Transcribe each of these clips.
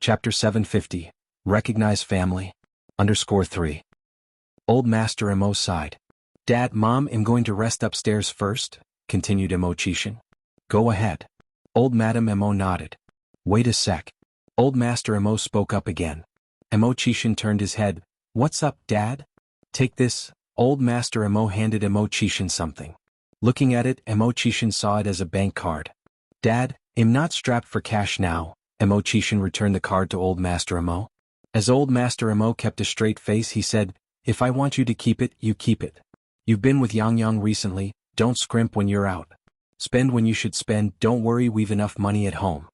Chapter 750. Recognize family. _3. Old Master Mo sighed. Dad, Mom, I'm going to rest upstairs first, continued Mo Chishin. Go ahead. Old Madam Mo nodded. Wait a sec. Old Master Mo spoke up again. Mo Chishin turned his head. What's up, Dad? Take this. Old Master Mo handed Mo Chishin something. Looking at it, Mo Chishin saw it as a bank card. Dad, I'm not strapped for cash now. Mo Chishin returned the card to Old Master Mo. As Old Master Mo kept a straight face, he said, If I want you to keep it, you keep it. You've been with Yang Yang recently, don't scrimp when you're out. Spend when you should spend, don't worry, we've enough money at home.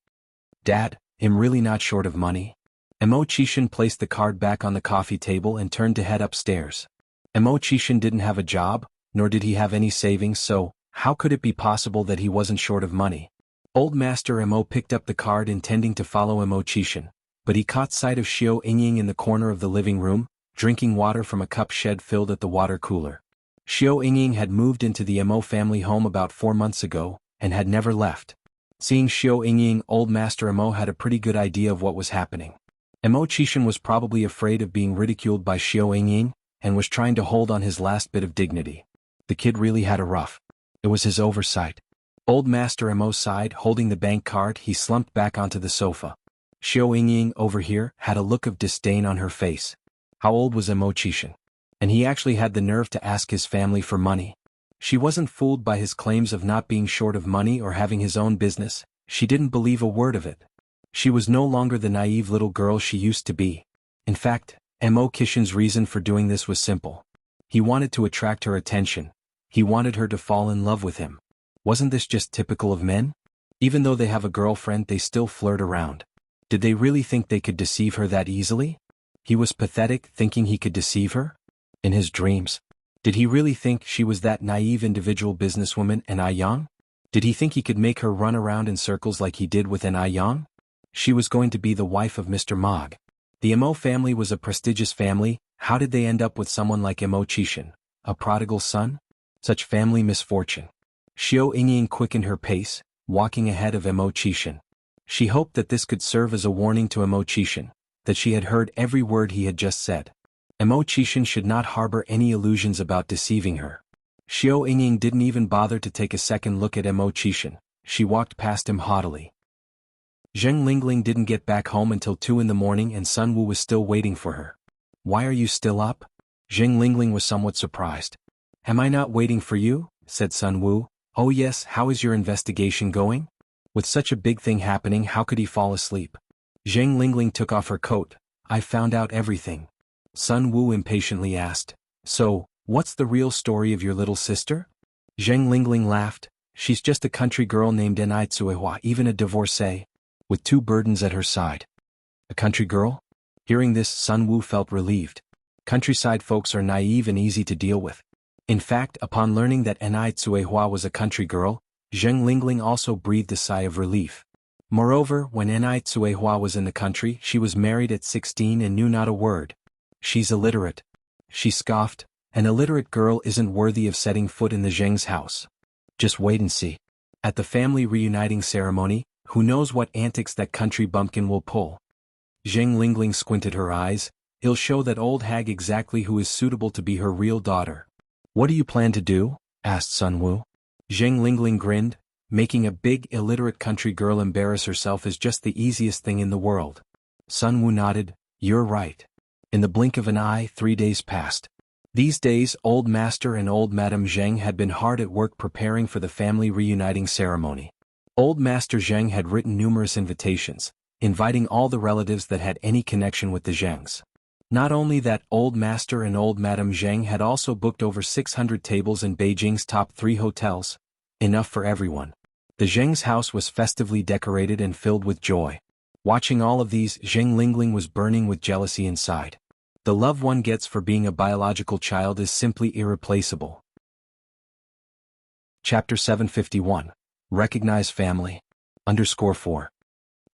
Dad, I'm really not short of money. Mo Chishin placed the card back on the coffee table and turned to head upstairs. Mo Chishin didn't have a job, nor did he have any savings, so how could it be possible that he wasn't short of money? Old Master Mo picked up the card intending to follow Mo Chishin, but he caught sight of Xiao Yingying in the corner of the living room, drinking water from a cup shed filled at the water cooler. Xiao Yingying had moved into the Mo family home about 4 months ago, and had never left. Seeing Xiao Yingying, Old Master Mo had a pretty good idea of what was happening. Mo Chishin was probably afraid of being ridiculed by Xiao Yingying, and was trying to hold on his last bit of dignity. The kid really had a rough. It was his oversight. Old Master Mo sighed, holding the bank card. He slumped back onto the sofa. Xiao Yingying, over here, had a look of disdain on her face. How old was Mo Chishin? And he actually had the nerve to ask his family for money. She wasn't fooled by his claims of not being short of money or having his own business. She didn't believe a word of it. She was no longer the naive little girl she used to be. In fact, Mo Chishin's reason for doing this was simple. He wanted to attract her attention. He wanted her to fall in love with him. Wasn't this just typical of men? Even though they have a girlfriend, they still flirt around. Did they really think they could deceive her that easily? He was pathetic, thinking he could deceive her? In his dreams. Did he really think she was that naive individual businesswoman, Ai Yang? Did he think he could make her run around in circles like he did with Ai Yang? She was going to be the wife of Mr. Mog. The Mo family was a prestigious family. How did they end up with someone like Mo Chishin? A prodigal son? Such family misfortune. Xiao Yingying quickened her pace, walking ahead of Mo Chishin. She hoped that this could serve as a warning to Mo Chishin, that she had heard every word he had just said. Mo Chishin should not harbor any illusions about deceiving her. Xiao Yingying didn't even bother to take a second look at Mo Chishin. She walked past him haughtily. Zheng Lingling didn't get back home until 2 in the morning, and Sun Wu was still waiting for her. Why are you still up? Zheng Lingling was somewhat surprised. Am I not waiting for you? Said Sun Wu. Oh yes, how is your investigation going? With such a big thing happening, how could he fall asleep? Zheng Lingling took off her coat. I found out everything. Sun Wu impatiently asked. So, what's the real story of your little sister? Zheng Lingling laughed. She's just a country girl named Ai Tsuehua, even a divorcee, with 2 burdens at her side. A country girl? Hearing this, Sun Wu felt relieved. Countryside folks are naive and easy to deal with. In fact, upon learning that Ai Tsuehua was a country girl, Zheng Lingling also breathed a sigh of relief. Moreover, when Ai Tsuehua was in the country, she was married at 16 and knew not a word. She's illiterate. She scoffed. An illiterate girl isn't worthy of setting foot in the Zheng's house. Just wait and see. At the family reuniting ceremony, who knows what antics that country bumpkin will pull. Zheng Lingling squinted her eyes. He'll show that old hag exactly who is suitable to be her real daughter. What do you plan to do? Asked Sun Wu. Zheng Lingling grinned. Making a big, illiterate country girl embarrass herself is just the easiest thing in the world. Sun Wu nodded. You're right. In the blink of an eye, 3 days passed. These days, Old Master and Old Madam Zheng had been hard at work preparing for the family reuniting ceremony. Old Master Zheng had written numerous invitations, inviting all the relatives that had any connection with the Zhengs. Not only that, Old Master and Old Madam Zheng had also booked over 600 tables in Beijing's top 3 hotels. Enough for everyone. The Zheng's house was festively decorated and filled with joy. Watching all of these, Zheng Lingling was burning with jealousy inside. The love one gets for being a biological child is simply irreplaceable. Chapter 751. Recognize family. _4.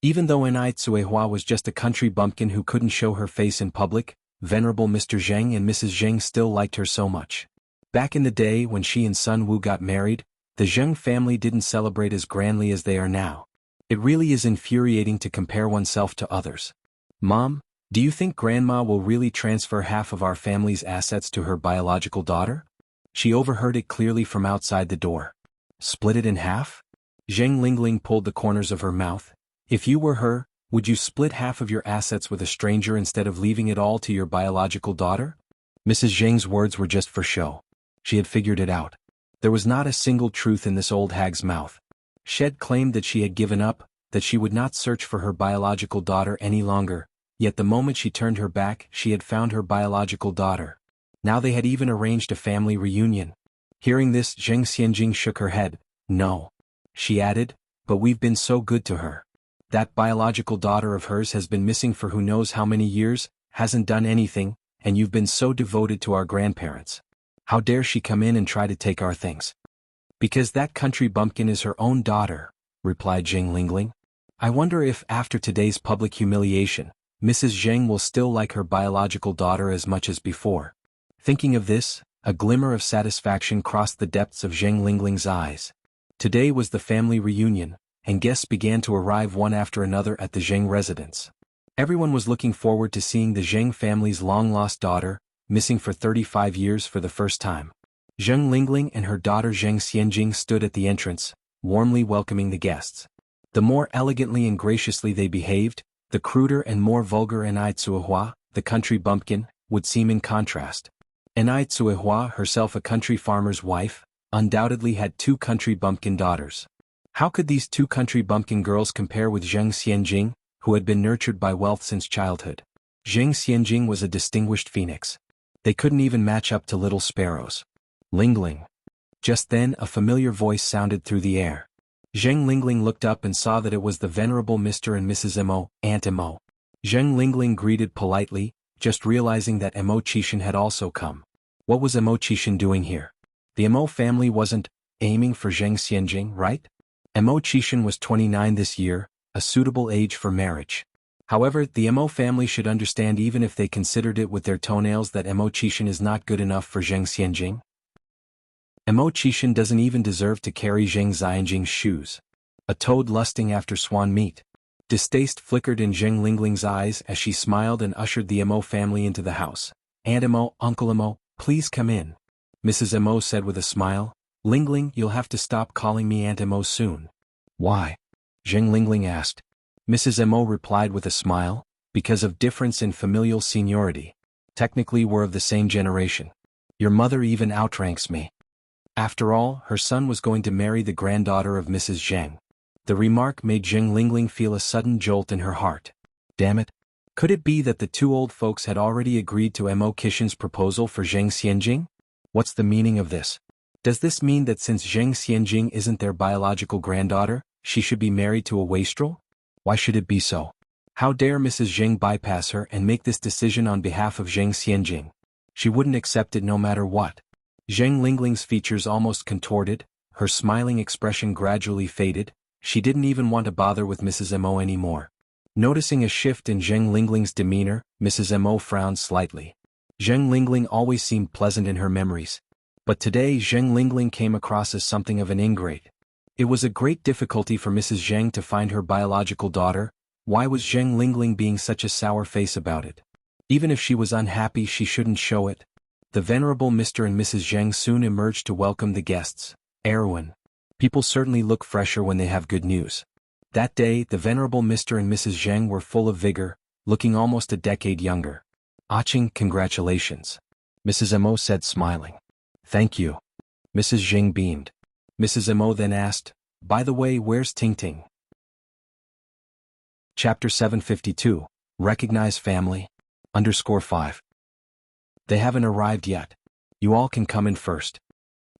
Even though Ai Tsuehua was just a country bumpkin who couldn't show her face in public, Venerable Mr. Zheng and Mrs. Zheng still liked her so much. Back in the day when she and Sun Wu got married, the Zheng family didn't celebrate as grandly as they are now. It really is infuriating to compare oneself to others. Mom, do you think Grandma will really transfer half of our family's assets to her biological daughter? She overheard it clearly from outside the door. Split it in half? Zheng Lingling pulled the corners of her mouth. If you were her, would you split half of your assets with a stranger instead of leaving it all to your biological daughter? Mrs. Zheng's words were just for show. She had figured it out. There was not a single truth in this old hag's mouth. Shed claimed that she had given up, that she would not search for her biological daughter any longer, yet the moment she turned her back she had found her biological daughter. Now they had even arranged a family reunion. Hearing this, Zheng Xianjing shook her head. No. She added, but we've been so good to her. That biological daughter of hers has been missing for who knows how many years, hasn't done anything, and you've been so devoted to our grandparents. How dare she come in and try to take our things? Because that country bumpkin is her own daughter, replied Zheng Lingling. I wonder if, after today's public humiliation, Mrs. Zheng will still like her biological daughter as much as before. Thinking of this, a glimmer of satisfaction crossed the depths of Zheng Lingling's eyes. Today was the family reunion, and guests began to arrive one after another at the Zheng residence. Everyone was looking forward to seeing the Zheng family's long-lost daughter, missing for 35 years for the first time. Zheng Lingling and her daughter Zheng Xianjing stood at the entrance, warmly welcoming the guests. The more elegantly and graciously they behaved, the cruder and more vulgar Enai Tsuehua, the country bumpkin, would seem in contrast. Enai Tsuehua, herself a country farmer's wife, undoubtedly had two country bumpkin daughters. How could these two country bumpkin girls compare with Zheng Xianjing, who had been nurtured by wealth since childhood? Zheng Xianjing was a distinguished phoenix. They couldn't even match up to little sparrows. Lingling. Just then a familiar voice sounded through the air. Zheng Lingling looked up and saw that it was the venerable Mr. and Mrs. Mo, Aunt Mo. Zheng Lingling greeted politely, just realizing that Mo Qishan had also come. What was Mo Qishan doing here? The Mo family wasn't aiming for Zheng Xianjing, right? Mo Qishan was 29 this year, a suitable age for marriage. However, the Mo family should understand, even if they considered it with their toenails, that Mo Qishan is not good enough for Zheng Xianjing. Mo Qishan doesn't even deserve to carry Zheng Xianjing's shoes. A toad lusting after swan meat. Distaste flickered in Zheng Lingling's eyes as she smiled and ushered the Mo family into the house. Aunt Mo, Uncle Mo, please come in. Mrs. Mo said with a smile. Lingling, you'll have to stop calling me Aunt Mo soon. Why? Zheng Lingling asked. Mrs. Mo replied with a smile, because of difference in familial seniority. Technically we're of the same generation. Your mother even outranks me. After all, her son was going to marry the granddaughter of Mrs. Zheng. The remark made Zheng Lingling feel a sudden jolt in her heart. Damn it. Could it be that the two old folks had already agreed to Mo Qishan's proposal for Zheng Xianjing? What's the meaning of this? Does this mean that since Zheng Xianjing isn't their biological granddaughter, she should be married to a wastrel? Why should it be so? How dare Mrs. Zheng bypass her and make this decision on behalf of Zheng Xianjing? She wouldn't accept it no matter what. Zheng Lingling's features almost contorted, her smiling expression gradually faded. She didn't even want to bother with Mrs. Mo anymore. Noticing a shift in Zheng Lingling's demeanor, Mrs. Mo frowned slightly. Zheng Lingling always seemed pleasant in her memories. But today Zheng Lingling came across as something of an ingrate. It was a great difficulty for Mrs. Zheng to find her biological daughter. Why was Zheng Lingling being such a sour face about it? Even if she was unhappy, she shouldn't show it. The venerable Mr. and Mrs. Zheng soon emerged to welcome the guests. Erwin. People certainly look fresher when they have good news. That day, the venerable Mr. and Mrs. Zheng were full of vigor, looking almost a decade younger. Aching, congratulations. Mrs. Mo said, smiling. Thank you. Mrs. Zheng beamed. Mrs. Mo then asked, by the way, where's Ting Ting? Chapter 752, Recognize Family. _5. They haven't arrived yet. You all can come in first.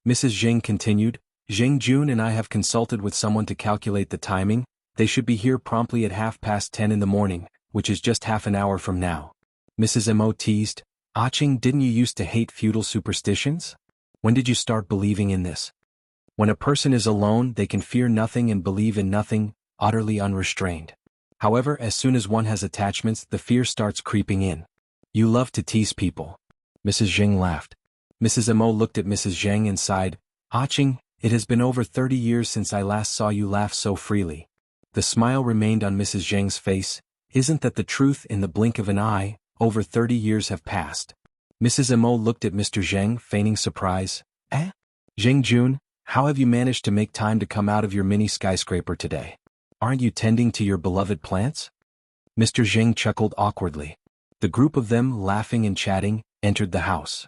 Mrs. Zheng continued. Zheng Jun and I have consulted with someone to calculate the timing. They should be here promptly at 10:30 in the morning, which is just half an hour from now. Mrs. Mo teased. Aching, didn't you used to hate feudal superstitions? When did you start believing in this? When a person is alone, they can fear nothing and believe in nothing, utterly unrestrained. However, as soon as one has attachments, the fear starts creeping in. You love to tease people. Mrs. Zheng laughed. Mrs. Mo looked at Mrs. Zheng and sighed. Aching, it has been over 30 years since I last saw you laugh so freely. The smile remained on Mrs. Zheng's face, Isn't that the truth? In the blink of an eye, over 30 years have passed. Mrs. Mo looked at Mr. Zheng, feigning surprise. Eh? Zheng Jun, how have you managed to make time to come out of your mini skyscraper today? Aren't you tending to your beloved plants? Mr. Zheng chuckled awkwardly. The group of them, laughing and chatting, entered the house.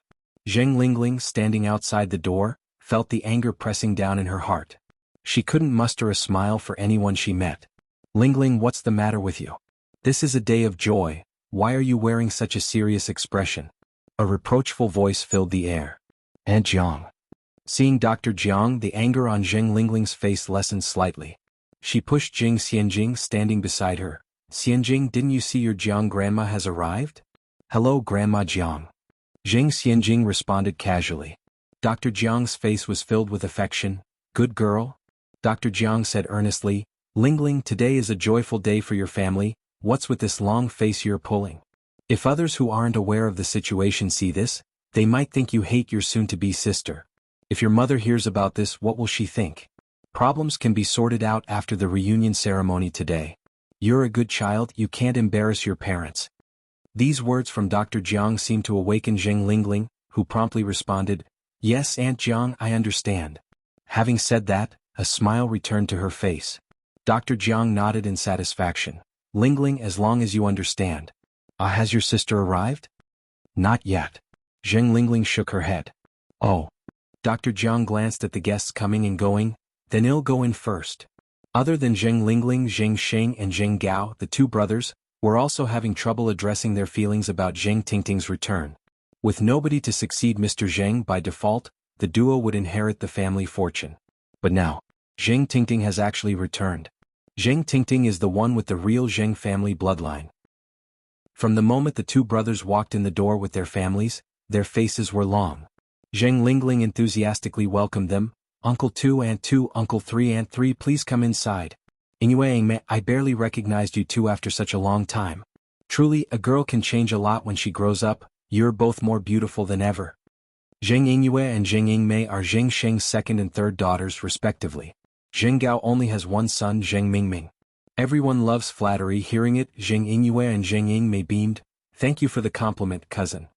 Zheng Lingling, standing outside the door, felt the anger pressing down in her heart. She couldn't muster a smile for anyone she met. Lingling, what's the matter with you? This is a day of joy, why are you wearing such a serious expression? A reproachful voice filled the air. Aunt Jiang. Seeing Dr. Jiang, the anger on Zheng Lingling's face lessened slightly. She pushed Jing Xianjing, standing beside her. Xianjing, didn't you see your Jiang grandma has arrived? Hello, Grandma Jiang. Jing Xianjing responded casually. Dr. Jiang's face was filled with affection. Good girl? Dr. Jiang said earnestly. Lingling, today is a joyful day for your family. What's with this long face you're pulling? If others who aren't aware of the situation see this, they might think you hate your soon-to-be sister. If your mother hears about this, what will she think? Problems can be sorted out after the reunion ceremony today. You're a good child, you can't embarrass your parents. These words from Dr. Jiang seemed to awaken Zheng Lingling, who promptly responded, Yes, Aunt Jiang, I understand. Having said that, a smile returned to her face. Dr. Jiang nodded in satisfaction. Lingling, as long as you understand. Has your sister arrived? Not yet. Zheng Lingling shook her head. Oh. Dr. Jiang glanced at the guests coming and going, then I'll go in first. Other than Zheng Lingling, Zheng Sheng and Zheng Gao, the two brothers, were also having trouble addressing their feelings about Zheng Tingting's return. With nobody to succeed Mr. Zheng by default, the duo would inherit the family fortune. But now, Zheng Tingting has actually returned. Zheng Tingting is the one with the real Zheng family bloodline. From the moment the two brothers walked in the door with their families, their faces were long. Zheng Lingling enthusiastically welcomed them. Uncle 2, Aunt 2, Uncle 3, Aunt 3, please come inside. Ingyue, I barely recognized you two after such a long time. Truly, a girl can change a lot when she grows up. You're both more beautiful than ever. Zheng Ingyue and Zheng Yingmei are Zheng Sheng's second and third daughters respectively. Zheng Gao only has one son, Zheng Mingming. Everyone loves flattery. Hearing it, Zheng Ingyue and Zheng Yingmei beamed. Thank you for the compliment, cousin.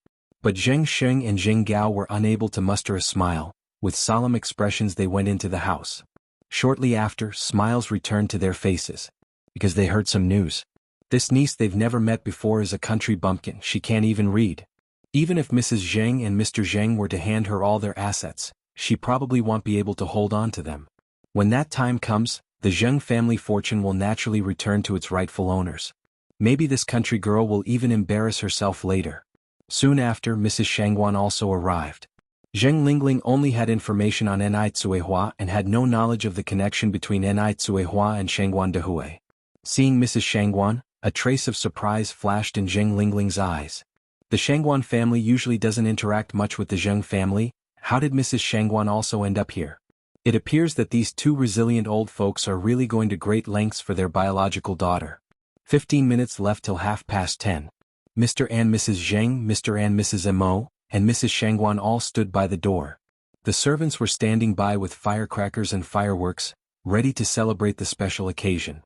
But Zheng Sheng and Zheng Gao were unable to muster a smile. With solemn expressions they went into the house. Shortly after, smiles returned to their faces. Because they heard some news. This niece they've never met before is a country bumpkin, she can't even read. Even if Mrs. Zheng and Mr. Zheng were to hand her all their assets, she probably won't be able to hold on to them. When that time comes, the Zheng family fortune will naturally return to its rightful owners. Maybe this country girl will even embarrass herself later. Soon after, Mrs. Shangguan also arrived. Zheng Lingling only had information on Ni Tsuehua and had no knowledge of the connection between Ni Tsuehua and Shangguan Dehui. Seeing Mrs. Shangguan, a trace of surprise flashed in Zheng Lingling's eyes. The Shangguan family usually doesn't interact much with the Zheng family. How did Mrs. Shangguan also end up here? It appears that these two resilient old folks are really going to great lengths for their biological daughter. 15 minutes left till 10:30. Mr. and Mrs. Zheng, Mr. and Mrs. Mo, and Mrs. Shangguan all stood by the door. The servants were standing by with firecrackers and fireworks, ready to celebrate the special occasion.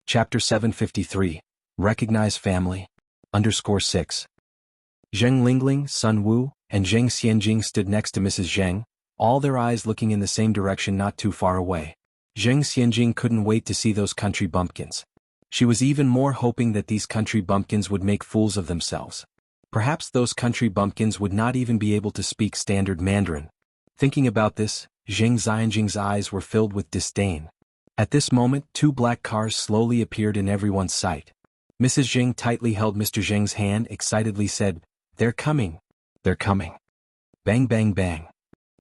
Chapter 753. Recognize Family. _6. Zheng Lingling, Sun Wu, and Zheng Xianjing stood next to Mrs. Zheng, all their eyes looking in the same direction not too far away. Zheng Xianjing couldn't wait to see those country bumpkins. She was even more hoping that these country bumpkins would make fools of themselves. Perhaps those country bumpkins would not even be able to speak standard Mandarin. Thinking about this, Zheng Xianjing's eyes were filled with disdain. At this moment, two black cars slowly appeared in everyone's sight. Mrs. Zheng tightly held Mr. Zheng's hand, excitedly said, "They're coming. They're coming." Bang bang bang.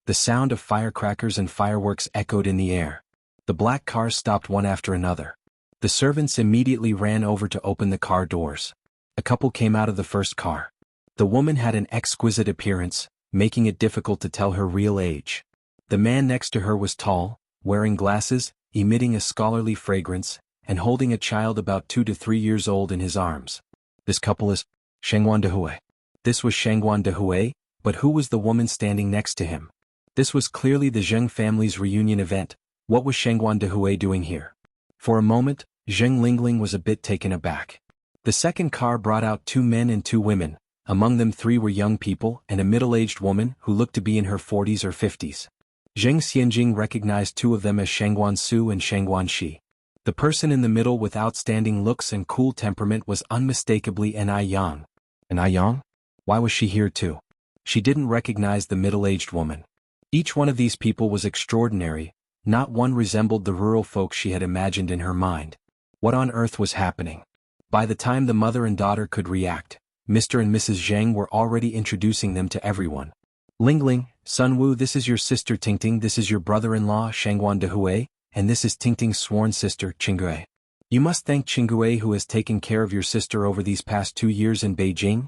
The sound of firecrackers and fireworks echoed in the air. The black cars stopped one after another. The servants immediately ran over to open the car doors. A couple came out of the first car. The woman had an exquisite appearance, making it difficult to tell her real age. The man next to her was tall, wearing glasses, emitting a scholarly fragrance, and holding a child about 2 to 3 years old in his arms. This couple is Shangguan Dehui. This was Shangguan Dehui, but who was the woman standing next to him? This was clearly the Zheng family's reunion event. What was Shangguan Dehui doing here? For a moment, Zheng Lingling was a bit taken aback. The second car brought out 2 men and 2 women. Among them 3 were young people and a middle-aged woman who looked to be in her 40s or 50s. Zheng Xianjing recognized 2 of them as Shangguan Su and Shangguan Shi. The person in the middle with outstanding looks and cool temperament was unmistakably Ni Yang. Ni Yang? Why was she here too? She didn't recognize the middle-aged woman. Each one of these people was extraordinary, not one resembled the rural folk she had imagined in her mind. What on earth was happening? By the time the mother and daughter could react, Mr. and Mrs. Zheng were already introducing them to everyone. Lingling, Sun Wu, this is your sister Tingting, this is your brother-in-law Shangguan Dehui, and this is Tingting's sworn sister Qinggui. You must thank Qinggui who has taken care of your sister over these past 2 years in Beijing.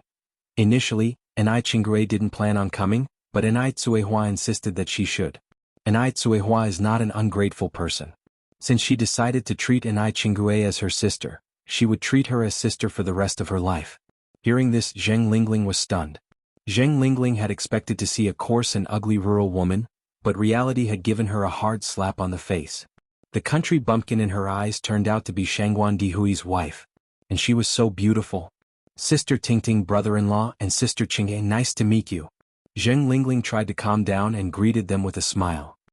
Initially, Ni Qinggui didn't plan on coming, but Ni Tsuehua insisted that she should. Ni Tsuehua is not an ungrateful person. Since she decided to treat Ni Qinggui as her sister, she would treat her as sister for the rest of her life. Hearing this, Zheng Lingling was stunned. Zheng Lingling had expected to see a coarse and ugly rural woman, but reality had given her a hard slap on the face. The country bumpkin in her eyes turned out to be Shangguan Dihui's wife. And she was so beautiful. Sister Tingting, brother-in-law, and Sister Qinggui, nice to meet you. Zheng Lingling tried to calm down and greeted them with a smile.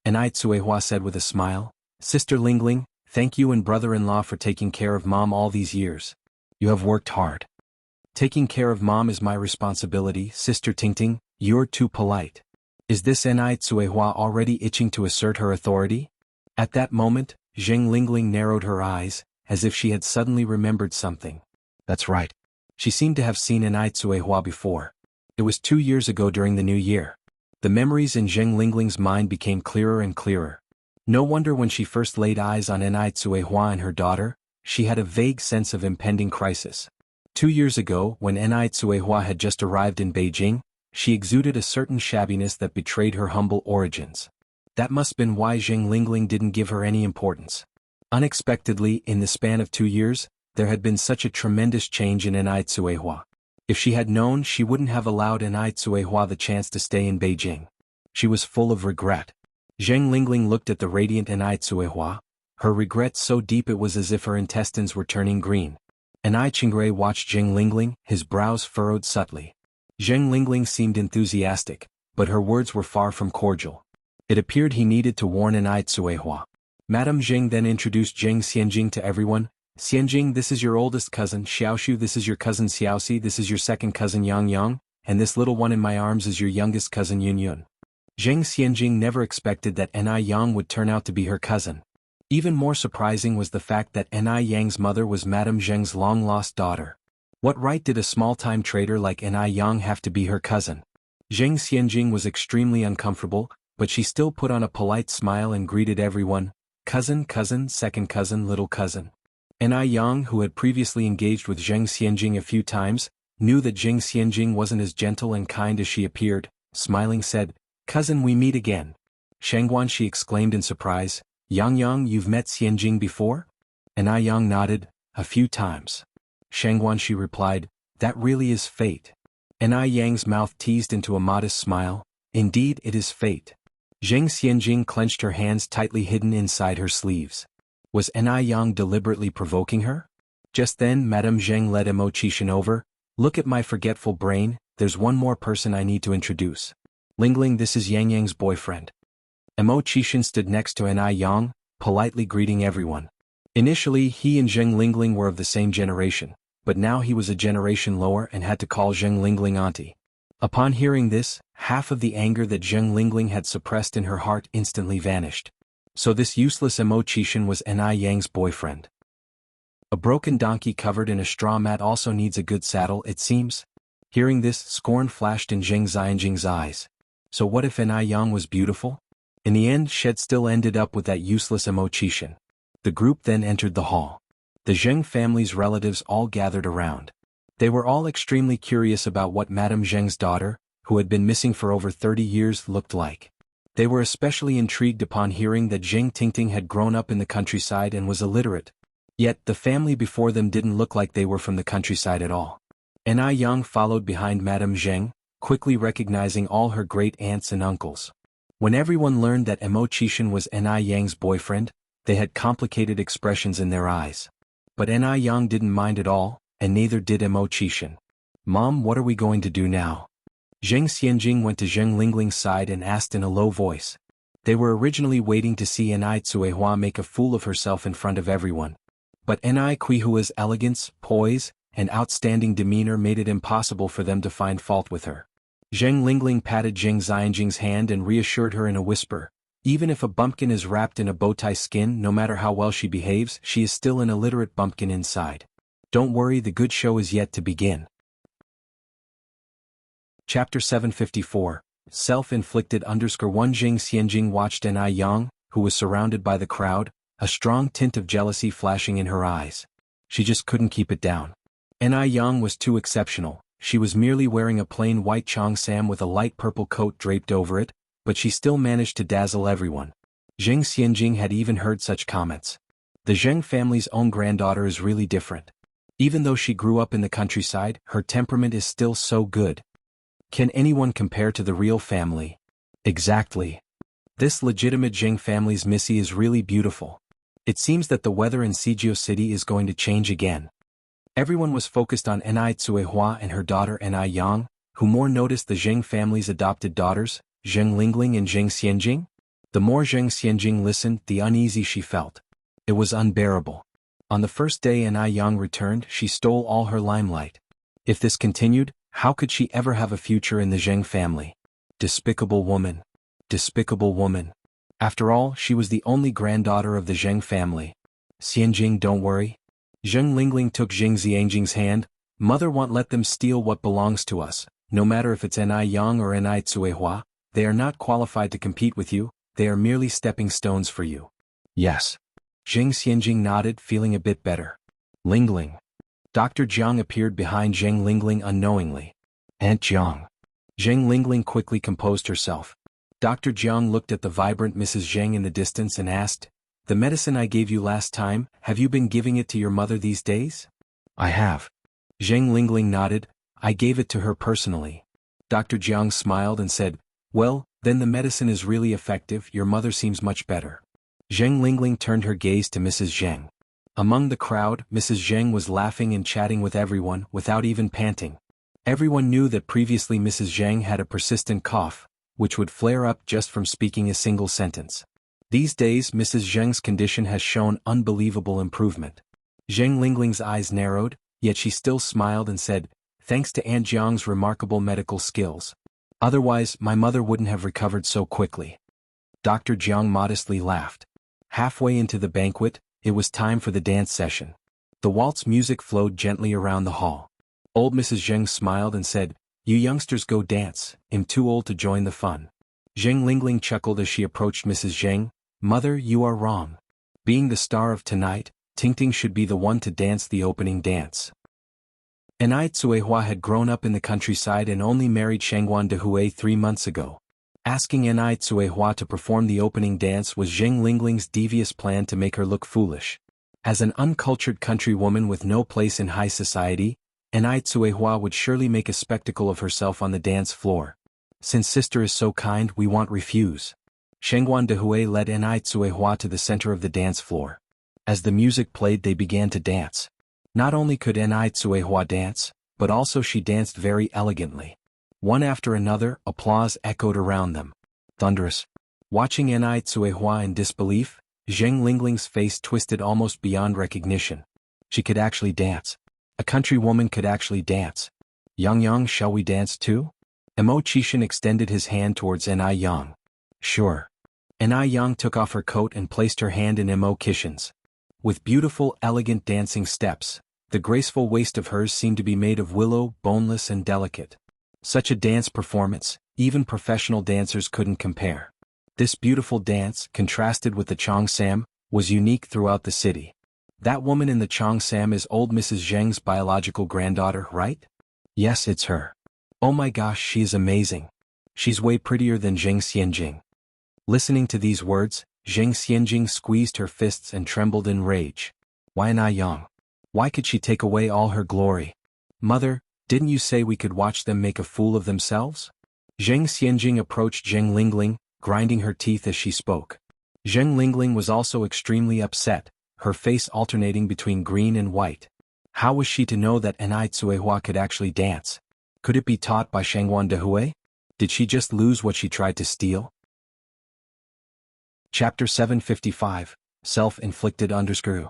Ni Tsuehua said with a smile, Sister Lingling, thank you and brother-in-law for taking care of Mom all these years. You have worked hard. Taking care of Mom is my responsibility, Sister Tingting, you're too polite. Is this Ni Tsuehua already itching to assert her authority? At that moment, Zheng Lingling narrowed her eyes, as if she had suddenly remembered something. That's right. She seemed to have seen Ni Tsuehua before. It was 2 years ago during the New Year. The memories in Zheng Lingling's mind became clearer and clearer. No wonder when she first laid eyes on Ni Tsuehua and her daughter, she had a vague sense of impending crisis. 2 years ago, when Ni Tsuehua had just arrived in Beijing, she exuded a certain shabbiness that betrayed her humble origins. That must have been why Zheng Lingling didn't give her any importance. Unexpectedly, in the span of 2 years, there had been such a tremendous change in Ni Tsuehua. If she had known, she wouldn't have allowed Ni Tsuehua the chance to stay in Beijing. She was full of regret. Zheng Lingling looked at the radiant Ni Tsuehua, her regret so deep it was as if her intestines were turning green. Ni Qinggui watched Zheng Lingling, his brows furrowed subtly. Zheng Lingling seemed enthusiastic, but her words were far from cordial. It appeared he needed to warn Ni Tsuehua. Madame Zheng then introduced Zheng Xianjing to everyone. Xianjing, this is your oldest cousin, Xiaoshu, this is your cousin Xiaoxi, this is your second cousin Yang Yang, and this little one in my arms is your youngest cousin Yun Yun. Zheng Xianjing never expected that Ni Yang would turn out to be her cousin. Even more surprising was the fact that Ni Yang's mother was Madame Zheng's long-lost daughter. What right did a small-time trader like Ni Yang have to be her cousin? Zheng Xianjing was extremely uncomfortable, but she still put on a polite smile and greeted everyone, cousin, cousin, second cousin, little cousin. Ni Yang, who had previously engaged with Zheng Xianjing a few times, knew that Zheng Xianjing wasn't as gentle and kind as she appeared, smiling said, Cousin, we meet again. Shangguan, she exclaimed in surprise, Yang Yang, you've met Xianjing before? Ni Yang nodded, a few times. Shangguan, she replied, that really is fate. Ni Yang's mouth teased into a modest smile, indeed it is fate. Zheng Xianjing clenched her hands tightly hidden inside her sleeves. Was Ni Yang deliberately provoking her? Just then Madame Zheng led Mo Qishan over. Look at my forgetful brain, there's one more person I need to introduce. Lingling, this is Yang Yang's boyfriend. Mo Qishan stood next to Ni Yang, politely greeting everyone. Initially he and Zheng Lingling were of the same generation, but now he was a generation lower and had to call Zheng Lingling auntie. Upon hearing this, half of the anger that Zheng Lingling had suppressed in her heart instantly vanished. So this useless Mo Qishan was Ni Yang's boyfriend. A broken donkey covered in a straw mat also needs a good saddle, it seems. Hearing this, scorn flashed in Zheng Xianjing's eyes. So what if Ni Yang was beautiful? In the end, Shed still ended up with that useless Mo Qishan. The group then entered the hall. The Zheng family's relatives all gathered around. They were all extremely curious about what Madame Zheng's daughter, who had been missing for over 30 years, looked like. They were especially intrigued upon hearing that Zheng Tingting had grown up in the countryside and was illiterate. Yet, the family before them didn't look like they were from the countryside at all. Ni Yang followed behind Madame Zheng, quickly recognizing all her great aunts and uncles. When everyone learned that Mo Qishan was Ni Yang's boyfriend, They had complicated expressions in their eyes. But Ni Yang didn't mind at all, and neither did Mo Qixin. Mom, what are we going to do now? Zheng Xianjing went to Zheng Lingling's side and asked in a low voice. They were originally waiting to see Ni Cuihua make a fool of herself in front of everyone. But Ni Cuihua's elegance, poise, and outstanding demeanor made it impossible for them to find fault with her. Zheng Lingling patted Zheng Xianjing's hand and reassured her in a whisper. Even if a bumpkin is wrapped in a bowtie skin, no matter how well she behaves, she is still an illiterate bumpkin inside. Don't worry, the good show is yet to begin. Chapter 754, Self-inflicted _1 Zheng Xianjing watched Ni Yang, who was surrounded by the crowd, a strong tint of jealousy flashing in her eyes. She just couldn't keep it down. Ni Yang was too exceptional. She was merely wearing a plain white cheongsam with a light purple coat draped over it, but she still managed to dazzle everyone. Zheng Xianjing had even heard such comments. The Zheng family's own granddaughter is really different. Even though she grew up in the countryside, her temperament is still so good. Can anyone compare to the real family? Exactly. This legitimate Zheng family's Missy is really beautiful. It seems that the weather in Sijio City is going to change again. Everyone was focused on Ni Cuihua and her daughter Ni Yang, who more noticed the Zheng family's adopted daughters, Zheng Lingling and Zheng Xianjing? The more Zheng Xianjing listened, the uneasy she felt. It was unbearable. On the first day Ni Yang returned, she stole all her limelight. If this continued, how could she ever have a future in the Zheng family? Despicable woman. Despicable woman. After all, she was the only granddaughter of the Zheng family. Xianjing, don't worry. Zheng Lingling took Zheng Xianjing's hand. Mother won't let them steal what belongs to us, no matter if it's Ni Yang or Ni Cuihua. They are not qualified to compete with you, they are merely stepping stones for you. Yes. Zheng Xianjing nodded, feeling a bit better. Lingling. Dr. Jiang appeared behind Zheng Lingling unknowingly. Aunt Jiang. Zheng Lingling quickly composed herself. Dr. Jiang looked at the vibrant Mrs. Zheng in the distance and asked, "The medicine I gave you last time, have you been giving it to your mother these days?" "I have." Zheng Lingling nodded, "I gave it to her personally." Dr. Jiang smiled and said, "Well, then the medicine is really effective, your mother seems much better." Zheng Lingling turned her gaze to Mrs. Zheng. Among the crowd, Mrs. Zheng was laughing and chatting with everyone, without even panting. Everyone knew that previously Mrs. Zheng had a persistent cough, which would flare up just from speaking a single sentence. These days Mrs. Zheng's condition has shown unbelievable improvement. Zheng Lingling's eyes narrowed, yet she still smiled and said, "Thanks to Aunt Jiang's remarkable medical skills. Otherwise, my mother wouldn't have recovered so quickly." Dr. Jiang modestly laughed. Halfway into the banquet, it was time for the dance session. The waltz music flowed gently around the hall. Old Mrs. Zheng smiled and said, "You youngsters go dance, I'm too old to join the fun." Zheng Lingling chuckled as she approached Mrs. Zheng. "Mother, you are wrong. Being the star of tonight, Tingting should be the one to dance the opening dance." Ni Cuihua had grown up in the countryside and only married Shangguan Dehui 3 months ago. Asking Ni Cuihua to perform the opening dance was Zheng Lingling's devious plan to make her look foolish. As an uncultured country woman with no place in high society, Ni Cuihua would surely make a spectacle of herself on the dance floor. "Since sister is so kind, we won't refuse." Shangguan Dehui led Ni Cuihua to the center of the dance floor. As the music played, they began to dance. Not only could Ni Cuihua dance, but also she danced very elegantly. One after another, applause echoed around them. Thunderous. Watching Ni Cuihua in disbelief, Zheng Lingling's face twisted almost beyond recognition. She could actually dance. A country woman could actually dance. "Yang, shall we dance too?" Mo Qixin extended his hand towards Ni Yang. "Sure." Ni Yang took off her coat and placed her hand in Mo Qixin's. With beautiful, elegant dancing steps, the graceful waist of hers seemed to be made of willow, boneless and delicate. Such a dance performance, even professional dancers couldn't compare. This beautiful dance, contrasted with the cheongsam, was unique throughout the city. That woman in the cheongsam is old Mrs. Zheng's biological granddaughter, right? Yes, it's her. Oh my gosh, she is amazing. She's way prettier than Zheng Xianjing. Listening to these words, Zheng Xianjing squeezed her fists and trembled in rage. Why Ni Yang? Why could she take away all her glory? Mother, didn't you say we could watch them make a fool of themselves? Zheng Xianjing approached Zheng Lingling, grinding her teeth as she spoke. Zheng Lingling was also extremely upset, her face alternating between green and white. How was she to know that Nai Tsuehua could actually dance? Could it be taught by Shangguan Dehui? Did she just lose what she tried to steal? Chapter 755, Self-Inflicted Underscrew.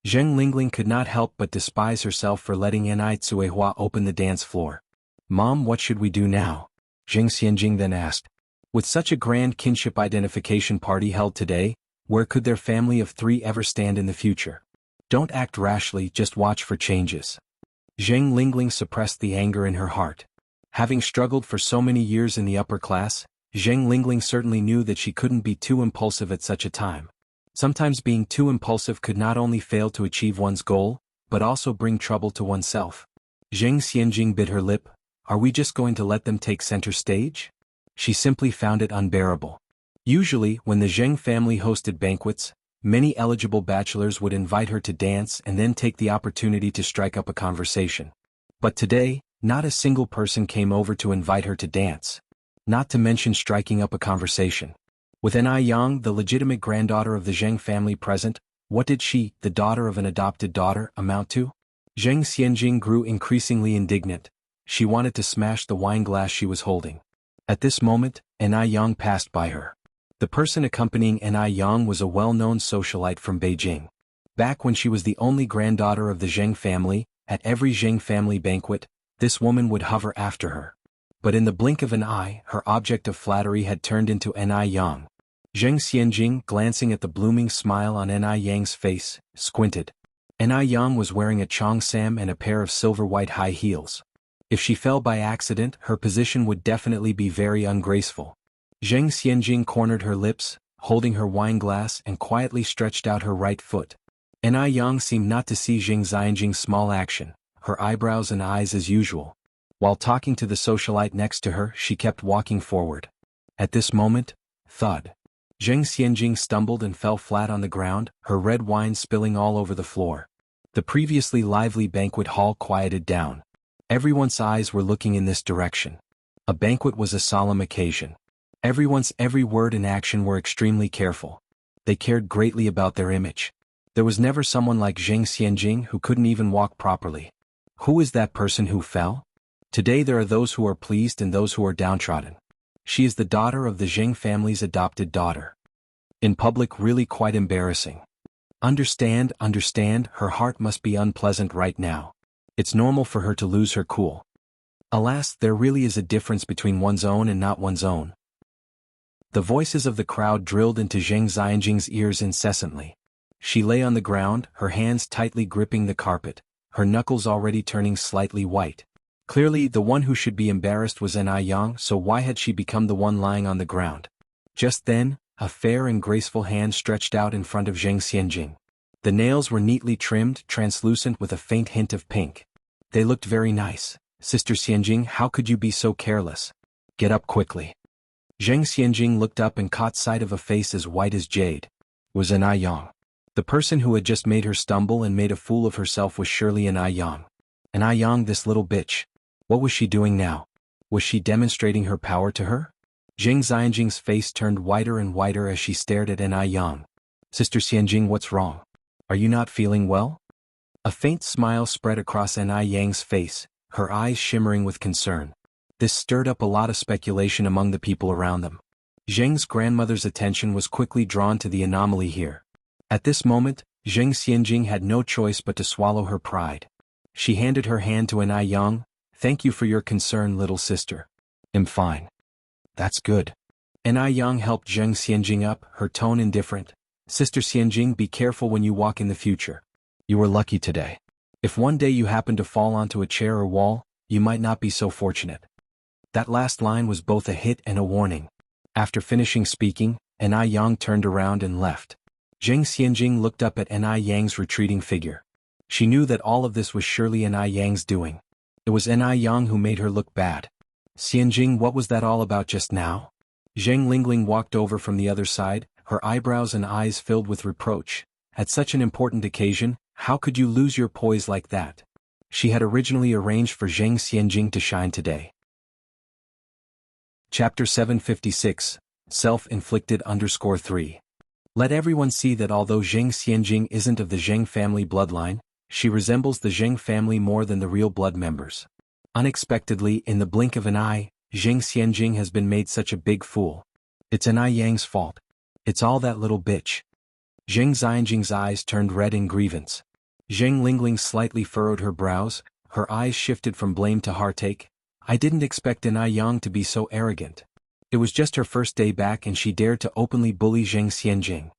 Zheng Lingling could not help but despise herself for letting Nai Tsuehua open the dance floor. Mom, what should we do now? Zheng Xianjing then asked. With such a grand kinship identification party held today, where could their family of three ever stand in the future? Don't act rashly, just watch for changes. Zheng Lingling suppressed the anger in her heart. Having struggled for so many years in the upper class, Zheng Lingling certainly knew that she couldn't be too impulsive at such a time. Sometimes being too impulsive could not only fail to achieve one's goal, but also bring trouble to oneself. Zheng Xianjing bit her lip. Are we just going to let them take center stage? She simply found it unbearable. Usually, when the Zheng family hosted banquets, many eligible bachelors would invite her to dance and then take the opportunity to strike up a conversation. But today, not a single person came over to invite her to dance. Not to mention striking up a conversation. With Nai Yang, the legitimate granddaughter of the Zheng family present, what did she, the daughter of an adopted daughter, amount to? Zheng Xianjing grew increasingly indignant. She wanted to smash the wine glass she was holding. At this moment, Nai Yang passed by her. The person accompanying Nai Yang was a well-known socialite from Beijing. Back when she was the only granddaughter of the Zheng family, at every Zheng family banquet, this woman would hover after her. But in the blink of an eye, her object of flattery had turned into Nai Yang. Zheng Xianjing, glancing at the blooming smile on Nai Yang's face, squinted. Nai Yang was wearing a cheongsam and a pair of silver-white high heels. If she fell by accident, her position would definitely be very ungraceful. Zheng Xianjing cornered her lips, holding her wine glass, and quietly stretched out her right foot. Nai Yang seemed not to see Zheng Xianjing's small action, her eyebrows and eyes as usual. While talking to the socialite next to her, she kept walking forward. At this moment, thud. Zheng Xianjing stumbled and fell flat on the ground, her red wine spilling all over the floor. The previously lively banquet hall quieted down. Everyone's eyes were looking in this direction. A banquet was a solemn occasion. Everyone's every word and action were extremely careful. They cared greatly about their image. There was never someone like Zheng Xianjing who couldn't even walk properly. Who is that person who fell? Today there are those who are pleased and those who are downtrodden. She is the daughter of the Zheng family's adopted daughter. In public, really quite embarrassing. Understand, her heart must be unpleasant right now. It's normal for her to lose her cool. Alas, there really is a difference between one's own and not one's own. The voices of the crowd drilled into Zheng Xianjing's ears incessantly. She lay on the ground, her hands tightly gripping the carpet, her knuckles already turning slightly white. Clearly, the one who should be embarrassed was Nai Yang, so why had she become the one lying on the ground? Just then, a fair and graceful hand stretched out in front of Zheng Xianjing. The nails were neatly trimmed, translucent with a faint hint of pink. They looked very nice. Sister Xianjing, how could you be so careless? Get up quickly. Zheng Xianjing looked up and caught sight of a face as white as jade. It was Nai Yang. The person who had just made her stumble and made a fool of herself was surely Nai Yang. Nai Yang, this little bitch. What was she doing now? Was she demonstrating her power to her? Zheng Xianjing's face turned whiter and whiter as she stared at Nai Yang. Sister Xianjing, what's wrong? Are you not feeling well? A faint smile spread across Nai Yang's face, her eyes shimmering with concern. This stirred up a lot of speculation among the people around them. Zheng's grandmother's attention was quickly drawn to the anomaly here. At this moment, Zheng Xianjing had no choice but to swallow her pride. She handed her hand to Nai Yang. Thank you for your concern, little sister. I'm fine. That's good. Nai Yang helped Zheng Xianjing up, her tone indifferent. Sister Xianjing, be careful when you walk in the future. You were lucky today. If one day you happen to fall onto a chair or wall, you might not be so fortunate. That last line was both a hit and a warning. After finishing speaking, Nai Yang turned around and left. Zheng Xianjing looked up at Nai Yang's retreating figure. She knew that all of this was surely Nai Yang's doing. It was Nai Yang who made her look bad. Xianjing, what was that all about just now? Zheng Lingling walked over from the other side, her eyebrows and eyes filled with reproach. At such an important occasion, how could you lose your poise like that? She had originally arranged for Zheng Xianjing to shine today. Chapter 756, Self-Inflicted _3. Let everyone see that although Zheng Xianjing isn't of the Zheng family bloodline, she resembles the Zheng family more than the real blood members. Unexpectedly, in the blink of an eye, Zheng Xianjing has been made such a big fool. It's Ai Yang's fault. It's all that little bitch. Zheng Xianjing's eyes turned red in grievance. Zheng Lingling slightly furrowed her brows, her eyes shifted from blame to heartache. I didn't expect Ai Yang to be so arrogant. It was just her first day back and she dared to openly bully Zheng Xianjing.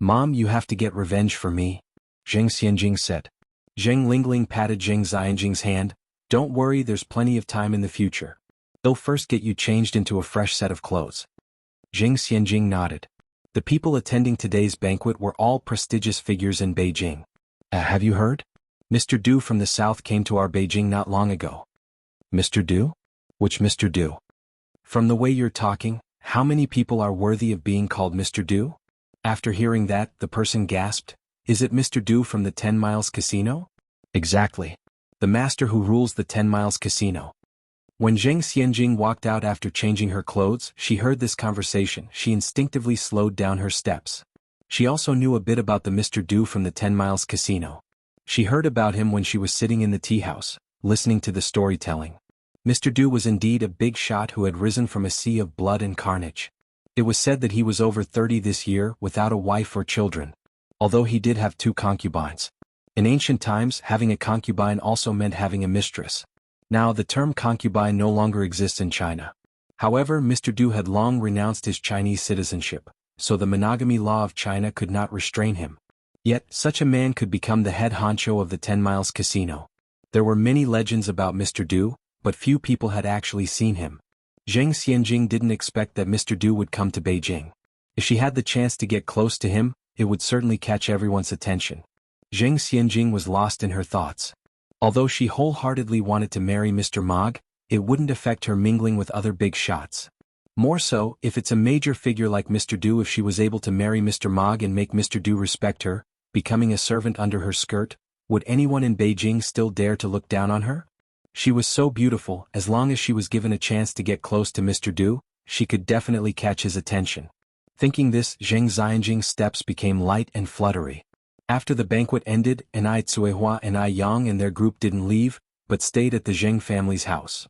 Mom, you have to get revenge for me, Zheng Xianjing said. Zheng Lingling patted Zheng Xianjing's hand. Don't worry, there's plenty of time in the future. They'll first get you changed into a fresh set of clothes. Zheng Xianjing nodded. The people attending today's banquet were all prestigious figures in Beijing. Have you heard? Mr. Du from the south came to our Beijing not long ago. Mr. Du? Which Mr. Du? From the way you're talking, how many people are worthy of being called Mr. Du? After hearing that, the person gasped, Is it Mr. Du from the 10 Miles Casino? Exactly. The master who rules the 10 Miles Casino. When Zheng Xianjing walked out after changing her clothes, she heard this conversation. She instinctively slowed down her steps. She also knew a bit about the Mr. Du from the 10 Miles Casino. She heard about him when she was sitting in the tea house, listening to the storytelling. Mr. Du was indeed a big shot who had risen from a sea of blood and carnage. It was said that he was over 30 this year without a wife or children, although he did have 2 concubines. In ancient times, having a concubine also meant having a mistress. Now the term concubine no longer exists in China. However, Mr. Du had long renounced his Chinese citizenship, so the monogamy law of China could not restrain him. Yet, such a man could become the head honcho of the 10 Miles Casino. There were many legends about Mr. Du, but few people had actually seen him. Zheng Xianjing didn't expect that Mr. Du would come to Beijing. If she had the chance to get close to him, it would certainly catch everyone's attention. Zheng Xianjing was lost in her thoughts. Although she wholeheartedly wanted to marry Mr. Mog, it wouldn't affect her mingling with other big shots. More so, if it's a major figure like Mr. Du, if she was able to marry Mr. Mog and make Mr. Du respect her, becoming a servant under her skirt, would anyone in Beijing still dare to look down on her? She was so beautiful, as long as she was given a chance to get close to Mr. Du, she could definitely catch his attention. Thinking this, Zheng Xianjing's steps became light and fluttery. After the banquet ended, Ai Cuihua and Ai Yang and their group didn't leave, but stayed at the Zheng family's house.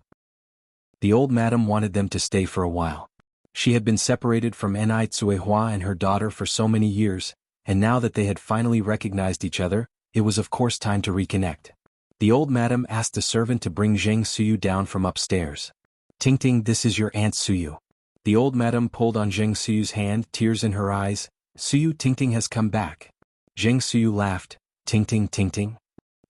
The old madam wanted them to stay for a while. She had been separated from Ai Cuihua and her daughter for so many years, and now that they had finally recognized each other, it was of course time to reconnect. The old madam asked a servant to bring Zheng Suyu down from upstairs. Ting Ting, this is your Aunt Suyu. The old madam pulled on Zheng Suyu's hand, tears in her eyes. Suyu, Ting Ting has come back. Zheng Suyu laughed. Ting Ting, Ting Ting?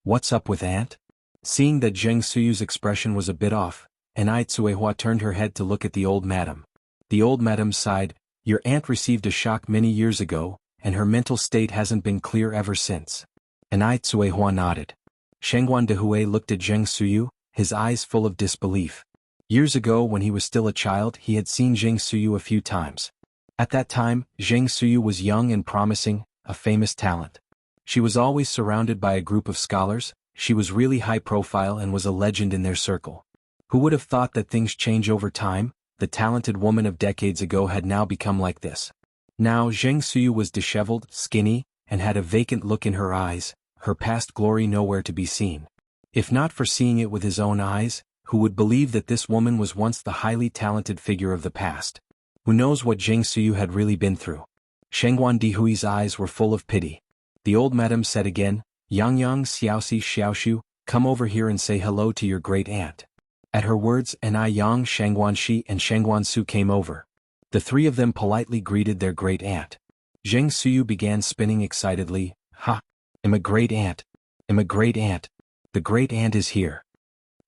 What's up with Aunt? Seeing that Zheng Suyu's expression was a bit off, Ai Cuihua turned her head to look at the old madam. The old madam sighed. Your aunt received a shock many years ago, and her mental state hasn't been clear ever since. Ai Cuihua nodded. Shengguan Dehui looked at Zheng Suyu, his eyes full of disbelief. Years ago, when he was still a child, he had seen Zheng Suyu a few times. At that time, Zheng Suyu was young and promising, a famous talent. She was always surrounded by a group of scholars. She was really high profile and was a legend in their circle. Who would have thought that things change over time? The talented woman of decades ago had now become like this. Now Zheng Suyu was disheveled, skinny, and had a vacant look in her eyes, her past glory nowhere to be seen. If not for seeing it with his own eyes, who would believe that this woman was once the highly talented figure of the past? Who knows what Zheng Suyu had really been through? Shengguan Dihui's eyes were full of pity. The old madam said again, Yang Yang Xiaoxi Xiaoshu, come over here and say hello to your great aunt. At her words, Ai Yang, Shangguan Shi and Shangguan Su came over. The 3 of them politely greeted their great aunt. Zheng Suyu began spinning excitedly. Ha! I'm a great aunt. I'm a great aunt. The great aunt is here.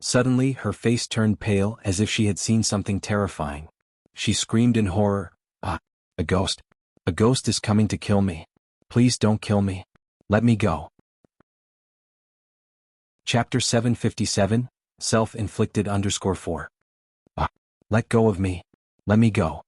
Suddenly, her face turned pale as if she had seen something terrifying. She screamed in horror. Ah! A ghost. A ghost is coming to kill me. Please don't kill me. Let me go. Chapter 757, Self-inflicted_4. Ah! Let go of me. Let me go.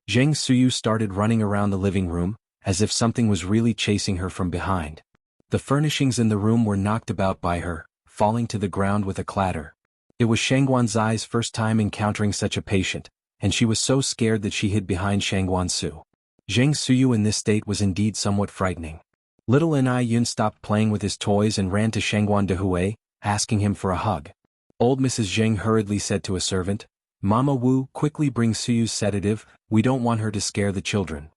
Zheng Suyu started running around the living room, as if something was really chasing her from behind. The furnishings in the room were knocked about by her, falling to the ground with a clatter. It was Shangguan Zai's first time encountering such a patient, and she was so scared that she hid behind Shangguan Su. Zheng Suyu in this state was indeed somewhat frightening. Little Ni Yun stopped playing with his toys and ran to Shangguan Dehui, asking him for a hug. Old Mrs. Zheng hurriedly said to a servant, "Mama Wu, quickly bring Suyu's sedative, we don't want her to scare the children."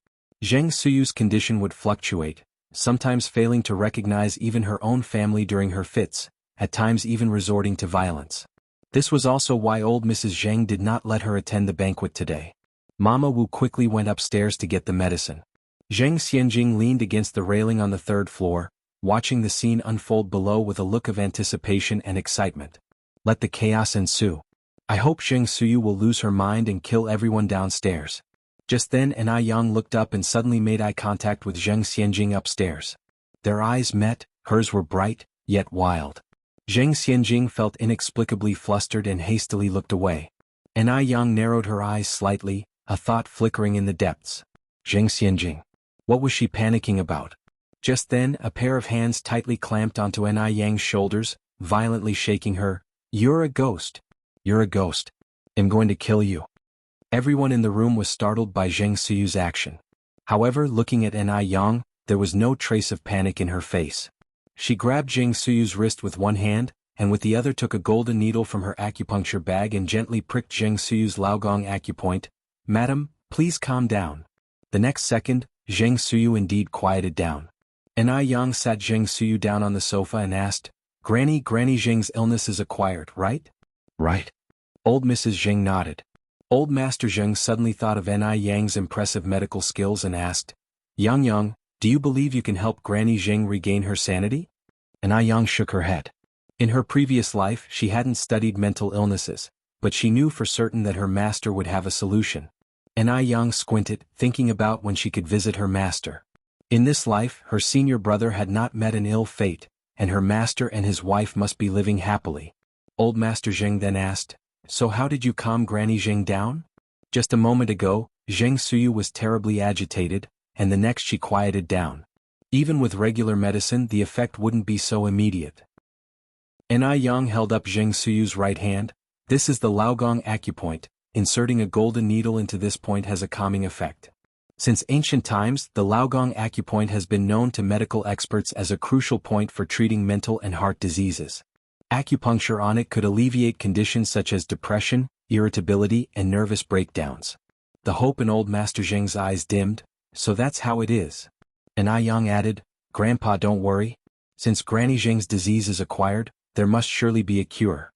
Zheng Suyu's condition would fluctuate, sometimes failing to recognize even her own family during her fits, at times even resorting to violence. This was also why old Mrs. Zheng did not let her attend the banquet today. Mama Wu quickly went upstairs to get the medicine. Zheng Xianjing leaned against the railing on the third floor, watching the scene unfold below with a look of anticipation and excitement. Let the chaos ensue. I hope Zheng Suyu will lose her mind and kill everyone downstairs. Just then Ni Yang looked up and suddenly made eye contact with Zheng Xianjing upstairs. Their eyes met, hers were bright, yet wild. Zheng Xianjing felt inexplicably flustered and hastily looked away. Ni Yang narrowed her eyes slightly, a thought flickering in the depths. Zheng Xianjing. What was she panicking about? Just then a pair of hands tightly clamped onto Ni Yang's shoulders, violently shaking her. "You're a ghost. You're a ghost. I'm going to kill you." Everyone in the room was startled by Zheng Suyu's action. However, looking at Ni Yang, there was no trace of panic in her face. She grabbed Zheng Suyu's wrist with one hand, and with the other took a golden needle from her acupuncture bag and gently pricked Zheng Suyu's Laogong acupoint. "Madam, please calm down." The next second, Zheng Suyu indeed quieted down. Ni Yang sat Zheng Suyu down on the sofa and asked, Granny Zheng's illness is acquired, right?" "Right." Old Mrs. Zheng nodded. Old Master Zheng suddenly thought of Ni Yang's impressive medical skills and asked, Yang, do you believe you can help Granny Zheng regain her sanity?" Ni Yang shook her head. In her previous life she hadn't studied mental illnesses, but she knew for certain that her master would have a solution. Ni Yang squinted, thinking about when she could visit her master. In this life, her senior brother had not met an ill fate, and her master and his wife must be living happily. Old Master Zheng then asked, "So how did you calm Granny Zheng down?" Just a moment ago, Zheng Suyu was terribly agitated, and the next she quieted down. Even with regular medicine the effect wouldn't be so immediate. Ni Yang held up Zheng Suyu's right hand. "This is the Laogong acupoint. Inserting a golden needle into this point has a calming effect." Since ancient times, the Laogong acupoint has been known to medical experts as a crucial point for treating mental and heart diseases. Acupuncture on it could alleviate conditions such as depression, irritability, and nervous breakdowns. The hope in old Master Zheng's eyes dimmed. "So that's how it is." Ni Yang added, "Grandpa, don't worry. Since Granny Zheng's disease is acquired, there must surely be a cure."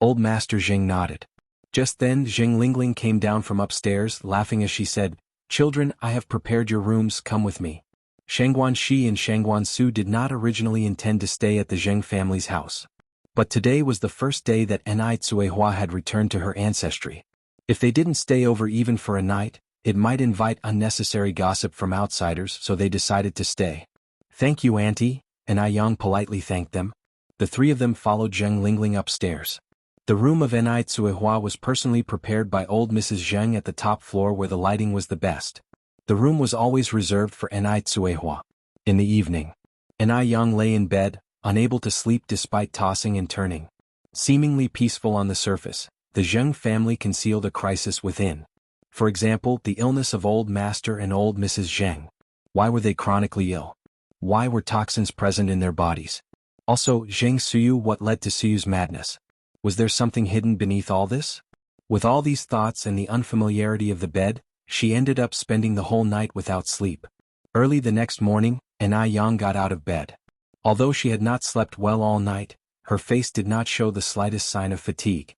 Old Master Zheng nodded. Just then Zheng Lingling came down from upstairs, laughing as she said, "Children, I have prepared your rooms, come with me." Shangguan Shi and Shangguan Su did not originally intend to stay at the Zheng family's house. But today was the first day that Ni Tsuehua had returned to her ancestry. If they didn't stay over even for a night, it might invite unnecessary gossip from outsiders, so they decided to stay. "Thank you, Auntie," Ni Yang politely thanked them. The three of them followed Zheng Lingling upstairs. The room of Ni Tsuehua was personally prepared by old Mrs. Zheng at the top floor where the lighting was the best. The room was always reserved for Ni Tsuehua. In the evening, Ni Yang lay in bed, unable to sleep despite tossing and turning. Seemingly peaceful on the surface, the Zheng family concealed a crisis within. For example, the illness of old Master and old Mrs. Zheng. Why were they chronically ill? Why were toxins present in their bodies? Also, Zheng Suyu, what led to Suyu's madness? Was there something hidden beneath all this? With all these thoughts and the unfamiliarity of the bed, she ended up spending the whole night without sleep. Early the next morning, Ni Yang got out of bed. Although she had not slept well all night, her face did not show the slightest sign of fatigue.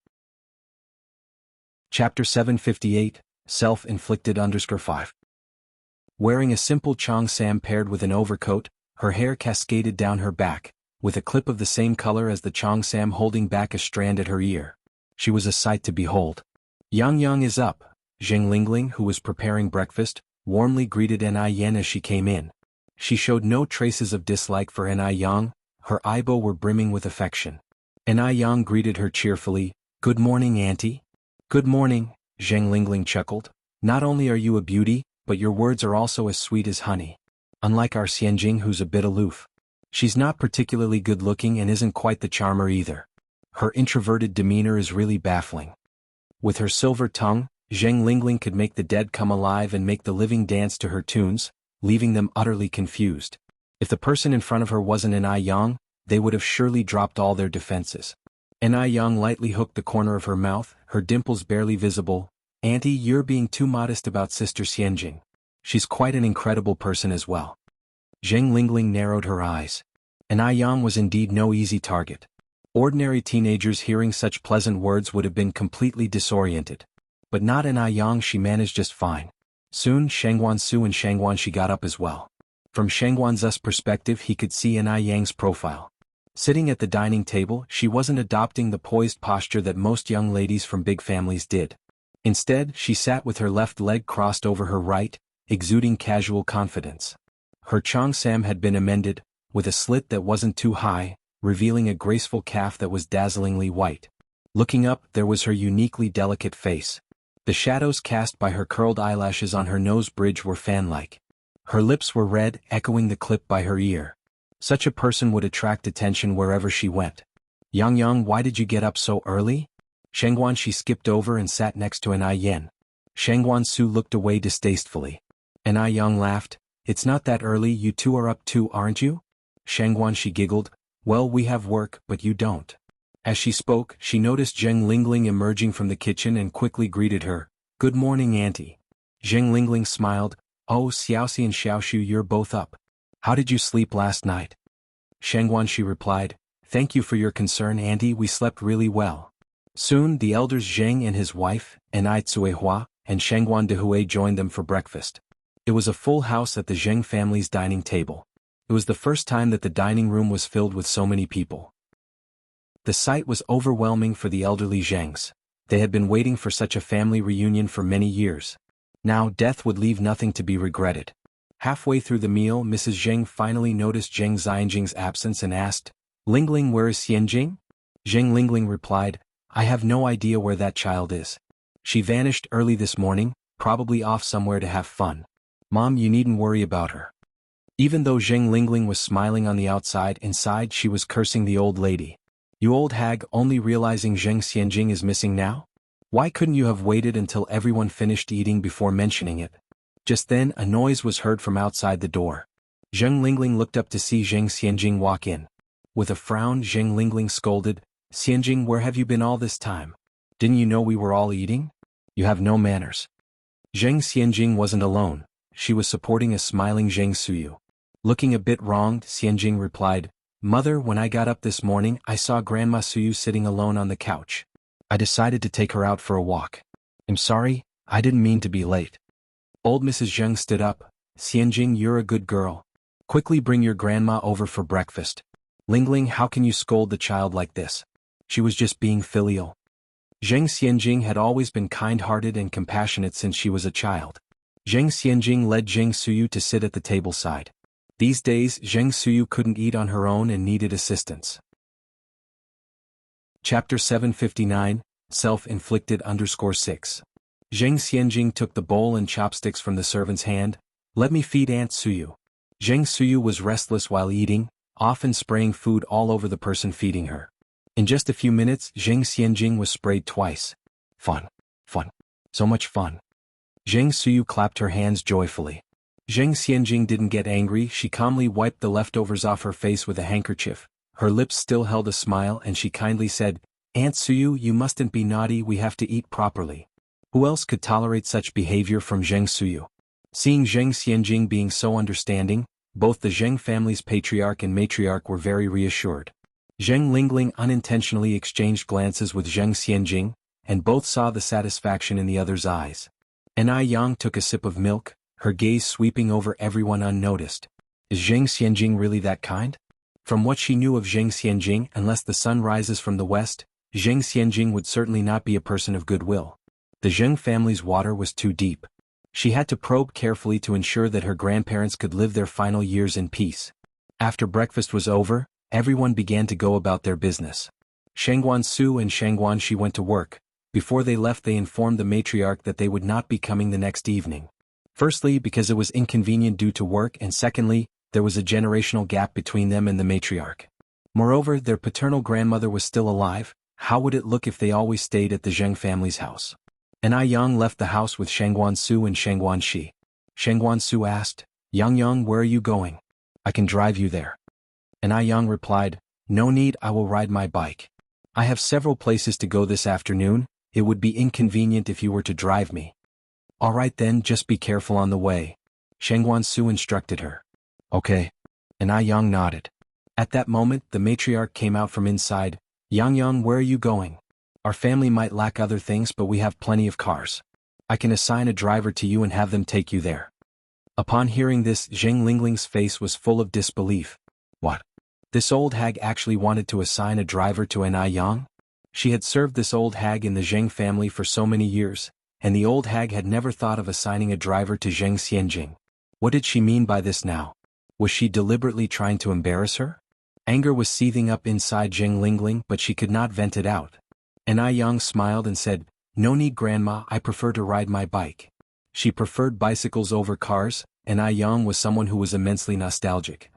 Chapter 758, Self-Inflicted _5. Wearing a simple cheongsam paired with an overcoat, her hair cascaded down her back, with a clip of the same color as the cheongsam holding back a strand at her ear. She was a sight to behold. Yang is up," Zheng Lingling, who was preparing breakfast, warmly greeted Ni Yan as she came in. She showed no traces of dislike for Ni Yang, her eyebrows were brimming with affection. Ni Yang greeted her cheerfully, "Good morning, Auntie." "Good morning," Zheng Lingling chuckled. "Not only are you a beauty, but your words are also as sweet as honey. Unlike our Xianjing, who's a bit aloof. She's not particularly good-looking and isn't quite the charmer either. Her introverted demeanor is really baffling." With her silver tongue, Zheng Lingling could make the dead come alive and make the living dance to her tunes, leaving them utterly confused. If the person in front of her wasn't an Ai Yang, they would have surely dropped all their defenses. An Ai Yang lightly hooked the corner of her mouth, her dimples barely visible. "Auntie, you're being too modest about Sister Xianjing. She's quite an incredible person as well." Zheng Lingling narrowed her eyes. An Ai Yang was indeed no easy target. Ordinary teenagers hearing such pleasant words would have been completely disoriented. But not an Ai Yang, she managed just fine. Soon Shangguan Su and Shangguan Shi got up as well. From Shangguan Zu's perspective he could see an Ai Yang's profile. Sitting at the dining table, she wasn't adopting the poised posture that most young ladies from big families did. Instead, she sat with her left leg crossed over her right, exuding casual confidence. Her cheongsam had been amended, with a slit that wasn't too high, revealing a graceful calf that was dazzlingly white. Looking up, there was her uniquely delicate face. The shadows cast by her curled eyelashes on her nose bridge were fan-like. Her lips were red, echoing the clip by her ear. Such a person would attract attention wherever she went. "Yang, why did you get up so early?" Shangguan Shi skipped over and sat next to an Ai Yan. Shangguan Su looked away distastefully. An Ai Yang laughed. "It's not that early, you two are up too, aren't you?" Shangguan Shi giggled. "Well, we have work, but you don't." As she spoke, she noticed Zheng Lingling emerging from the kitchen and quickly greeted her. "Good morning, Auntie." Zheng Lingling smiled. "Oh, Xiaoxi and Xiaoshu, you're both up. How did you sleep last night?" Shangguan Shi replied. "Thank you for your concern, Auntie, we slept really well." Soon the elders Zheng and his wife, Anai Tsuehua, and Shangguan Dehui joined them for breakfast. It was a full house at the Zheng family's dining table. It was the first time that the dining room was filled with so many people. The sight was overwhelming for the elderly Zhengs. They had been waiting for such a family reunion for many years. Now death would leave nothing to be regretted. Halfway through the meal, Mrs. Zheng finally noticed Zheng Xianjing's absence and asked, "Lingling, where is Xianjing?" Zheng Lingling replied, "I have no idea where that child is. She vanished early this morning, probably off somewhere to have fun. Mom, you needn't worry about her." Even though Zheng Lingling was smiling on the outside, inside she was cursing the old lady. "You old hag, only realizing Zheng Xianjing is missing now? Why couldn't you have waited until everyone finished eating before mentioning it?" Just then, a noise was heard from outside the door. Zheng Lingling looked up to see Zheng Xianjing walk in. With a frown, Zheng Lingling scolded, "Xianjing, where have you been all this time? Didn't you know we were all eating? You have no manners." Zheng Xianjing wasn't alone. She was supporting a smiling Zheng Suyu. Looking a bit wronged, Xianjing replied, "Mother, when I got up this morning, I saw Grandma Suyu sitting alone on the couch. I decided to take her out for a walk. I'm sorry, I didn't mean to be late." Old Mrs. Zheng stood up. "Xianjing, you're a good girl. Quickly bring your grandma over for breakfast. Lingling, how can you scold the child like this? She was just being filial." Zheng Xianjing had always been kind-hearted and compassionate since she was a child. Zheng Xianjing led Zheng Suyu to sit at the table side. These days, Zheng Suyu couldn't eat on her own and needed assistance. Chapter 759, Self-Inflicted_6. Zheng Xianjing took the bowl and chopsticks from the servant's hand. "Let me feed Aunt Suyu." Zheng Suyu was restless while eating, often spraying food all over the person feeding her. In just a few minutes, Zheng Xianjing was sprayed twice. Fun. Fun. So much fun. Zheng Suyu clapped her hands joyfully. Zheng Xianjing didn't get angry, she calmly wiped the leftovers off her face with a handkerchief. Her lips still held a smile and she kindly said, "Aunt Suyu, you mustn't be naughty, we have to eat properly." Who else could tolerate such behavior from Zheng Suyu? Seeing Zheng Xianjing being so understanding, both the Zheng family's patriarch and matriarch were very reassured. Zheng Lingling unintentionally exchanged glances with Zheng Xianjing, and both saw the satisfaction in the other's eyes. An Ai Yang took a sip of milk, her gaze sweeping over everyone unnoticed. Is Zheng Xianjing really that kind? From what she knew of Zheng Xianjing, unless the sun rises from the west, Zheng Xianjing would certainly not be a person of goodwill. The Zheng family's water was too deep. She had to probe carefully to ensure that her grandparents could live their final years in peace. After breakfast was over, everyone began to go about their business. Shangguan Su and Shangguan Shi went to work. Before they left, they informed the matriarch that they would not be coming the next evening. Firstly, because it was inconvenient due to work, and secondly, there was a generational gap between them and the matriarch. Moreover, their paternal grandmother was still alive. How would it look if they always stayed at the Zheng family's house? and Yang left the house with Shangguan Su and Shangguan Shi. Shangguan Su asked, Yang, where are you going? I can drive you there. And Yang replied, no need, I will ride my bike. I have several places to go this afternoon, it would be inconvenient if you were to drive me. Alright then, just be careful on the way. Shangguan Su instructed her. Okay. And Yang nodded. At that moment, the matriarch came out from inside. Yang, where are you going? Our family might lack other things, but we have plenty of cars. I can assign a driver to you and have them take you there. Upon hearing this, Zheng Lingling's face was full of disbelief. What? This old hag actually wanted to assign a driver to Yang? She had served this old hag in the Zheng family for so many years, and the old hag had never thought of assigning a driver to Zheng Xianjing. What did she mean by this now? Was she deliberately trying to embarrass her? Anger was seething up inside Zheng Lingling, but she could not vent it out. And Yang smiled and said, no need, Grandma, I prefer to ride my bike. She preferred bicycles over cars, and Yang was someone who was immensely nostalgic.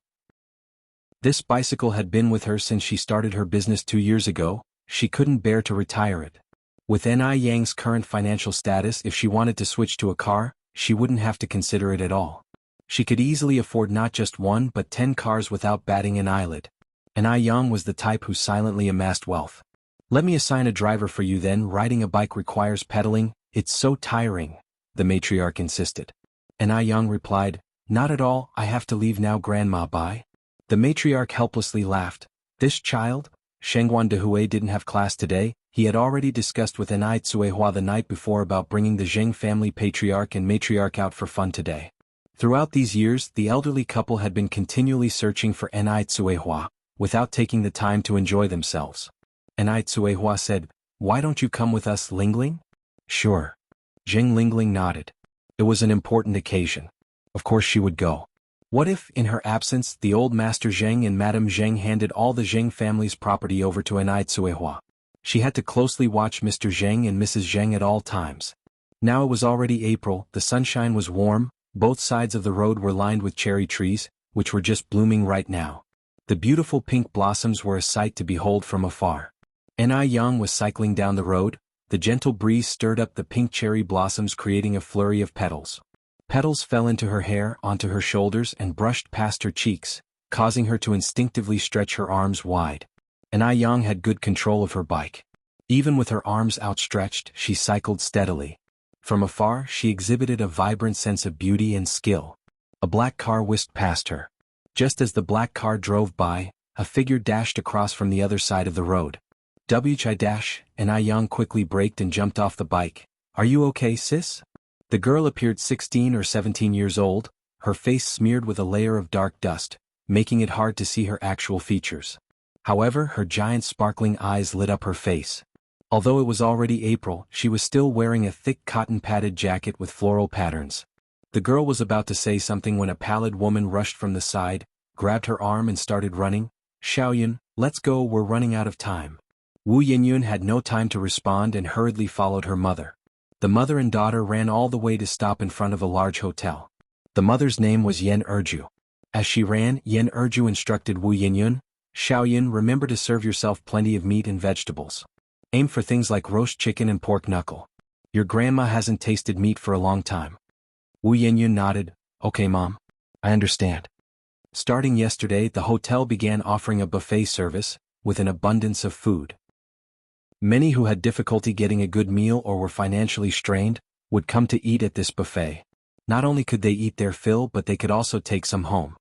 This bicycle had been with her since she started her business 2 years ago, she couldn't bear to retire it. With Yang's current financial status, if she wanted to switch to a car, she wouldn't have to consider it at all. She could easily afford not just 1 but 10 cars without batting an eyelid. And Yang was the type who silently amassed wealth. Let me assign a driver for you then, riding a bike requires pedaling, it's so tiring, the matriarch insisted. And Yang replied, not at all, I have to leave now, Grandma, bye. The matriarch helplessly laughed. This child? Shangguan Dehui didn't have class today, he had already discussed with Enai Tsuehua the night before about bringing the Zheng family patriarch and matriarch out for fun today. Throughout these years, the elderly couple had been continually searching for Enai Tsuehua, without taking the time to enjoy themselves. Enai Tsuehua said, why don't you come with us, Lingling? Sure. Zheng Lingling nodded. It was an important occasion. Of course she would go. What if, in her absence, the old Master Zheng and Madame Zheng handed all the Zheng family's property over to Enai Tsuehua? She had to closely watch Mr. Zheng and Mrs. Zheng at all times. Now it was already April, the sunshine was warm, both sides of the road were lined with cherry trees, which were just blooming right now. The beautiful pink blossoms were a sight to behold from afar. Yang was cycling down the road, the gentle breeze stirred up the pink cherry blossoms, creating a flurry of petals. Petals fell into her hair, onto her shoulders, and brushed past her cheeks, causing her to instinctively stretch her arms wide. Yang had good control of her bike. Even with her arms outstretched, she cycled steadily. From afar, she exhibited a vibrant sense of beauty and skill. A black car whisked past her. Just as the black car drove by, a figure dashed across from the other side of the road. Yang quickly braked and jumped off the bike. Are you okay, sis? The girl appeared 16 or 17 years old, her face smeared with a layer of dark dust, making it hard to see her actual features. However, her giant sparkling eyes lit up her face. Although it was already April, she was still wearing a thick cotton-padded jacket with floral patterns. The girl was about to say something when a pallid woman rushed from the side, grabbed her arm and started running. Xiaoyun, let's go, we're running out of time. Wu Yinyun had no time to respond and hurriedly followed her mother. The mother and daughter ran all the way to stop in front of a large hotel. The mother's name was Yen Erju. As she ran, Yen Erju instructed Wu Yinyun, Xiaoyun, remember to serve yourself plenty of meat and vegetables. Aim for things like roast chicken and pork knuckle. Your grandma hasn't tasted meat for a long time. Wu Yinyun nodded, okay mom. I understand. Starting yesterday, the hotel began offering a buffet service, with an abundance of food. Many who had difficulty getting a good meal or were financially strained, would come to eat at this buffet. Not only could they eat their fill, but they could also take some home.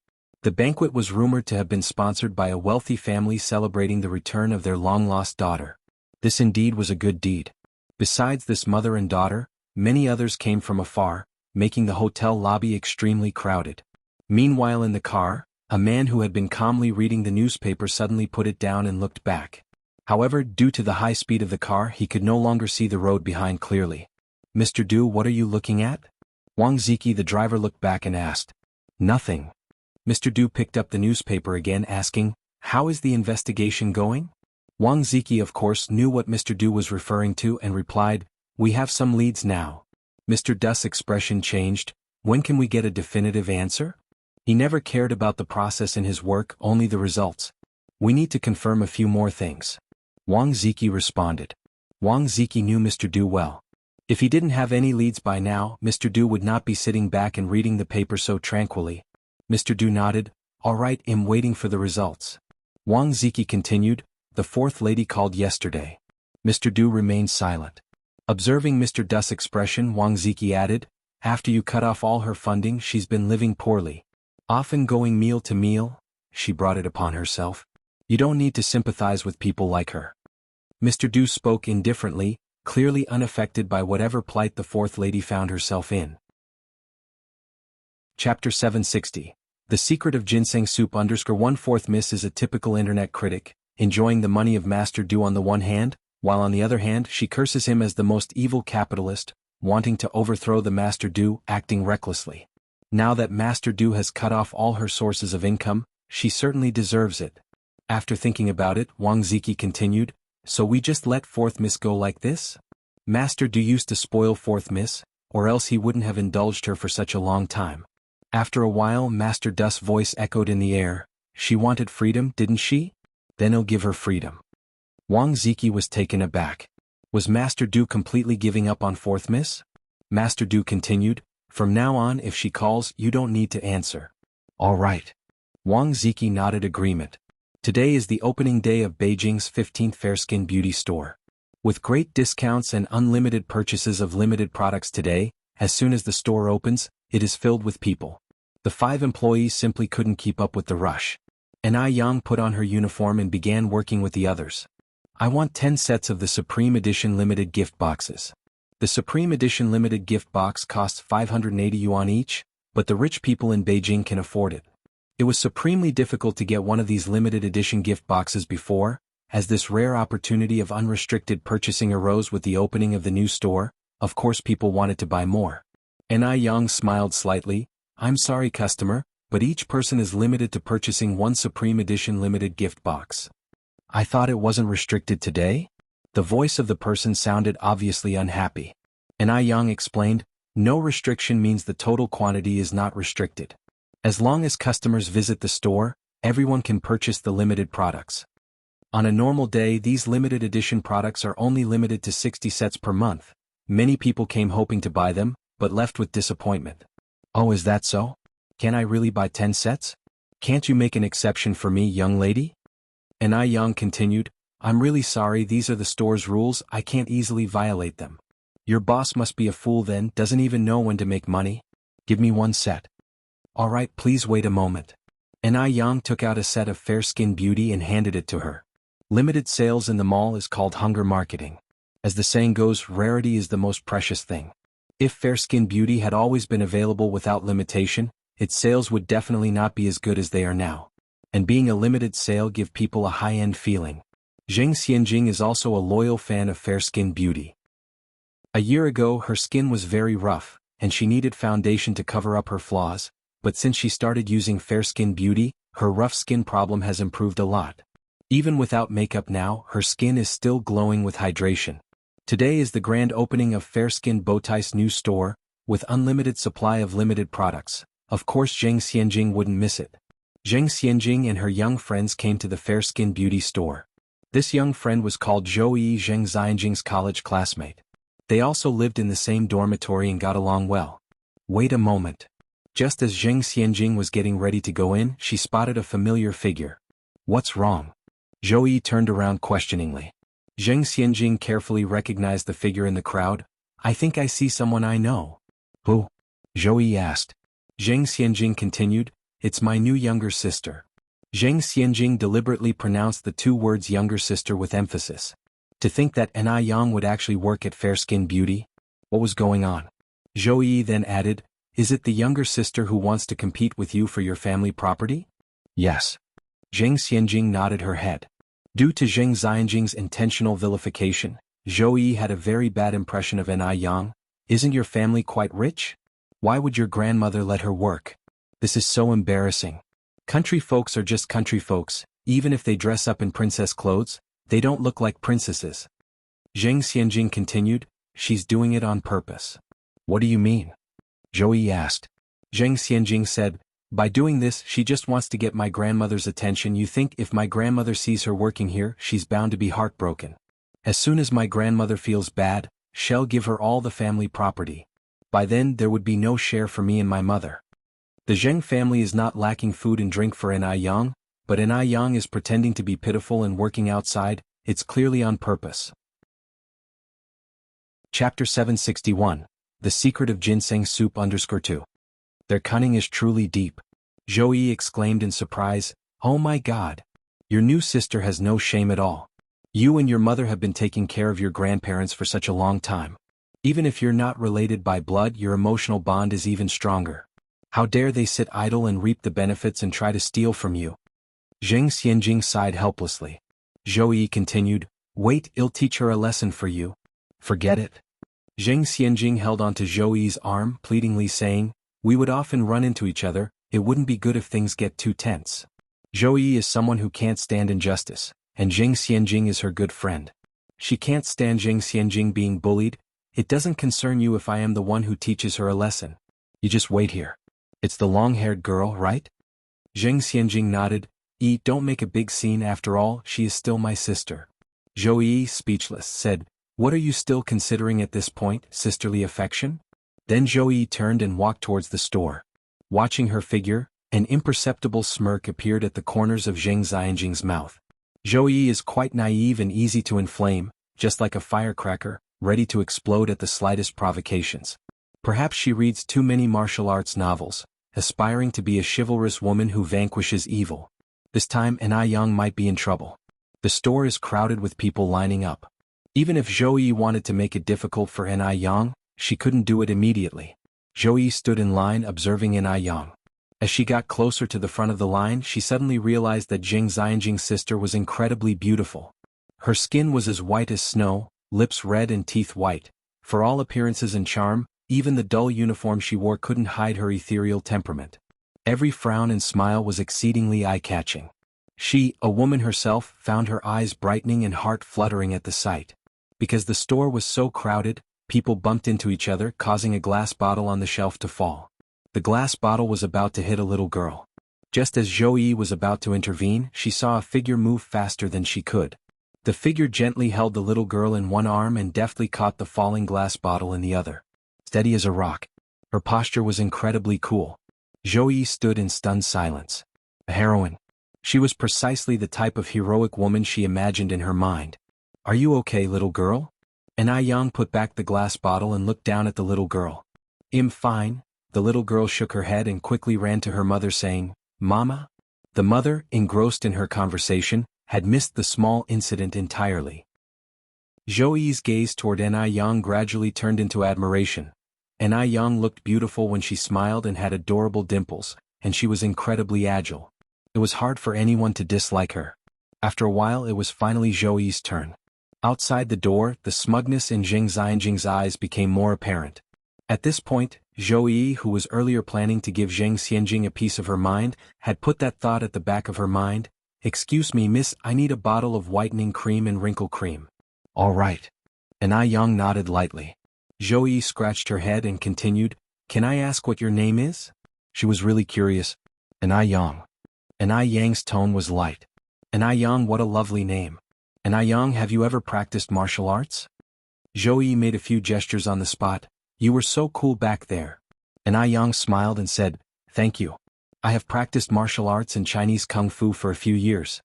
The banquet was rumored to have been sponsored by a wealthy family celebrating the return of their long-lost daughter. This indeed was a good deed. Besides this mother and daughter, many others came from afar, making the hotel lobby extremely crowded. Meanwhile in the car, a man who had been calmly reading the newspaper suddenly put it down and looked back. However, due to the high speed of the car, he could no longer see the road behind clearly. Mr. Du, what are you looking at? Wang Ziki, the driver, looked back and asked. Nothing. Mr. Du picked up the newspaper again, asking, how is the investigation going? Wang Ziki of course knew what Mr. Du was referring to and replied, we have some leads now. Mr. Du's expression changed, when can we get a definitive answer? He never cared about the process in his work, only the results. We need to confirm a few more things. Wang Ziki responded. Wang Ziki knew Mr. Du well. If he didn't have any leads by now, Mr. Du would not be sitting back and reading the paper so tranquilly. Mr. Du nodded. All right, I'm waiting for the results. Wang Ziki continued. The fourth lady called yesterday. Mr. Du remained silent. Observing Mr. Du's expression, Wang Ziki added, after you cut off all her funding, she's been living poorly. Often going meal to meal, she brought it upon herself. You don't need to sympathize with people like her. Mr. Du spoke indifferently, clearly unaffected by whatever plight the fourth lady found herself in. Chapter 760. The Secret of Ginseng Soup _1/4 Miss is a typical internet critic, enjoying the money of Master Du on the one hand, while on the other hand she curses him as the most evil capitalist, wanting to overthrow the Master Du, acting recklessly. Now that Master Du has cut off all her sources of income, she certainly deserves it. After thinking about it, Wang Ziki continued, so we just let fourth Miss go like this? Master Du used to spoil fourth Miss, or else he wouldn't have indulged her for such a long time. After a while, Master Du's voice echoed in the air. She wanted freedom, didn't she? Then he'll give her freedom. Wang Ziki was taken aback. Was Master Du completely giving up on fourth Miss? Master Du continued, from now on if she calls, you don't need to answer. All right. Wang Ziki nodded agreement. Today is the opening day of Beijing's 15th Fair-Skin Beauty store. With great discounts and unlimited purchases of limited products today, as soon as the store opens, it is filled with people. The 5 employees simply couldn't keep up with the rush. Ai Yang put on her uniform and began working with the others. I want 10 sets of the Supreme Edition limited gift boxes. The Supreme Edition limited gift box costs 580 yuan each, but the rich people in Beijing can afford it. It was supremely difficult to get one of these limited edition gift boxes before, as this rare opportunity of unrestricted purchasing arose with the opening of the new store. Of course people wanted to buy more. Ai Yang smiled slightly. I'm sorry customer, but each person is limited to purchasing one Supreme Edition limited gift box. I thought it wasn't restricted today? The voice of the person sounded obviously unhappy. Ai Yang explained, no restriction means the total quantity is not restricted. As long as customers visit the store, everyone can purchase the limited products. On a normal day, these limited edition products are only limited to 60 sets per month. Many people came hoping to buy them, but left with disappointment. Oh, is that so? Can I really buy 10 sets? Can't you make an exception for me, young lady? Ai Yang continued, I'm really sorry, these are the store's rules, I can't easily violate them. Your boss must be a fool then, doesn't even know when to make money. Give me one set. All right, please wait a moment. Ai Yang took out a set of Fair-Skin Beauty and handed it to her. Limited sales in the mall is called hunger marketing. As the saying goes, rarity is the most precious thing. If Fair-Skin Beauty had always been available without limitation, its sales would definitely not be as good as they are now. And being a limited sale give people a high-end feeling. Zheng Xianjing is also a loyal fan of Fair-Skin Beauty. A year ago her skin was very rough, and she needed foundation to cover up her flaws, but since she started using Fair-Skin Beauty, her rough skin problem has improved a lot. Even without makeup now, her skin is still glowing with hydration. Today is the grand opening of Fair-Skin Bowtie's new store, with unlimited supply of limited products. Of course Zheng Xianjing wouldn't miss it. Zheng Xianjing and her young friends came to the Fair-Skin Beauty store. This young friend was called Zhou Yi, Zheng Xianjing's college classmate. They also lived in the same dormitory and got along well. Wait a moment. Just as Zheng Xianjing was getting ready to go in, she spotted a familiar figure. What's wrong? Zhou Yi turned around questioningly. Zheng Xianjing carefully recognized the figure in the crowd. I think I see someone I know. Who? Zhou Yi asked. Zheng Xianjing continued, it's my new younger sister. Zheng Xianjing deliberately pronounced the 2 words younger sister with emphasis. To think that Ai Yang would actually work at Fair-Skin Beauty? What was going on? Zhou Yi then added, is it the younger sister who wants to compete with you for your family property? Yes. Zheng Xianjing nodded her head. Due to Zheng Xianjing's intentional vilification, Zhou Yi had a very bad impression of Ai Yang. Isn't your family quite rich? Why would your grandmother let her work? This is so embarrassing. Country folks are just country folks, even if they dress up in princess clothes, they don't look like princesses. Zheng Xianjing continued, she's doing it on purpose. What do you mean? Zhou Yi asked. Zheng Xianjing said, by doing this she just wants to get my grandmother's attention. You think if my grandmother sees her working here, she's bound to be heartbroken. As soon as my grandmother feels bad, Shall give her all the family property. By then there would be no share for me and my mother. The Zheng family is not lacking food and drink for Ai Yang, but Ai Yang is pretending to be pitiful and working outside. It's clearly on purpose. Chapter 761. The Secret of Ginseng Soup _2. Their cunning is truly deep. Zhou Yi exclaimed in surprise, "Oh my God! Your new sister has no shame at all. You and your mother have been taking care of your grandparents for such a long time. Even if you're not related by blood, your emotional bond is even stronger. How dare they sit idle and reap the benefits and try to steal from you?" Zheng Xianjing sighed helplessly. Zhou Yi continued, "Wait, I'll teach her a lesson for you." "Forget it." Zheng Xianjing held onto Zhou Yi's arm, pleadingly saying, "We would often run into each other, it wouldn't be good if things get too tense." Zhou Yi is someone who can't stand injustice, and Zheng Xianjing is her good friend. She can't stand Zheng Xianjing being bullied. "It doesn't concern you if I am the one who teaches her a lesson. You just wait here. It's the long-haired girl, right?" Zheng Xianjing nodded. Don't make a big scene, after all, she is still my sister." Zhou Yi, speechless, said, "What are you still considering at this point, sisterly affection?" Then Zhou Yi turned and walked towards the store. Watching her figure, an imperceptible smirk appeared at the corners of Zheng Xianjing's mouth. Zhou Yi is quite naive and easy to inflame, just like a firecracker, ready to explode at the slightest provocations. Perhaps she reads too many martial arts novels, aspiring to be a chivalrous woman who vanquishes evil. This time Ai Yang might be in trouble. The store is crowded with people lining up. Even if Zhou Yi wanted to make it difficult for Ai Yang, she couldn't do it immediately. Zhou Yi stood in line observing Ai Yang. As she got closer to the front of the line, she suddenly realized that Zheng Xianjing's sister was incredibly beautiful. Her skin was as white as snow, lips red and teeth white. For all appearances and charm, even the dull uniform she wore couldn't hide her ethereal temperament. Every frown and smile was exceedingly eye-catching. She, a woman herself, found her eyes brightening and heart fluttering at the sight. Because the store was so crowded, people bumped into each other, causing a glass bottle on the shelf to fall. The glass bottle was about to hit a little girl. Just as Zhou Yi was about to intervene, she saw a figure move faster than she could. The figure gently held the little girl in one arm and deftly caught the falling glass bottle in the other. Steady as a rock. Her posture was incredibly cool. Zhou Yi stood in stunned silence. A heroine. She was precisely the type of heroic woman she imagined in her mind. "Are you okay, little girl?" Ai Yang put back the glass bottle and looked down at the little girl. "I'm fine." The little girl shook her head and quickly ran to her mother saying, "Mama?" The mother, engrossed in her conversation, had missed the small incident entirely. Zhou Yi's gaze toward Ai Yang gradually turned into admiration. Ai Yang looked beautiful when she smiled and had adorable dimples, and she was incredibly agile. It was hard for anyone to dislike her. After a while it was finally Zhou Yi's turn. Outside the door, the smugness in Zheng Xianjing's eyes became more apparent. At this point, Zhou Yi, who was earlier planning to give Zheng Xianjing a piece of her mind, had put that thought at the back of her mind. "Excuse me, miss, I need a bottle of whitening cream and wrinkle cream." "All right." Ai Yang nodded lightly. Zhou Yi scratched her head and continued, "Can I ask what your name is?" She was really curious. "Ai Yang." Ai Yang's tone was light. "Ai Yang, what a lovely name. Ai Yang, have you ever practiced martial arts?" Zhou Yi made a few gestures on the spot. "You were so cool back there." Ai Yang smiled and said, "Thank you. I have practiced martial arts and Chinese kung fu for a few years."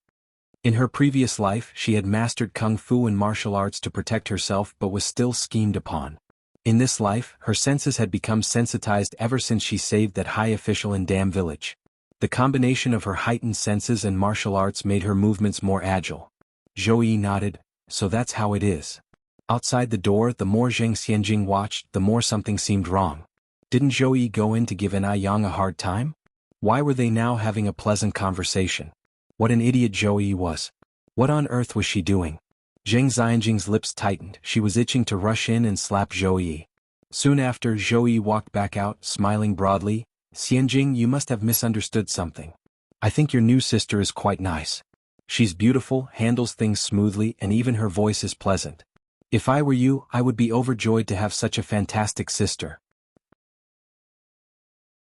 In her previous life, she had mastered kung fu and martial arts to protect herself but was still schemed upon. In this life, her senses had become sensitized ever since she saved that high official in Dam Village. The combination of her heightened senses and martial arts made her movements more agile. Zhou Yi nodded, "So that's how it is." Outside the door, the more Zheng Xianjing watched, the more something seemed wrong. Didn't Zhou Yi go in to give Ai Yang a hard time? Why were they now having a pleasant conversation? What an idiot Zhou Yi was. What on earth was she doing? Zheng Xianjing's lips tightened. She was itching to rush in and slap Zhou Yi. Soon after, Zhou Yi walked back out, smiling broadly. "Xianjing, you must have misunderstood something. I think your new sister is quite nice. She's beautiful, handles things smoothly, and even her voice is pleasant. If I were you, I would be overjoyed to have such a fantastic sister."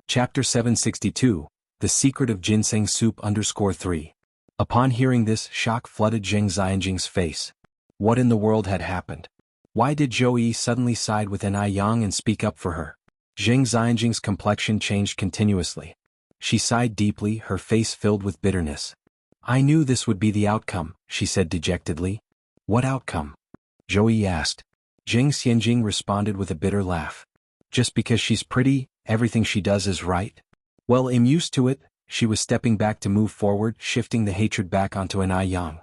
Chapter 762, The Secret of Ginseng Soup _3. Upon hearing this, shock flooded Zheng Xianjing's face. What in the world had happened? Why did Zhou Yi suddenly side with An Yang and speak up for her? Zheng Xianjing's complexion changed continuously. She sighed deeply, her face filled with bitterness. I knew this would be the outcome, she said dejectedly. What outcome? Zhou Yi asked. Zheng Xianjing responded with a bitter laugh. Just because she's pretty, everything she does is right? Well, I'm used to it. She was stepping back to move forward, shifting the hatred back onto An Yang.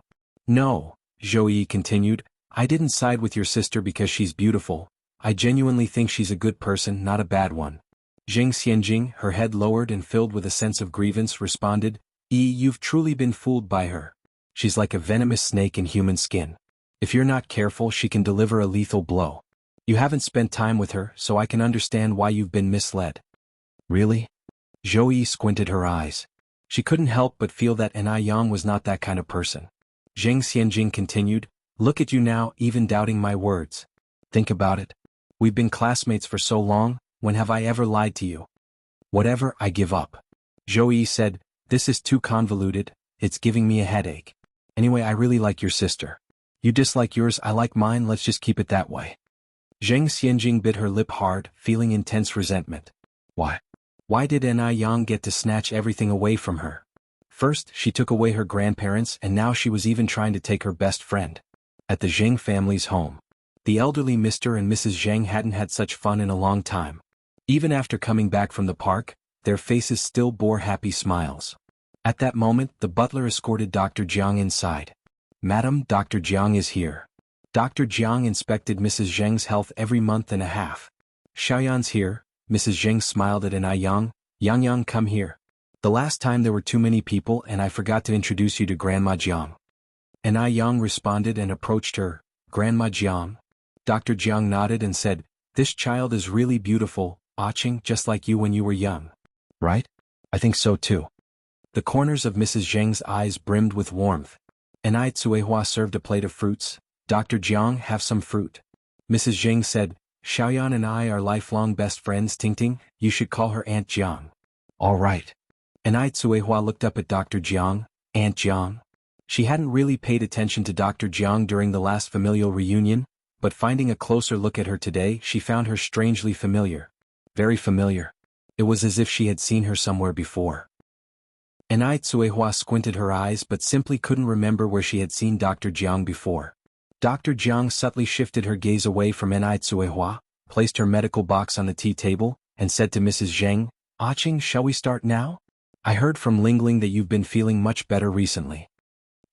No, Zhou Yi continued, I didn't side with your sister because she's beautiful. I genuinely think she's a good person, not a bad one. Zheng Xianjing, her head lowered and filled with a sense of grievance, responded, You've truly been fooled by her. She's like a venomous snake in human skin. If you're not careful, she can deliver a lethal blow. You haven't spent time with her, so I can understand why you've been misled. Really? Zhou Yi squinted her eyes. She couldn't help but feel that An Yang was not that kind of person. Zheng Xianjing continued, Look at you now, even doubting my words. Think about it. We've been classmates for so long, when have I ever lied to you? Whatever, I give up. Zhou Yi said, This is too convoluted, it's giving me a headache. Anyway, I really like your sister. You dislike yours, I like mine, let's just keep it that way. Zheng Xianjing bit her lip hard, feeling intense resentment. Why? Why did An Yang get to snatch everything away from her? First, she took away her grandparents, and now she was even trying to take her best friend. At the Zheng family's home. The elderly Mr. and Mrs. Zheng hadn't had such fun in a long time. Even after coming back from the park, their faces still bore happy smiles. At that moment, the butler escorted Dr. Jiang inside. Madam, Dr. Jiang is here. Dr. Jiang inspected Mrs. Zheng's health every month and a half. Xiaoyan's here. Mrs. Zheng smiled at An Yang. Yang, come here. The last time there were too many people and I forgot to introduce you to Grandma Jiang. An Yang responded and approached her. Grandma Jiang. Dr. Jiang nodded and said, This child is really beautiful, Aching, just like you when you were young. Right? I think so too. The corners of Mrs. Zheng's eyes brimmed with warmth. An Tsuehua served a plate of fruits. Dr. Jiang, have some fruit. Mrs. Zheng said, Xiaoyan and I are lifelong best friends, Tingting, you should call her Aunt Jiang. All right. An Tsuehua looked up at Dr. Jiang. Aunt Jiang? She hadn't really paid attention to Dr. Jiang during the last familial reunion, but finding a closer look at her today, she found her strangely familiar. Very familiar. It was as if she had seen her somewhere before. An Tsuehua squinted her eyes but simply couldn't remember where she had seen Dr. Jiang before. Dr. Jiang subtly shifted her gaze away from An Tsuehua, placed her medical box on the tea table, and said to Mrs. Zheng, Aching, shall we start now? I heard from Lingling that you've been feeling much better recently.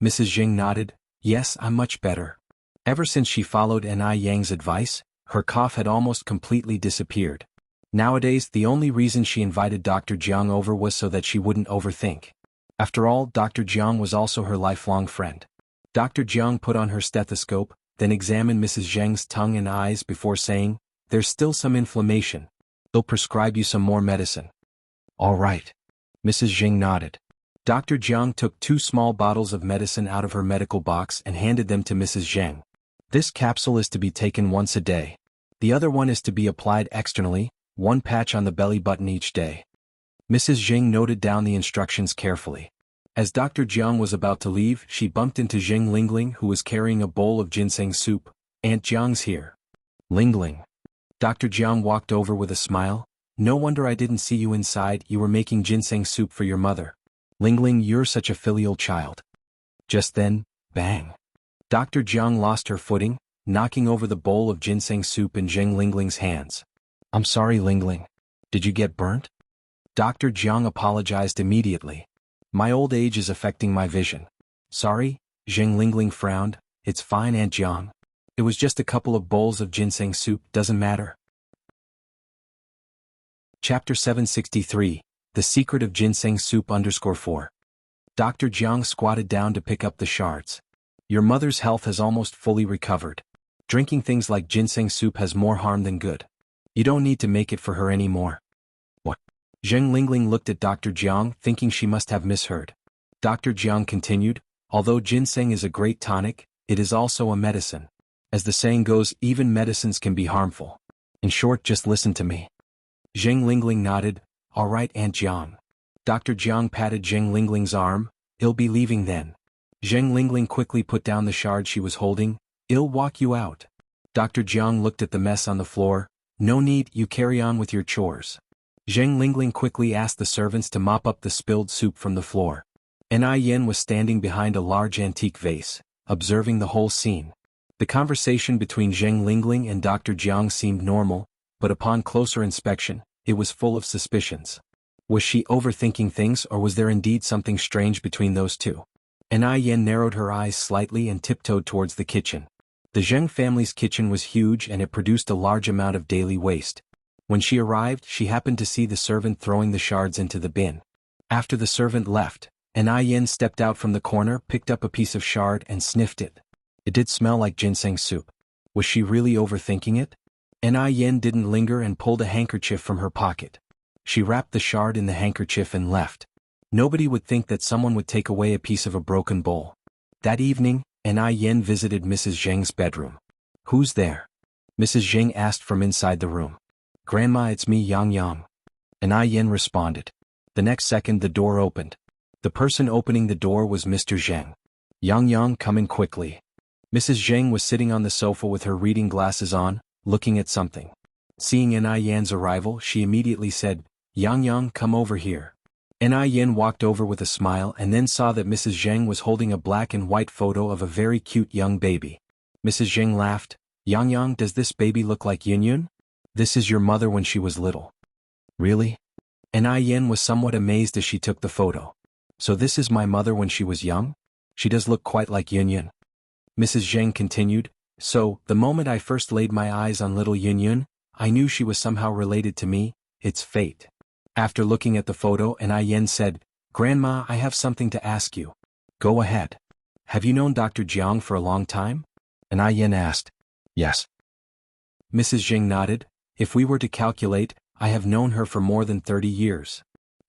Mrs. Zheng nodded, Yes, I'm much better. Ever since she followed An Yang's advice, her cough had almost completely disappeared. Nowadays, the only reason she invited Dr. Jiang over was so that she wouldn't overthink. After all, Dr. Jiang was also her lifelong friend. Dr. Jiang put on her stethoscope, then examined Mrs. Zheng's tongue and eyes before saying, There's still some inflammation. They'll prescribe you some more medicine. All right. Mrs. Zheng nodded. Dr. Jiang took 2 small bottles of medicine out of her medical box and handed them to Mrs. Zheng. This capsule is to be taken once a day. The other one is to be applied externally, 1 patch on the belly button each day. Mrs. Zheng noted down the instructions carefully. As Dr. Jiang was about to leave, she bumped into Zheng Lingling, who was carrying a bowl of ginseng soup. Aunt Jiang's here. Lingling. Dr. Jiang walked over with a smile. No wonder I didn't see you inside, you were making ginseng soup for your mother. Lingling, you're such a filial child. Just then, bang. Dr. Jiang lost her footing, knocking over the bowl of ginseng soup in Zheng Lingling's hands. I'm sorry, Lingling. Did you get burnt? Dr. Jiang apologized immediately. My old age is affecting my vision. Sorry, Zheng Lingling frowned. It's fine, Aunt Jiang. It was just a couple of bowls of ginseng soup, doesn't matter. Chapter 763, The Secret of Ginseng Soup _4. Dr. Jiang squatted down to pick up the shards. Your mother's health has almost fully recovered. Drinking things like ginseng soup has more harm than good. You don't need to make it for her anymore. What? Zheng Lingling looked at Dr. Jiang, thinking she must have misheard. Dr. Jiang continued, Although ginseng is a great tonic, it is also a medicine. As the saying goes, even medicines can be harmful. In short, just listen to me. Zheng Lingling nodded, All right, Aunt Jiang. Dr. Jiang patted Zheng Lingling's arm, I'll be leaving then. Zheng Lingling quickly put down the shard she was holding, I'll walk you out. Dr. Jiang looked at the mess on the floor. No need, you carry on with your chores. Zheng Lingling quickly asked the servants to mop up the spilled soup from the floor. Ni Yen was standing behind a large antique vase, observing the whole scene. The conversation between Zheng Lingling and Dr. Jiang seemed normal, but upon closer inspection, it was full of suspicions. Was she overthinking things, or was there indeed something strange between those two? Ni Yen narrowed her eyes slightly and tiptoed towards the kitchen. The Zheng family's kitchen was huge and it produced a large amount of daily waste. When she arrived, she happened to see the servant throwing the shards into the bin. After the servant left, Ni Yen stepped out from the corner, picked up a piece of shard and sniffed it. It did smell like ginseng soup. Was she really overthinking it? Ni Yen didn't linger and pulled a handkerchief from her pocket. She wrapped the shard in the handkerchief and left. Nobody would think that someone would take away a piece of a broken bowl. That evening, Ni Yen visited Mrs. Zheng's bedroom. Who's there? Mrs. Zheng asked from inside the room. Grandma, it's me, Yang Yang. Ni Yen responded. The next second the door opened. The person opening the door was Mr. Zheng. Yang Yang, come in quickly. Mrs. Zheng was sitting on the sofa with her reading glasses on, looking at something. Seeing Ni Yen's arrival, she immediately said, Yang Yang, come over here. Ni Yen walked over with a smile and then saw that Mrs. Zheng was holding a black and white photo of a very cute young baby. Mrs. Zheng laughed. Yang Yang, does this baby look like Yun Yun? This is your mother when she was little. Really? Ni Yen was somewhat amazed as she took the photo. So this is my mother when she was young? She does look quite like Yun Yun. Mrs. Zheng continued. So, the moment I first laid my eyes on little Yun Yun, I knew she was somehow related to me. It's fate. After looking at the photo, Ni Yen said, Grandma, I have something to ask you. Go ahead. Have you known Dr. Jiang for a long time? Ni Yen asked. Yes. Mrs. Zheng nodded. If we were to calculate, I have known her for more than 30 years.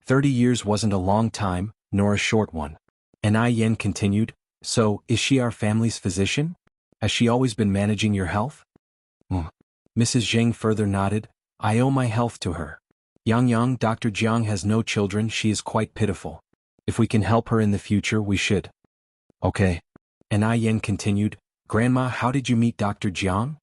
30 years wasn't a long time, nor a short one. Ni Yen continued, so, is she our family's physician? Has she always been managing your health? Mrs. Zheng further nodded. I owe my health to her. Yang Yang, Dr. Jiang has no children, she is quite pitiful. If we can help her in the future, we should. Okay. Ni Yen continued, Grandma, how did you meet Dr. Jiang?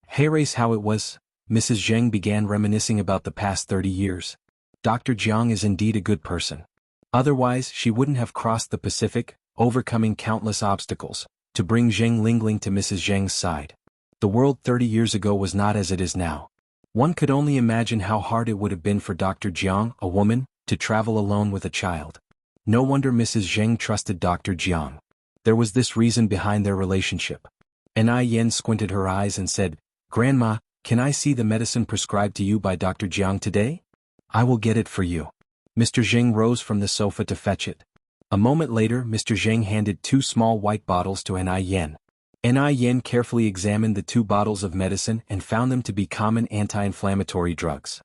Here's how it was. Mrs. Zheng began reminiscing about the past 30 years. Dr. Jiang is indeed a good person. Otherwise, she wouldn't have crossed the Pacific, overcoming countless obstacles, to bring Zheng Lingling to Mrs. Zheng's side. The world 30 years ago was not as it is now. One could only imagine how hard it would have been for Dr. Jiang, a woman, to travel alone with a child. No wonder Mrs. Zheng trusted Dr. Jiang. There was this reason behind their relationship. Ni Yen squinted her eyes and said, Grandma, can I see the medicine prescribed to you by Dr. Jiang today? I will get it for you. Mr. Zheng rose from the sofa to fetch it. A moment later, Mr. Zheng handed 2 small white bottles to Ni Yen. Ni Yen carefully examined the 2 bottles of medicine and found them to be common anti-inflammatory drugs.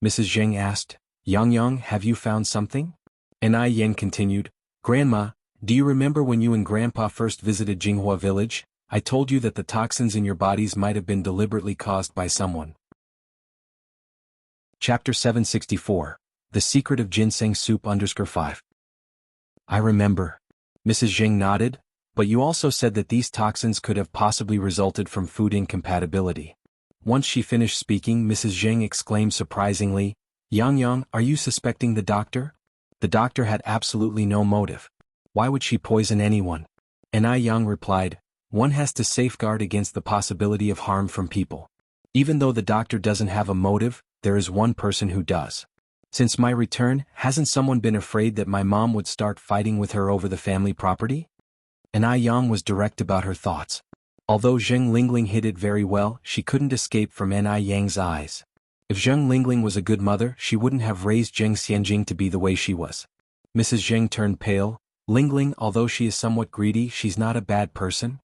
Mrs. Zheng asked, Yang Yang, have you found something? Ni Yen continued, Grandma, do you remember when you and Grandpa first visited Jinghua village? I told you that the toxins in your bodies might have been deliberately caused by someone. Chapter 764. The Secret of Ginseng Soup _5. I remember. Mrs. Zheng nodded. But you also said that these toxins could have possibly resulted from food incompatibility. Once she finished speaking, Mrs. Zheng exclaimed surprisingly, Yang Yang, are you suspecting the doctor? The doctor had absolutely no motive. Why would she poison anyone? Ni Yang replied, one has to safeguard against the possibility of harm from people. Even though the doctor doesn't have a motive, there is one person who does. Since my return, hasn't someone been afraid that my mom would start fighting with her over the family property? Ni Yang was direct about her thoughts. Although Zheng Lingling hid it very well, she couldn't escape from Ni Yang's eyes. If Zheng Lingling was a good mother, she wouldn't have raised Zheng Xianjing to be the way she was. Mrs. Zheng turned pale. Lingling, although she is somewhat greedy, she's not a bad person.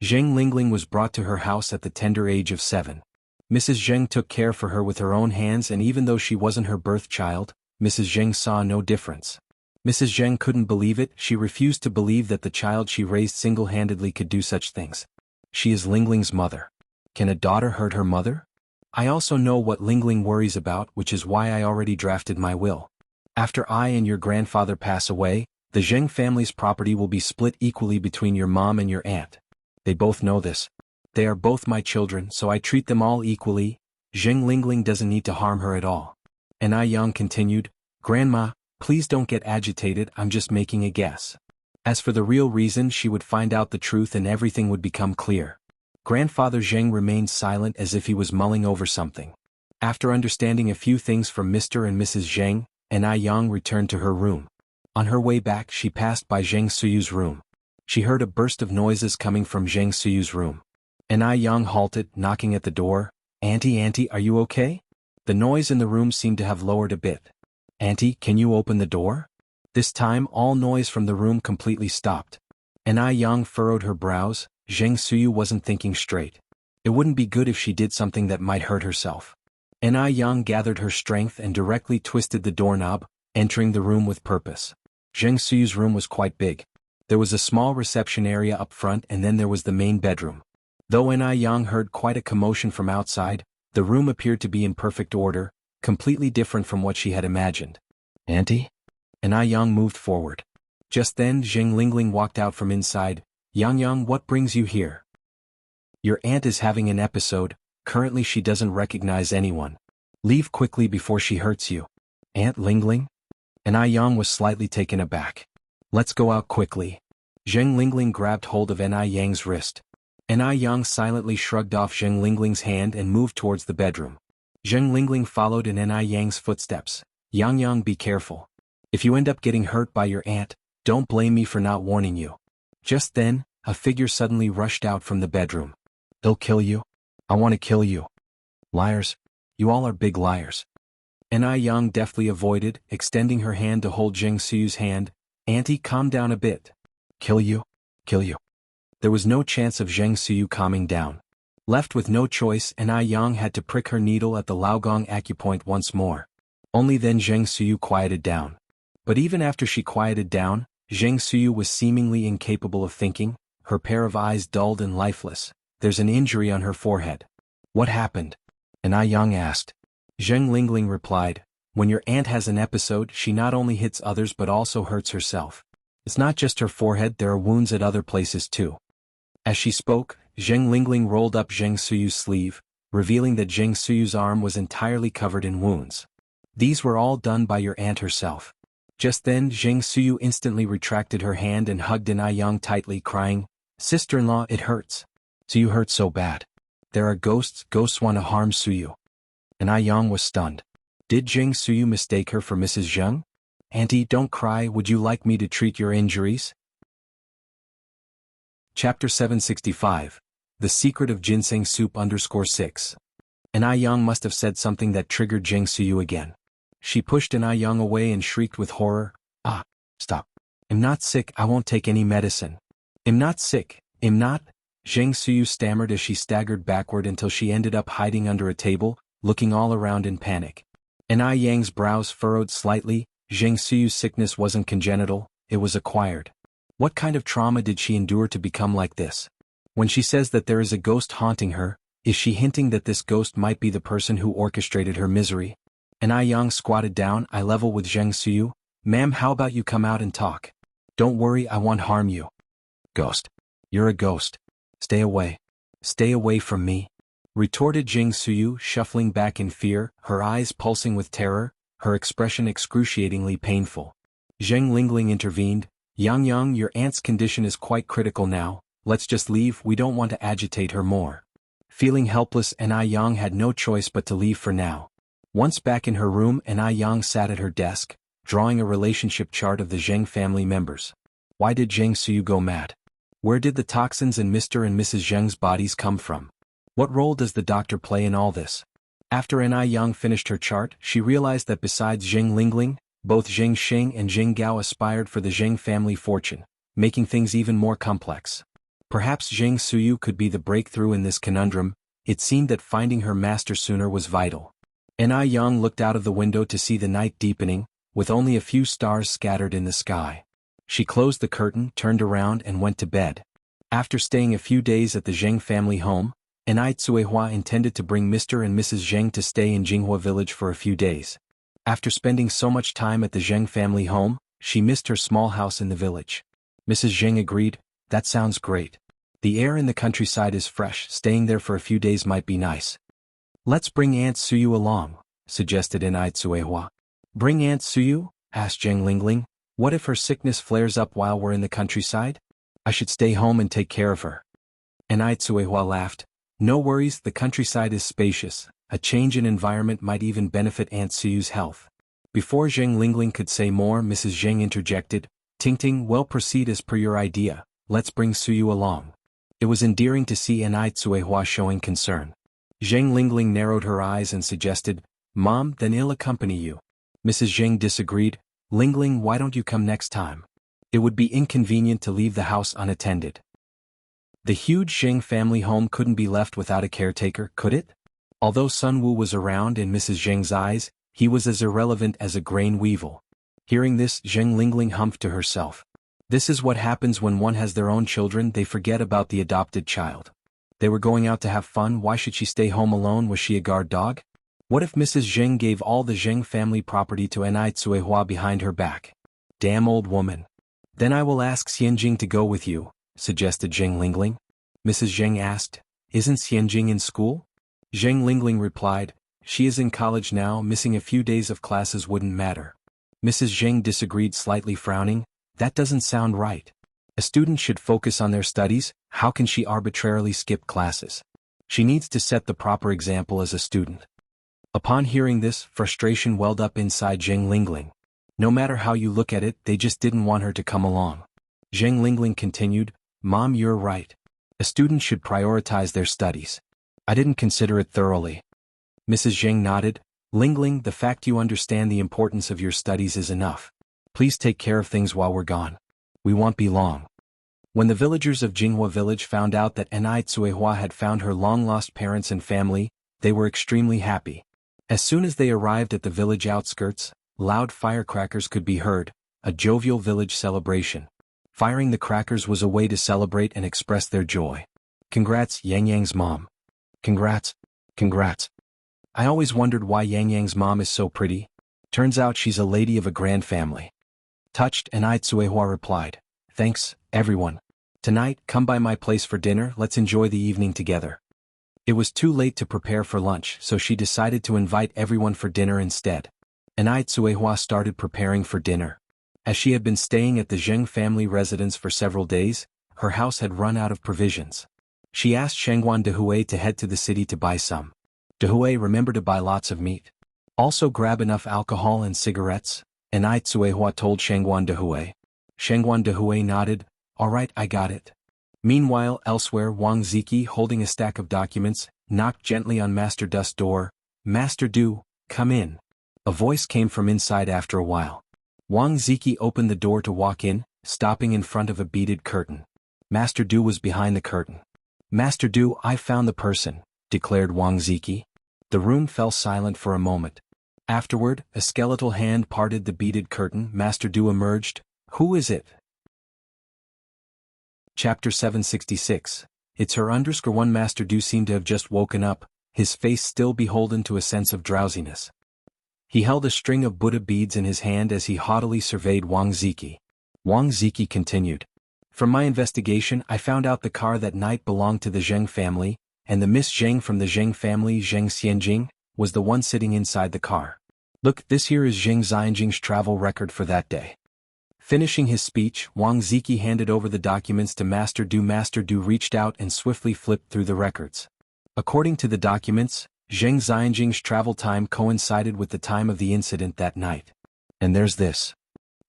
Zheng Lingling was brought to her house at the tender age of 7. Mrs. Zheng took care for her with her own hands, and even though she wasn't her birth child, Mrs. Zheng saw no difference. Mrs. Zheng couldn't believe it. She refused to believe that the child she raised single-handedly could do such things. She is Lingling's mother. Can a daughter hurt her mother? I also know what Lingling worries about, which is why I already drafted my will. After I and your grandfather pass away, the Zheng family's property will be split equally between your mom and your aunt. They both know this. They are both my children, so I treat them all equally. Zheng Lingling doesn't need to harm her at all. And I Yang continued, Grandma, please don't get agitated, I'm just making a guess. As for the real reason, she would find out the truth and everything would become clear. Grandfather Zheng remained silent as if he was mulling over something. After understanding a few things from Mr. and Mrs. Zheng, and I Yang returned to her room. On her way back, she passed by Zheng Suyu's room. She heard a burst of noises coming from Zheng Suyu's room. And I Yang halted, knocking at the door. Auntie, are you okay? The noise in the room seemed to have lowered a bit. Auntie, can you open the door? This time all noise from the room completely stopped. And I Yang furrowed her brows. Zheng Suyu wasn't thinking straight. It wouldn't be good if she did something that might hurt herself. And I Yang gathered her strength and directly twisted the doorknob, entering the room with purpose. Zheng Suyu's room was quite big. There was a small reception area up front and then there was the main bedroom. Though I Yang heard quite a commotion from outside, the room appeared to be in perfect order, completely different from what she had imagined. Auntie? And I Yang moved forward. Just then Zheng Lingling walked out from inside. Yang, what brings you here? Your aunt is having an episode, currently she doesn't recognize anyone. Leave quickly before she hurts you. Aunt Lingling? And I Yang was slightly taken aback. Let's go out quickly. Zheng Lingling grabbed hold of I Yang's wrist. And I Yang silently shrugged off Zheng Lingling's hand and moved towards the bedroom. Zheng Lingling followed in I Yang's footsteps. Yang, be careful. If you end up getting hurt by your aunt, don't blame me for not warning you. Just then, a figure suddenly rushed out from the bedroom. He'll kill you? I want to kill you. Liars. You all are big liars. And I Yang deftly avoided, extending her hand to hold Zheng Suyu's hand. Auntie, calm down a bit. Kill you? Kill you. There was no chance of Zheng Suyu calming down. Left with no choice, I Yang had to prick her needle at the Laogong acupoint once more. Only then Zheng Suyu quieted down. But even after she quieted down, Zheng Suyu was seemingly incapable of thinking, her pair of eyes dulled and lifeless. There's an injury on her forehead. What happened? And I Yang asked. Zheng Lingling replied, when your aunt has an episode, she not only hits others but also hurts herself. It's not just her forehead, there are wounds at other places too. As she spoke, Zheng Lingling rolled up Zheng Suyu's sleeve, revealing that Zheng Suyu's arm was entirely covered in wounds. These were all done by your aunt herself. Just then Zheng Suyu instantly retracted her hand and hugged I Yang tightly, crying, Sister-in-law, it hurts. So you hurt so bad. There are ghosts want to harm Suyu. And I Yang was stunned. Did Zheng Suyu mistake her for Mrs. Zheng? Auntie, don't cry, would you like me to treat your injuries? Chapter 765. The Secret of Ginseng Soup _6. And I Yang must have said something that triggered Zheng Suyu again. She pushed I Yang away and shrieked with horror, stop. I'm not sick, I won't take any medicine. I'm not sick, I'm not. Zheng Suyu stammered as she staggered backward until she ended up hiding under a table, looking all around in panic. And I Yang's brows furrowed slightly. Zheng Suyu's sickness wasn't congenital, it was acquired. What kind of trauma did she endure to become like this? When she says that there is a ghost haunting her, is she hinting that this ghost might be the person who orchestrated her misery? And I Yang squatted down, eye level with Zheng Suyu. Ma'am, how about you come out and talk? Don't worry, I won't harm you. Ghost. You're a ghost. Stay away. Stay away from me. Retorted Zheng Suyu, shuffling back in fear, her eyes pulsing with terror, her expression excruciatingly painful. Zheng Lingling intervened. Yang, your aunt's condition is quite critical now, let's just leave, we don't want to agitate her more. Feeling helpless, I Yang had no choice but to leave for now. Once back in her room, I Yang sat at her desk, drawing a relationship chart of the Zheng family members. Why did Zheng Suyu go mad? Where did the toxins in Mr. and Mrs. Zheng's bodies come from? What role does the doctor play in all this? After I Yang finished her chart, she realized that besides Zheng Lingling, both Zheng Sheng and Zheng Gao aspired for the Zheng family fortune, making things even more complex. Perhaps Zheng Suyu could be the breakthrough in this conundrum. It seemed that finding her master sooner was vital. I Yang looked out of the window to see the night deepening, with only a few stars scattered in the sky. She closed the curtain, turned around and went to bed. After staying a few days at the Zheng family home, I Tsuehua intended to bring Mr. and Mrs. Zheng to stay in Jinghua village for a few days. After spending so much time at the Zheng family home, she missed her small house in the village. Mrs. Zheng agreed, that sounds great. The air in the countryside is fresh, staying there for a few days might be nice. Let's bring Aunt Suyu along, suggested Inai Tsuehua. Bring Aunt Suyu? Asked Zheng Lingling. What if her sickness flares up while we're in the countryside? I should stay home and take care of her. Inai Tsuehua laughed. No worries, the countryside is spacious. A change in environment might even benefit Aunt Suyu's health. Before Zheng Lingling could say more, Mrs. Zheng interjected. Ting Ting, well, proceed as per your idea. Let's bring Suyu along. It was endearing to see Inai Tsuehua showing concern. Zheng Lingling narrowed her eyes and suggested, Mom, then I'll accompany you. Mrs. Zheng disagreed. Lingling, why don't you come next time? It would be inconvenient to leave the house unattended. The huge Zheng family home couldn't be left without a caretaker, could it? Although Sun Wu was around in Mrs. Zheng's eyes, he was as irrelevant as a grain weevil. Hearing this, Zheng Lingling humphed to herself. This is what happens when one has their own children, they forget about the adopted child. They were going out to have fun, why should she stay home alone? Was she a guard dog? What if Mrs. Zheng gave all the Zheng family property to Inai Tsuehua behind her back? Damn old woman. Then I will ask Xianjing to go with you, suggested Zheng Lingling. Mrs. Zheng asked, Isn't Xianjing in school? Zheng Lingling replied, She is in college now, missing a few days of classes wouldn't matter. Mrs. Zheng disagreed, slightly frowning. That doesn't sound right. A student should focus on their studies, how can she arbitrarily skip classes? She needs to set the proper example as a student. Upon hearing this, frustration welled up inside Zheng Lingling. No matter how you look at it, they just didn't want her to come along. Zheng Lingling continued, Mom, you're right. A student should prioritize their studies. I didn't consider it thoroughly. Mrs. Zheng nodded. Lingling, the fact you understand the importance of your studies is enough. Please take care of things while we're gone. We won't be long. When the villagers of Jinghua village found out that Inai Tsuehua had found her long-lost parents and family, they were extremely happy. As soon as they arrived at the village outskirts, loud firecrackers could be heard, a jovial village celebration. Firing the crackers was a way to celebrate and express their joy. Congrats, Yang Yang's mom. Congrats. Congrats. I always wondered why Yang Yang's mom is so pretty. Turns out she's a lady of a grand family. Touched, Inai Tsuehua replied. Thanks, everyone. Tonight, come by my place for dinner, let's enjoy the evening together. It was too late to prepare for lunch, so she decided to invite everyone for dinner instead. Inai Tsuehua started preparing for dinner. As she had been staying at the Zheng family residence for several days, her house had run out of provisions. She asked Shengguan Dehui to head to the city to buy some. Dehui, remember to buy lots of meat. Also grab enough alcohol and cigarettes, Inai Tsuehua told Shengguan Dehui. Shengguan Dehui nodded, all right, I got it. Meanwhile, elsewhere, Wang Ziki, holding a stack of documents, knocked gently on Master Du's door. Master Du, come in. A voice came from inside after a while. Wang Ziki opened the door to walk in, stopping in front of a beaded curtain. Master Du was behind the curtain. Master Du, I found the person, declared Wang Ziki. The room fell silent for a moment. Afterward, a skeletal hand parted the beaded curtain. Master Du emerged. Who is it? Chapter 766. It's her _1. Master Du seemed to have just woken up, his face still beholden to a sense of drowsiness. He held a string of Buddha beads in his hand as he haughtily surveyed Wang Ziki. Wang Ziki continued. From my investigation, I found out the car that night belonged to the Zheng family, and the Miss Zheng from the Zheng family, Zheng Xianjing, was the one sitting inside the car. Look, this here is Zheng Xianjing's travel record for that day. Finishing his speech, Wang Ziki handed over the documents to Master Du. Master Du reached out and swiftly flipped through the records. According to the documents, Zheng Xianjing's travel time coincided with the time of the incident that night. And there's this.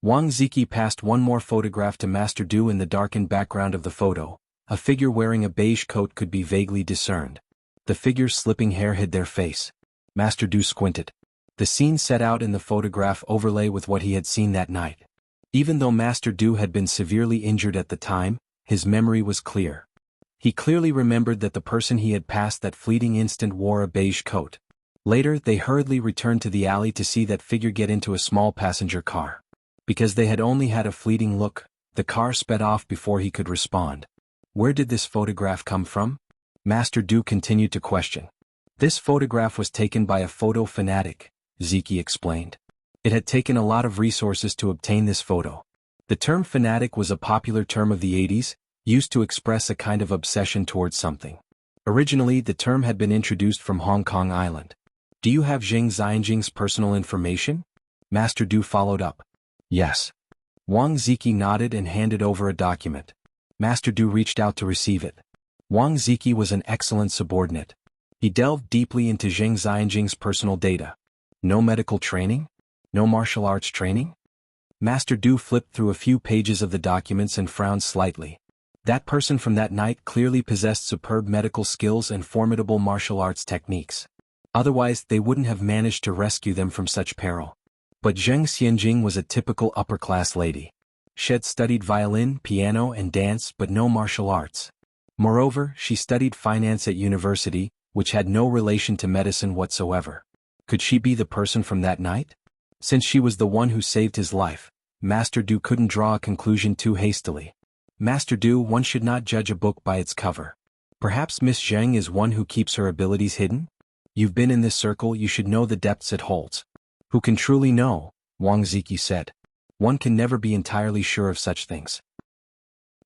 Wang Ziki passed one more photograph to Master Du. In the darkened background of the photo, a figure wearing a beige coat could be vaguely discerned. The figure's slipping hair hid their face. Master Du squinted. The scene set out in the photograph overlay with what he had seen that night. Even though Master Du had been severely injured at the time, his memory was clear. He clearly remembered that the person he had passed that fleeting instant wore a beige coat. Later, they hurriedly returned to the alley to see that figure get into a small passenger car. Because they had only had a fleeting look, the car sped off before he could respond. Where did this photograph come from? Master Du continued to question. This photograph was taken by a photo fanatic, Ziki explained. It had taken a lot of resources to obtain this photo. The term fanatic was a popular term of the 80s, used to express a kind of obsession towards something. Originally, the term had been introduced from Hong Kong Island. Do you have Zheng Xianjing's personal information? Master Du followed up. Yes. Wang Ziki nodded and handed over a document. Master Du reached out to receive it. Wang Ziki was an excellent subordinate. He delved deeply into Zheng Xianjing's personal data. No medical training? No martial arts training? Master Du flipped through a few pages of the documents and frowned slightly. That person from that night clearly possessed superb medical skills and formidable martial arts techniques. Otherwise, they wouldn't have managed to rescue them from such peril. But Zheng Xianjing was a typical upper-class lady. She had studied violin, piano, and dance but no martial arts. Moreover, she studied finance at university, which had no relation to medicine whatsoever. Could she be the person from that night? Since she was the one who saved his life, Master Du couldn't draw a conclusion too hastily. Master Du, one should not judge a book by its cover. Perhaps Miss Zheng is one who keeps her abilities hidden? You've been in this circle, you should know the depths it holds. Who can truly know? Wang Ziki said. One can never be entirely sure of such things.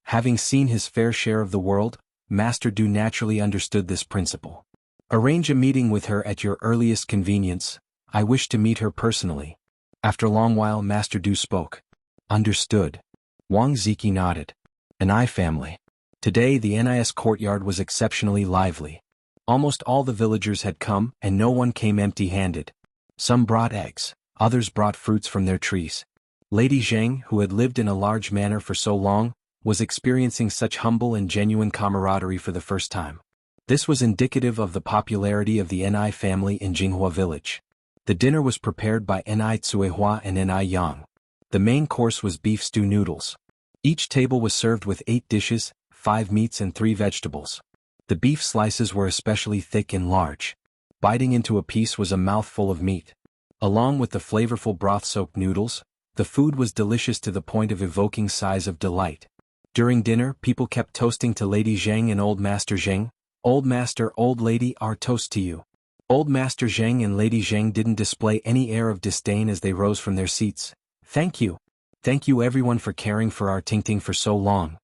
Having seen his fair share of the world, Master Du naturally understood this principle. Arrange a meeting with her at your earliest convenience. I wish to meet her personally. After a long while, Master Du spoke. Understood. Wang Ziki nodded. An I family. Today the NIS courtyard was exceptionally lively. Almost all the villagers had come, and no one came empty-handed. Some brought eggs, others brought fruits from their trees. Lady Zheng, who had lived in a large manor for so long, was experiencing such humble and genuine camaraderie for the first time. This was indicative of the popularity of the Ni family in Jinghua village. The dinner was prepared by Ni Tsuehua and Ni Yang. The main course was beef stew noodles. Each table was served with 8 dishes, 5 meats and 3 vegetables. The beef slices were especially thick and large. Biting into a piece was a mouthful of meat. Along with the flavorful broth-soaked noodles, the food was delicious to the point of evoking sighs of delight. During dinner, people kept toasting to Lady Zheng and Old Master Zheng. Old Master, Old Lady, our toast to you. Old Master Zheng and Lady Zheng didn't display any air of disdain as they rose from their seats. Thank you. Thank you everyone for caring for our Tingting for so long.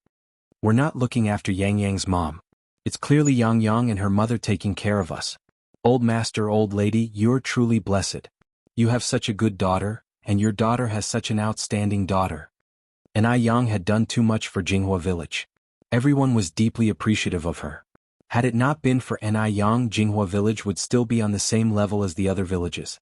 We're not looking after Yang Yang's mom. It's clearly Yang Yang and her mother taking care of us. Old Master, Old Lady, you're truly blessed. You have such a good daughter, and your daughter has such an outstanding daughter. Ni Yang had done too much for Jinghua village. Everyone was deeply appreciative of her. Had it not been for Ni Yang, Jinghua village would still be on the same level as the other villages.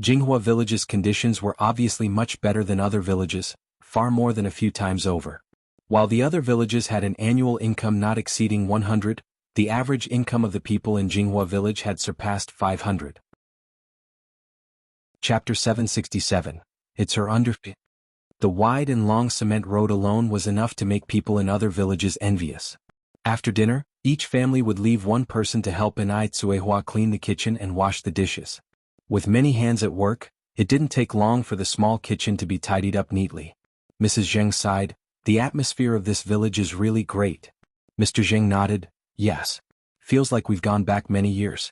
Jinghua village's conditions were obviously much better than other villages, far more than a few times over. While the other villages had an annual income not exceeding 100, the average income of the people in Jinghua village had surpassed 500. Chapter 767. It's her under... The wide and long cement road alone was enough to make people in other villages envious. After dinner, each family would leave one person to help Ni Tsuehua clean the kitchen and wash the dishes. With many hands at work, it didn't take long for the small kitchen to be tidied up neatly. Mrs. Zheng sighed. The atmosphere of this village is really great. Mr. Zheng nodded. Yes. Feels like we've gone back many years.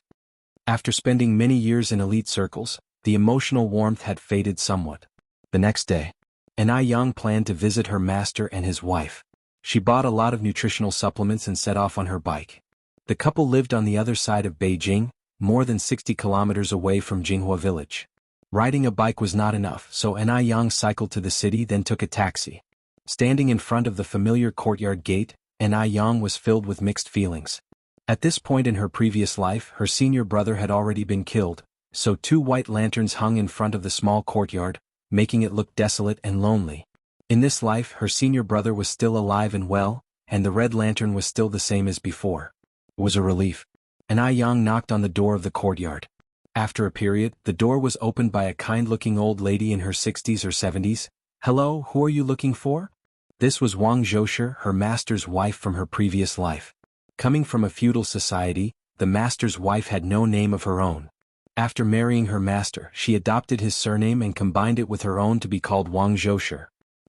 After spending many years in elite circles, the emotional warmth had faded somewhat. The next day, Ni Yang planned to visit her master and his wife. She bought a lot of nutritional supplements and set off on her bike. The couple lived on the other side of Beijing, more than 60 kilometers away from Jinghua village. Riding a bike was not enough, so Ni Yang cycled to the city, then took a taxi. Standing in front of the familiar courtyard gate, Ni Yang was filled with mixed feelings. At this point in her previous life, her senior brother had already been killed, so 2 white lanterns hung in front of the small courtyard, making it look desolate and lonely. In this life, her senior brother was still alive and well, and the red lantern was still the same as before. It was a relief. Ni Yang knocked on the door of the courtyard. After a period, the door was opened by a kind-looking old lady in her 60s or 70s. Hello, who are you looking for? This was Wang Zhousher, her master's wife from her previous life. Coming from a feudal society, the master's wife had no name of her own. After marrying her master, she adopted his surname and combined it with her own to be called Wang Zhousher.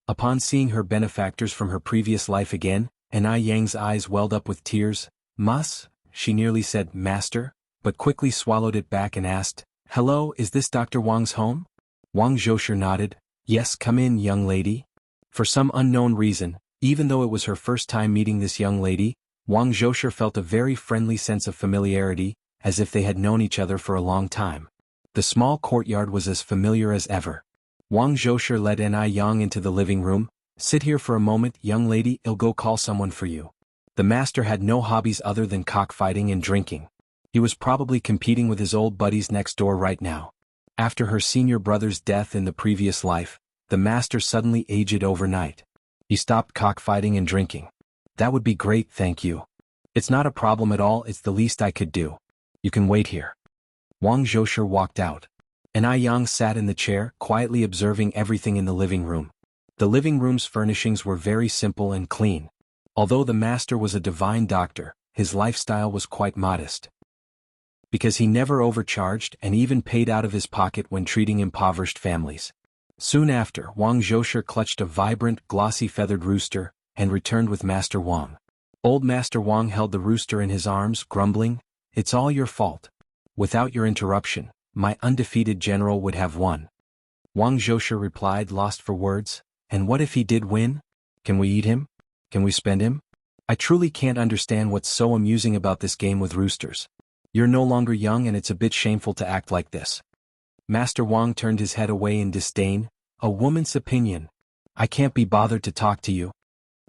Upon seeing her benefactors from her previous life again, Ni Yang's eyes welled up with tears. Mas? She nearly said, Master, but quickly swallowed it back and asked, Hello, is this Dr. Wang's home? Wang Zhousher nodded. Yes, come in, young lady. For some unknown reason, Even though it was her first time meeting this young lady, Wang Zhousher felt a very friendly sense of familiarity, as if they had known each other for a long time. The small courtyard was as familiar as ever. Wang Zhousher led Ni Yang into the living room. "Sit here for a moment, young lady, I'll go call someone for you." The master had no hobbies other than cockfighting and drinking. He was probably competing with his old buddies next door right now. After her senior brother's death in the previous life, the master suddenly aged overnight. He stopped cockfighting and drinking. "That would be great, thank you. It's not a problem at all, it's the least I could do. You can wait here." Wang Zhousher walked out. Ni Yang sat in the chair, quietly observing everything in the living room. The living room's furnishings were very simple and clean. Although the master was a divine doctor, his lifestyle was quite modest. Because he never overcharged and even paid out of his pocket when treating impoverished families. Soon after, Wang Zhousher clutched a vibrant, glossy feathered rooster, and returned with Master Wang. Old Master Wang held the rooster in his arms, grumbling, "It's all your fault. Without your interruption, my undefeated general would have won." Wang Zhousher replied, lost for words, "And what if he did win? Can we eat him? Can we spend him? I truly can't understand what's so amusing about this game with roosters. You're no longer young and it's a bit shameful to act like this." Master Wang turned his head away in disdain. "A woman's opinion. I can't be bothered to talk to you."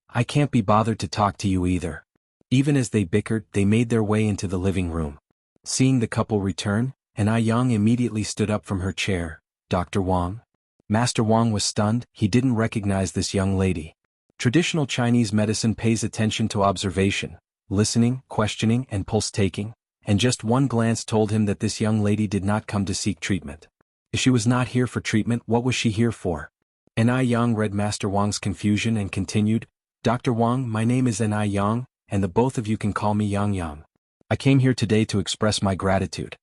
"I can't be bothered to talk to you either." Even as they bickered, they made their way into the living room. Seeing the couple return, Ni Yang immediately stood up from her chair. "Dr. Wang?" Master Wang was stunned, he didn't recognize this young lady. Traditional Chinese medicine pays attention to observation, listening, questioning, and pulse-taking, and just one glance told him that this young lady did not come to seek treatment. If she was not here for treatment, what was she here for? Ni Yang read Master Wang's confusion and continued, "Dr. Wang, my name is Ni Yang, and the both of you can call me Yang Yang. I came here today to express my gratitude."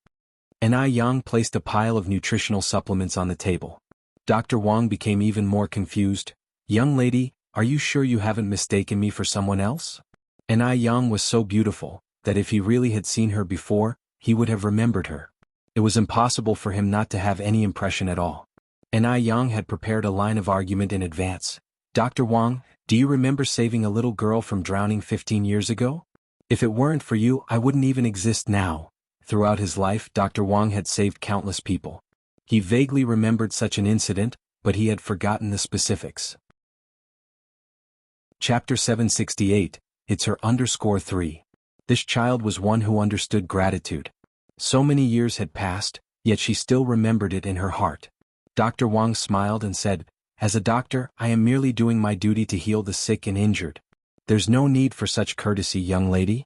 Ni Yang placed a pile of nutritional supplements on the table. Dr. Wang became even more confused. "Young lady, are you sure you haven't mistaken me for someone else?" Ni Yang was so beautiful, that if he really had seen her before, he would have remembered her. It was impossible for him not to have any impression at all. Ni Yang had prepared a line of argument in advance. "Dr. Wang, do you remember saving a little girl from drowning 15 years ago? If it weren't for you, I wouldn't even exist now." Throughout his life, Dr. Wang had saved countless people. He vaguely remembered such an incident, but he had forgotten the specifics. Chapter 768, It's Her _3. This child was one who understood gratitude. So many years had passed, yet she still remembered it in her heart. Dr. Wang smiled and said, "As a doctor, I am merely doing my duty to heal the sick and injured. There's no need for such courtesy, young lady."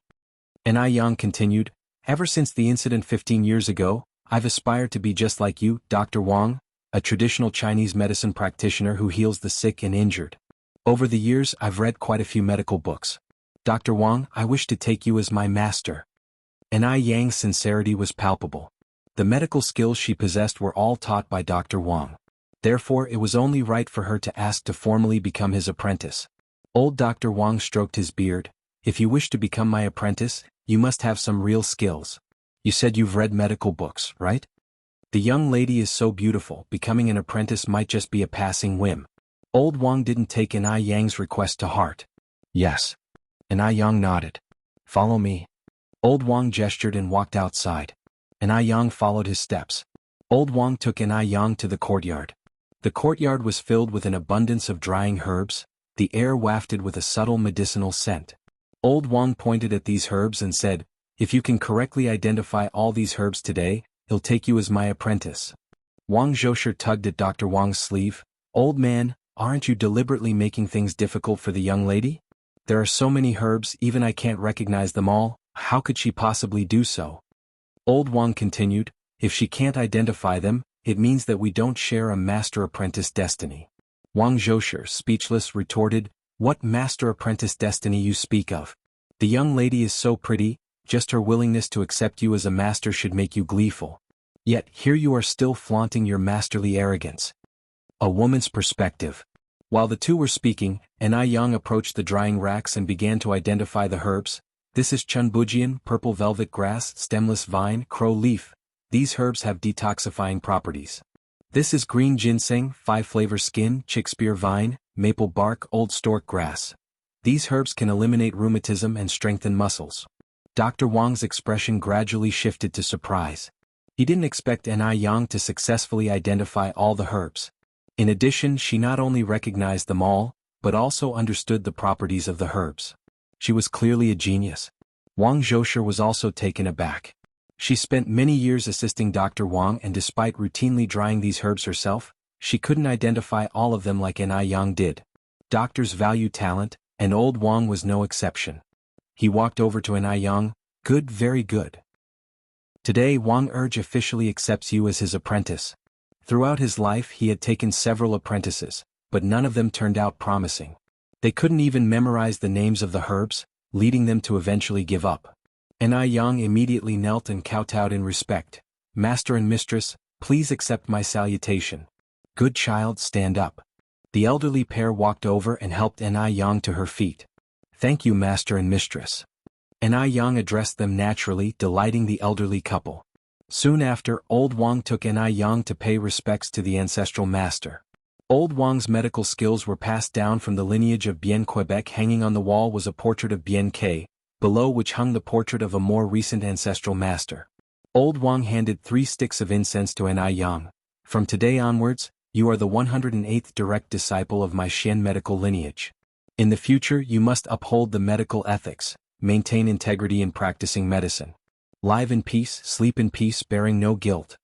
Ni Yang continued, "Ever since the incident 15 years ago, I've aspired to be just like you, Dr. Wang, a traditional Chinese medicine practitioner who heals the sick and injured. Over the years, I've read quite a few medical books. Dr. Wang, I wish to take you as my master." Ni Yang's sincerity was palpable. The medical skills she possessed were all taught by Dr. Wang. Therefore, it was only right for her to ask to formally become his apprentice. Old Dr. Wang stroked his beard. "If you wish to become my apprentice, you must have some real skills. You said you've read medical books, right? The young lady is so beautiful, becoming an apprentice might just be a passing whim." Old Wang didn't take Ni Yang's request to heart. "Yes." Ni Yang nodded. "Follow me." Old Wang gestured and walked outside. Ni Yang followed his steps. Old Wang took Ni Yang to the courtyard. The courtyard was filled with an abundance of drying herbs, the air wafted with a subtle medicinal scent. Old Wang pointed at these herbs and said, "If you can correctly identify all these herbs today, I'll take you as my apprentice." Wang Zhousher tugged at Dr. Wang's sleeve. "Old man, aren't you deliberately making things difficult for the young lady? There are so many herbs, even I can't recognize them all. How could she possibly do so?" Old Wang continued, "If she can't identify them, it means that we don't share a master-apprentice destiny." Wang Zhousher, speechless, retorted, "What master-apprentice destiny you speak of? The young lady is so pretty, just her willingness to accept you as a master should make you gleeful. Yet here you are still flaunting your masterly arrogance." A woman's perspective. While the two were speaking, Ni Yang approached the drying racks and began to identify the herbs. "This is chunbujian, purple velvet grass, stemless vine, crow leaf. These herbs have detoxifying properties. This is green ginseng, 5-flavor skin, chick spear vine, maple bark, old stork grass. These herbs can eliminate rheumatism and strengthen muscles. Dr. Wang's expression gradually shifted to surprise. He didn't expect Yang to successfully identify all the herbs. In addition, she not only recognized them all, but also understood the properties of the herbs. She was clearly a genius. Wang Zhousher was also taken aback. She spent many years assisting Dr. Wang, and despite routinely drying these herbs herself, she couldn't identify all of them like Yang did. Doctors value talent, and old Wang was no exception. He walked over to Yang. Good, very good. Today Wang Erge officially accepts you as his apprentice. Throughout his life he had taken several apprentices, but none of them turned out promising. They couldn't even memorize the names of the herbs, leading them to eventually give up. Yang immediately knelt and kowtowed in respect. Master and mistress, please accept my salutation. Good child, stand up. The elderly pair walked over and helped Yang to her feet. Thank you, master and mistress. Yang addressed them naturally, delighting the elderly couple. Soon after, old Wang took Yang to pay respects to the ancestral master. Old Wang's medical skills were passed down from the lineage of Bien Quebec. Hanging on the wall was a portrait of Bien K, below which hung the portrait of a more recent ancestral master. Old Wang handed 3 sticks of incense to Yang. From today onwards, you are the 108th direct disciple of my Xian medical lineage. In the future you must uphold the medical ethics, maintain integrity in practicing medicine. Live in peace, sleep in peace, bearing no guilt.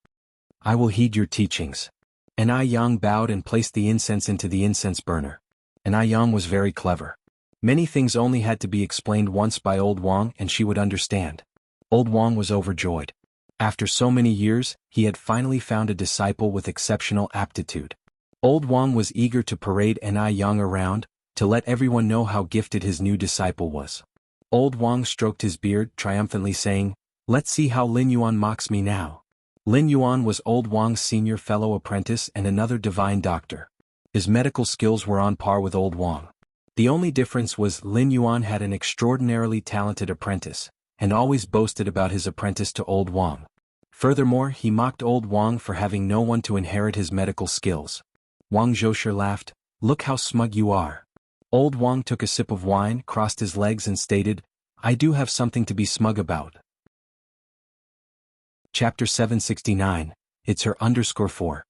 I will heed your teachings. Yang bowed and placed the incense into the incense burner. Yang was very clever. Many things only had to be explained once by old Wang and she would understand. Old Wang was overjoyed. After so many years, he had finally found a disciple with exceptional aptitude. Old Wang was eager to parade Yang around, to let everyone know how gifted his new disciple was. Old Wang stroked his beard, triumphantly saying, "Let's see how Lin Yuan mocks me now." Lin Yuan was old Wang's senior fellow apprentice and another divine doctor. His medical skills were on par with old Wang. The only difference was Lin Yuan had an extraordinarily talented apprentice, and always boasted about his apprentice to old Wang. Furthermore, he mocked old Wang for having no one to inherit his medical skills. Wang Zhousher laughed, "Look how smug you are." Old Wang took a sip of wine, crossed his legs and stated, "I do have something to be smug about." Chapter 769, It's her _4.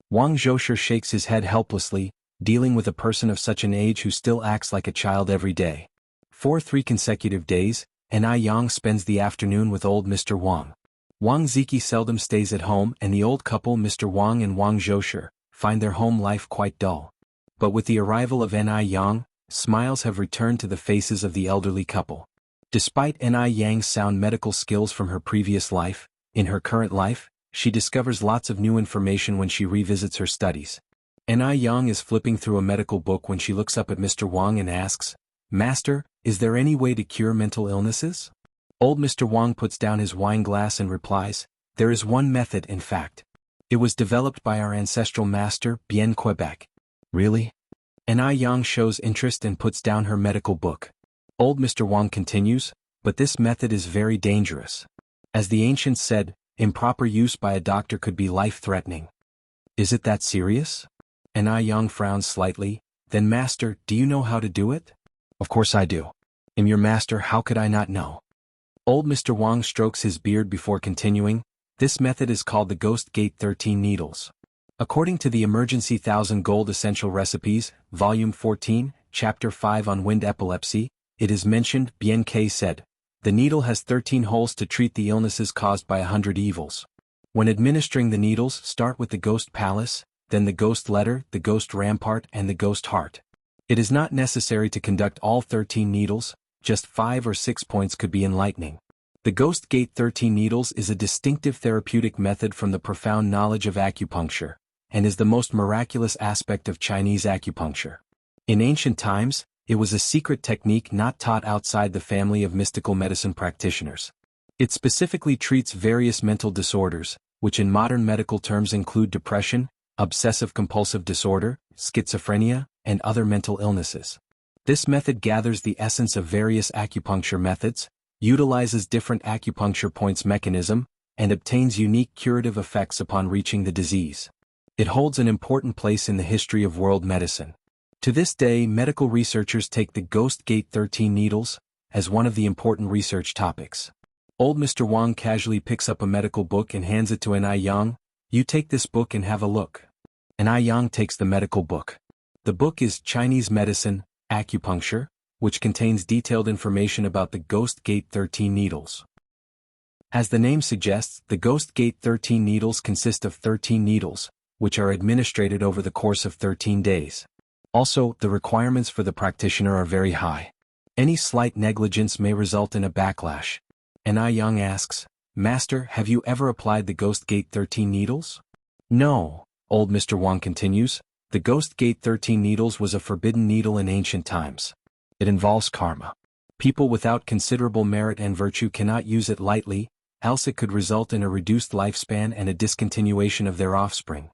Wang Zhousher shakes his head helplessly, dealing with a person of such an age who still acts like a child every day. For 3 consecutive days, Yang spends the afternoon with old Mr. Wang. Wang Ziki seldom stays at home, and the old couple, Mr. Wang and Wang Zhousher, find their home life quite dull. But with the arrival of Yang, smiles have returned to the faces of the elderly couple. Despite Yang's sound medical skills from her previous life, in her current life, she discovers lots of new information when she revisits her studies. Yang is flipping through a medical book when she looks up at Mr. Wang and asks, "Master, is there any way to cure mental illnesses?" Old Mr. Wang puts down his wine glass and replies, "There is one method, in fact. It was developed by our ancestral master, Bien Quebec." Really? Yang shows interest and puts down her medical book. Old Mr. Wang continues, "But this method is very dangerous. As the ancients said, improper use by a doctor could be life-threatening." "Is it that serious?" Yang frowns slightly. "Then master, do you know how to do it?" "Of course I do. Am your master, how could I not know?" Old Mr. Wang strokes his beard before continuing, "This method is called the Ghost Gate 13 Needles. According to the Emergency 1000 Gold Essential Recipes, Volume 14, Chapter 5 on Wind Epilepsy, it is mentioned, Bien K said, the needle has 13 holes to treat the illnesses caused by 100 evils. When administering the needles, start with the Ghost Palace, then the Ghost Letter, the Ghost Rampart and the Ghost Heart. It is not necessary to conduct all 13 needles, just 5 or 6 points could be enlightening. The Ghost Gate 13 Needles is a distinctive therapeutic method from the profound knowledge of acupuncture, and is the most miraculous aspect of Chinese acupuncture. In ancient times, it was a secret technique not taught outside the family of mystical medicine practitioners. It specifically treats various mental disorders, which in modern medical terms include depression, obsessive-compulsive disorder, schizophrenia, and other mental illnesses. This method gathers the essence of various acupuncture methods, utilizes different acupuncture points mechanism, and obtains unique curative effects upon reaching the disease. It holds an important place in the history of world medicine. To this day, medical researchers take the Ghost Gate 13 needles as one of the important research topics. Old Mr. Wang casually picks up a medical book and hands it to An Yang. You take this book and have a look. An Yang takes the medical book. The book is Chinese Medicine, Acupuncture, which contains detailed information about the Ghost Gate 13 needles. As the name suggests, the Ghost Gate 13 needles consist of 13 needles, which are administered over the course of 13 days. Also, the requirements for the practitioner are very high. Any slight negligence may result in a backlash. An Yang asks, Master, have you ever applied the Ghost Gate 13 needles? No, old Mr. Wang continues. The Ghost Gate 13 needles was a forbidden needle in ancient times. It involves karma. People without considerable merit and virtue cannot use it lightly, else it could result in a reduced lifespan and a discontinuation of their offspring.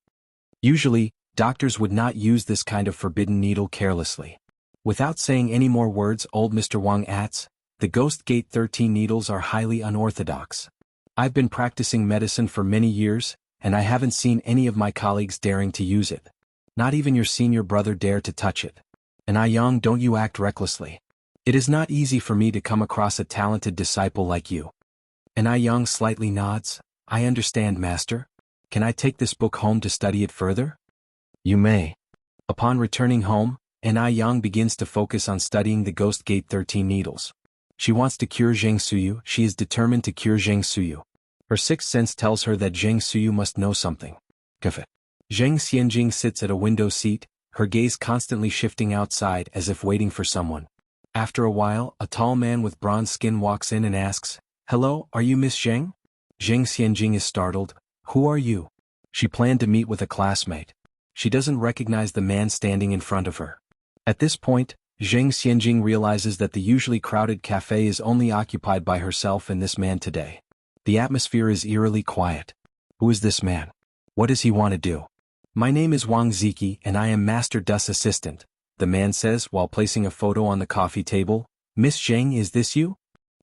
Usually, doctors would not use this kind of forbidden needle carelessly. Without saying any more words, old Mr. Wang adds, the Ghost Gate 13 needles are highly unorthodox. I've been practicing medicine for many years, and I haven't seen any of my colleagues daring to use it. Not even your senior brother dare to touch it. And Yang, don't you act recklessly. It is not easy for me to come across a talented disciple like you. And Yang slightly nods. I understand, Master. Can I take this book home to study it further? You may. Upon returning home, An Yang begins to focus on studying the Ghost Gate 13 needles. She wants to cure Zheng Suyu. She is determined to cure Zheng Suyu. Her sixth sense tells her that Zheng Suyu must know something. Zheng Xianjing sits at a window seat, her gaze constantly shifting outside as if waiting for someone. After a while, a tall man with bronze skin walks in and asks, Hello, are you Miss Zheng? Zheng Xianjing is startled. Who are you? She planned to meet with a classmate. She doesn't recognize the man standing in front of her. At this point, Zheng Xianjing realizes that the usually crowded cafe is only occupied by herself and this man today. The atmosphere is eerily quiet. Who is this man? What does he want to do? My name is Wang Ziki and I am Master Du's assistant, the man says while placing a photo on the coffee table. Miss Zheng, is this you?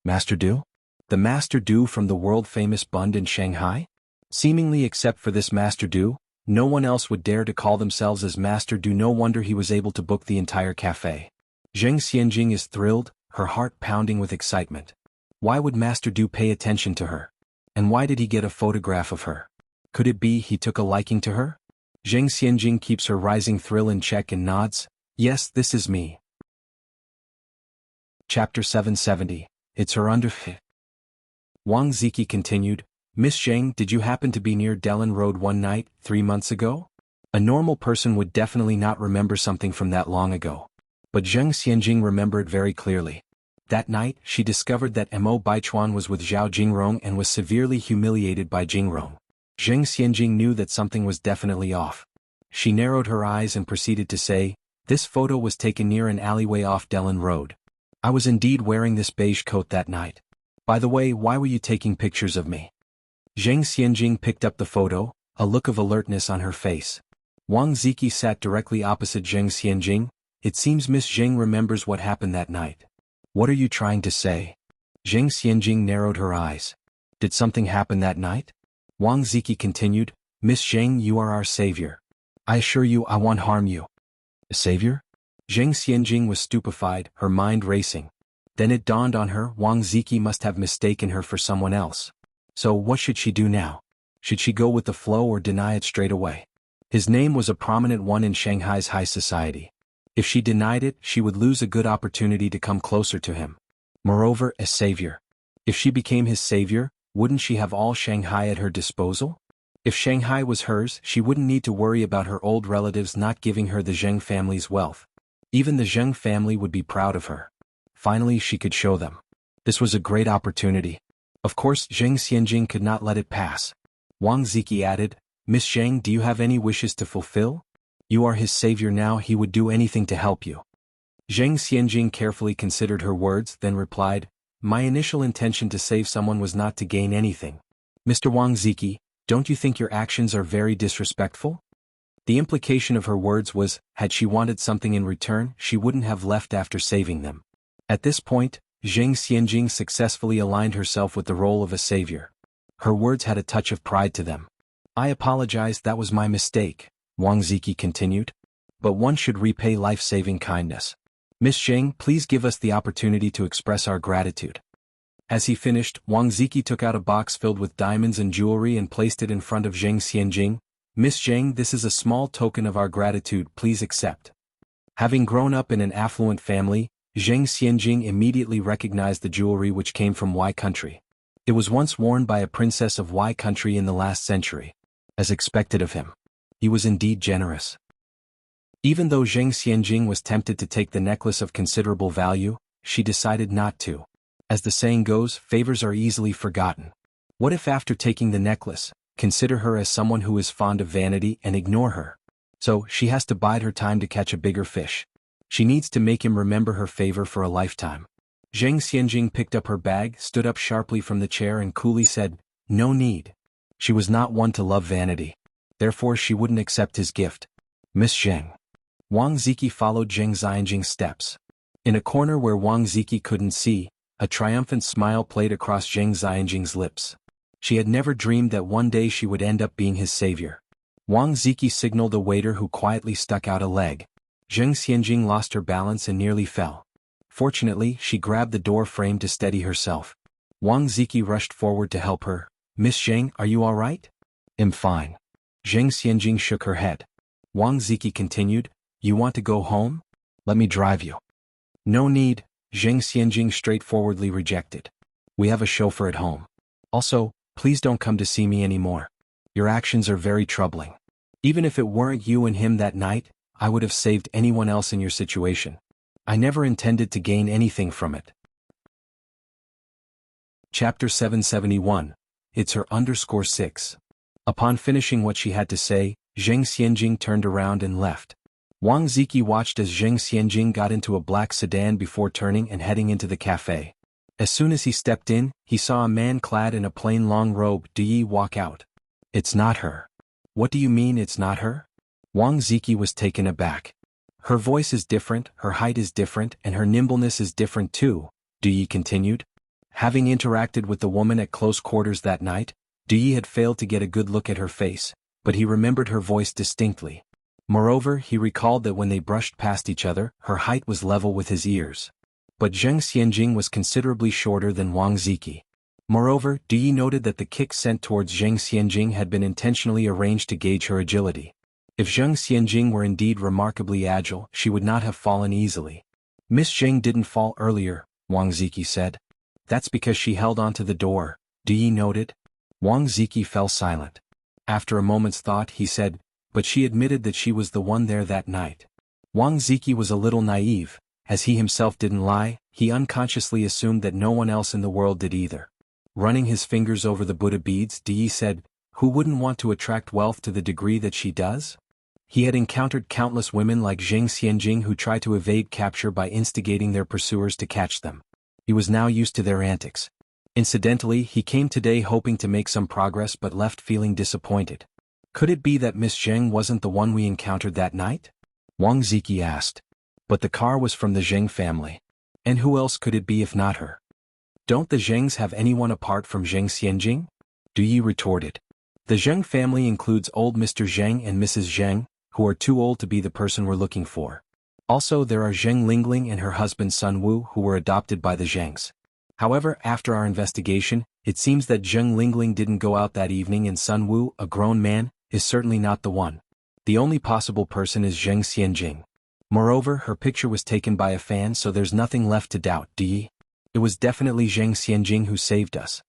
Master Du? The Master Du from the world-famous Bund in Shanghai? Seemingly except for this Master Du, no one else would dare to call themselves as Master Du. No wonder he was able to book the entire cafe. Zheng Xianjing is thrilled, her heart pounding with excitement. Why would Master Du pay attention to her? And why did he get a photograph of her? Could it be he took a liking to her? Zheng Xianjing keeps her rising thrill in check and nods. Yes, this is me. Chapter 770. It's her under. Wang Ziki continued. Miss Zheng, did you happen to be near Dellen Road one night, 3 months ago? A normal person would definitely not remember something from that long ago. But Zheng Xianjing remembered very clearly. That night, she discovered that Mo Baichuan was with Zhao Jingrong and was severely humiliated by Jingrong. Zheng Xianjing knew that something was definitely off. She narrowed her eyes and proceeded to say, this photo was taken near an alleyway off Dellen Road. I was indeed wearing this beige coat that night. By the way, why were you taking pictures of me? Zheng Xianjing picked up the photo, a look of alertness on her face. Wang Ziki sat directly opposite Zheng Xianjing. It seems Miss Zheng remembers what happened that night. What are you trying to say? Zheng Xianjing narrowed her eyes. Did something happen that night? Wang Ziki continued, Miss Zheng, you are our savior. I assure you I won't harm you. A savior? Zheng Xianjing was stupefied, her mind racing. Then it dawned on her, Wang Ziki must have mistaken her for someone else. So what should she do now? Should she go with the flow or deny it straight away? His name was a prominent one in Shanghai's high society. If she denied it, she would lose a good opportunity to come closer to him. Moreover, a savior. If she became his savior, wouldn't she have all Shanghai at her disposal? If Shanghai was hers, she wouldn't need to worry about her old relatives not giving her the Zheng family's wealth. Even the Zheng family would be proud of her. Finally, she could show them. This was a great opportunity. Of course, Zheng Xianjing could not let it pass. Wang Ziki added, Miss Zheng, do you have any wishes to fulfill? You are his savior now, he would do anything to help you. Zheng Xianjing carefully considered her words, then replied, My initial intention to save someone was not to gain anything. Mr. Wang Ziki, don't you think your actions are very disrespectful? The implication of her words was, had she wanted something in return, she wouldn't have left after saving them. At this point, Zheng Xianjing successfully aligned herself with the role of a savior. Her words had a touch of pride to them. I apologize, that was my mistake, Wang Ziki continued. but one should repay life-saving kindness. Miss Zheng, please give us the opportunity to express our gratitude. As he finished, Wang Ziki took out a box filled with diamonds and jewelry and placed it in front of Zheng Xianjing. Miss Zheng, this is a small token of our gratitude, please accept. Having grown up in an affluent family, Zheng Xianjing immediately recognized the jewelry which came from Y country. It was once worn by a princess of Y country in the last century. As expected of him, he was indeed generous. Even though Zheng Xianjing was tempted to take the necklace of considerable value, she decided not to. As the saying goes, favors are easily forgotten. What if after taking the necklace, consider her as someone who is fond of vanity and ignore her? So, she has to bide her time to catch a bigger fish. She needs to make him remember her favor for a lifetime. Zheng Xianjing picked up her bag, stood up sharply from the chair and coolly said, "No need." She was not one to love vanity. Therefore she wouldn't accept his gift. Miss Zheng. Wang Ziki followed Zheng Xianjing's steps. In a corner where Wang Ziki couldn't see, a triumphant smile played across Zheng Xianjing's lips. She had never dreamed that one day she would end up being his savior. Wang Ziki signaled a waiter who quietly stuck out a leg. Zheng Xianjing lost her balance and nearly fell. Fortunately, she grabbed the door frame to steady herself. Wang Ziki rushed forward to help her. "Miss Zheng, are you all right?" "I'm fine." Zheng Xianjing shook her head. Wang Ziki continued, "You want to go home? Let me drive you." "No need," Zheng Xianjing straightforwardly rejected. "We have a chauffeur at home. Also, please don't come to see me anymore. Your actions are very troubling. Even if it weren't you and him that night, I would have saved anyone else in your situation. I never intended to gain anything from it." Chapter 771. It's her _6. Upon finishing what she had to say, Zheng Xianjing turned around and left. Wang Ziki watched as Zheng Xianjing got into a black sedan before turning and heading into the cafe. As soon as he stepped in, he saw a man clad in a plain long robe walk out. "It's not her." "What do you mean it's not her?" Wang Ziki was taken aback. "Her voice is different, her height is different, and her nimbleness is different too," Yi continued. Having interacted with the woman at close quarters that night, Yi had failed to get a good look at her face, but he remembered her voice distinctly. Moreover, he recalled that when they brushed past each other, her height was level with his ears. But Zheng Xianjing was considerably shorter than Wang Ziki. Moreover, Yi noted that the kick sent towards Zheng Xianjing had been intentionally arranged to gauge her agility. If Zheng Xianjing were indeed remarkably agile, she would not have fallen easily. "Miss Zheng didn't fall earlier," Wang Ziki said. "That's because she held onto the door," Yi noted. Wang Ziki fell silent. After a moment's thought he said, "But she admitted that she was the one there that night." Wang Ziki was a little naive. As he himself didn't lie, he unconsciously assumed that no one else in the world did either. Running his fingers over the Buddha beads, Yi said, "Who wouldn't want to attract wealth to the degree that she does?" He had encountered countless women like Zheng Xianjing who tried to evade capture by instigating their pursuers to catch them. He was now used to their antics. Incidentally, he came today hoping to make some progress but left feeling disappointed. "Could it be that Miss Zheng wasn't the one we encountered that night?" Wang Ziki asked. "But the car was from the Zheng family. And who else could it be if not her?" "Don't the Zhengs have anyone apart from Zheng Xianjing?" Yi retorted. "The Zheng family includes old Mr. Zheng and Mrs. Zheng, who are too old to be the person we're looking for. Also there are Zheng Lingling and her husband Sun Wu who were adopted by the Zhengs. However, after our investigation, it seems that Zheng Lingling didn't go out that evening and Sun Wu, a grown man, is certainly not the one. The only possible person is Zheng Xianjing. Moreover, her picture was taken by a fan, so there's nothing left to doubt, Yi. It was definitely Zheng Xianjing who saved us."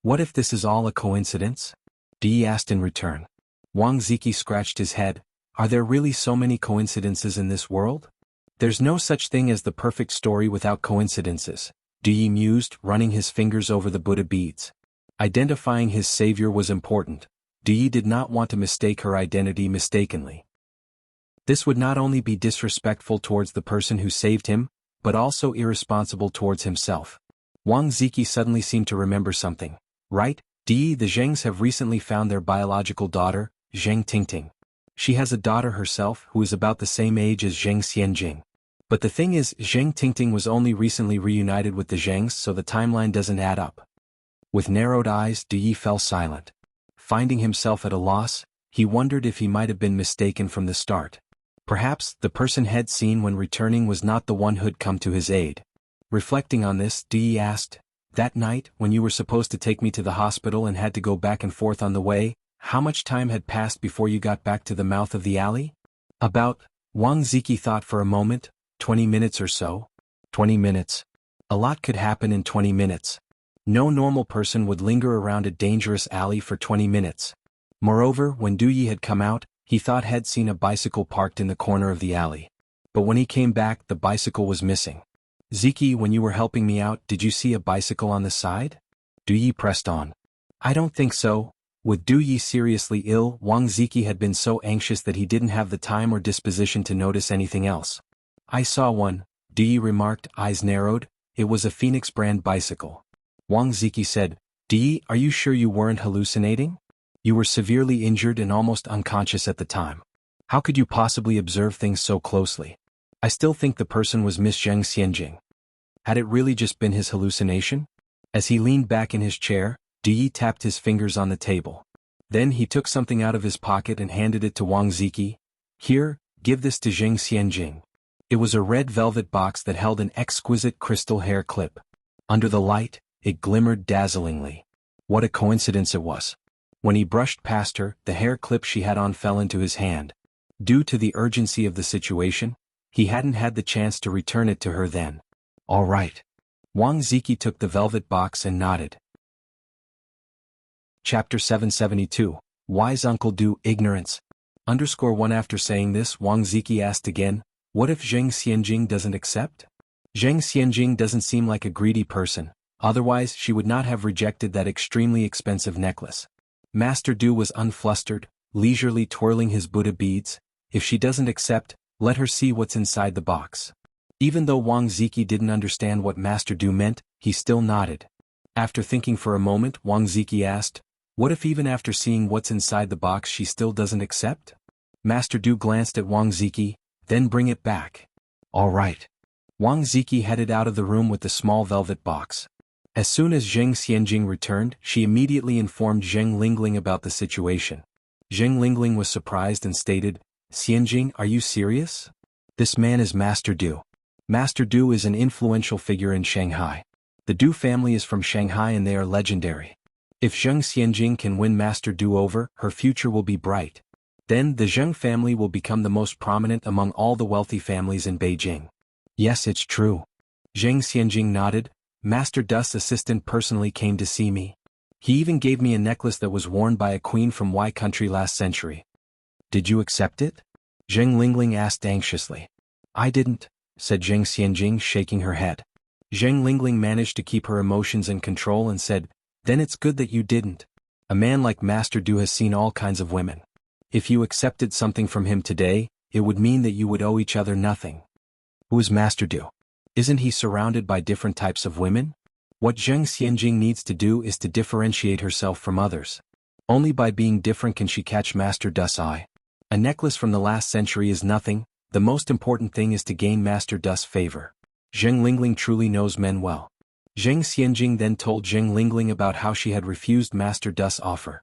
"What if this is all a coincidence?" Yi asked in return. Wang Ziki scratched his head. "Are there really so many coincidences in this world? There's no such thing as the perfect story without coincidences," Yi mused, running his fingers over the Buddha beads. Identifying his savior was important. Yi did not want to mistake her identity mistakenly. This would not only be disrespectful towards the person who saved him, but also irresponsible towards himself. Wang Ziki suddenly seemed to remember something. "Right, the Zhengs have recently found their biological daughter, Zheng Tingting. She has a daughter herself who is about the same age as Zheng Xianjing. But the thing is, Zheng Tingting was only recently reunited with the Zhengs, so the timeline doesn't add up." With narrowed eyes, Yi fell silent. Finding himself at a loss, he wondered if he might have been mistaken from the start. Perhaps the person had seen when returning was not the one who'd come to his aid. Reflecting on this, Dee asked, "That night, when you were supposed to take me to the hospital and had to go back and forth on the way, how much time had passed before you got back to the mouth of the alley?" "About," Wang Ziki thought for a moment, 20 minutes or so. 20 minutes. A lot could happen in 20 minutes. No normal person would linger around a dangerous alley for 20 minutes. Moreover, when Du Yi had come out, he thought had seen a bicycle parked in the corner of the alley. But when he came back, the bicycle was missing. "Ziki, when you were helping me out, did you see a bicycle on the side?" Du Yi pressed on. "I don't think so." With Du Yi seriously ill, Wang Ziki had been so anxious that he didn't have the time or disposition to notice anything else. "I saw one," Du Yi remarked, eyes narrowed. "It was a Phoenix brand bicycle." Wang Ziki said, "Du Yi, are you sure you weren't hallucinating? You were severely injured and almost unconscious at the time. How could you possibly observe things so closely? I still think the person was Miss Zheng Xianjing. Had it really just been his hallucination?" As he leaned back in his chair, Du Yi tapped his fingers on the table. Then he took something out of his pocket and handed it to Wang Ziki. "Here, give this to Zheng Xianjing." It was a red velvet box that held an exquisite crystal hair clip. Under the light, it glimmered dazzlingly. What a coincidence it was. When he brushed past her, the hair clip she had on fell into his hand. Due to the urgency of the situation, he hadn't had the chance to return it to her then. "All right." Wang Ziki took the velvet box and nodded. Chapter 772, Wise Uncle Du, Ignorance. _1 After saying this, Wang Ziki asked again, "What if Zheng Xianjing doesn't accept?" Zheng Xianjing doesn't seem like a greedy person, otherwise she would not have rejected that extremely expensive necklace. Master Du was unflustered, leisurely twirling his Buddha beads. "If she doesn't accept, let her see what's inside the box." Even though Wang Ziki didn't understand what Master Du meant, he still nodded. After thinking for a moment, Wang Ziki asked, "What if even after seeing what's inside the box she still doesn't accept?" Master Du glanced at Wang Ziki, "Then bring it back." "All right." Wang Ziki headed out of the room with the small velvet box. As soon as Zheng Xianjing returned, she immediately informed Zheng Lingling about the situation. Zheng Lingling was surprised and stated, "Xianjing, are you serious? This man is Master Du. Master Du is an influential figure in Shanghai. The Du family is from Shanghai and they are legendary. If Zheng Xianjing can win Master Du over, her future will be bright. Then the Zheng family will become the most prominent among all the wealthy families in Beijing." "Yes, it's true." Zheng Xianjing nodded. "Master Du's assistant personally came to see me. He even gave me a necklace that was worn by a queen from Y country last century." "Did you accept it?" Zheng Lingling asked anxiously. "I didn't," said Zheng Xianjing, shaking her head. Zheng Lingling managed to keep her emotions in control and said, "Then it's good that you didn't. A man like Master Du has seen all kinds of women. If you accepted something from him today, it would mean that you would owe each other nothing." "Who is Master Du? Isn't he surrounded by different types of women?" What Zheng Xianjing needs to do is to differentiate herself from others. Only by being different can she catch Master Du's eye. A necklace from the last century is nothing, the most important thing is to gain Master Du's favor. Zheng Lingling truly knows men well. Zheng Xianjing then told Zheng Lingling about how she had refused Master Du's offer.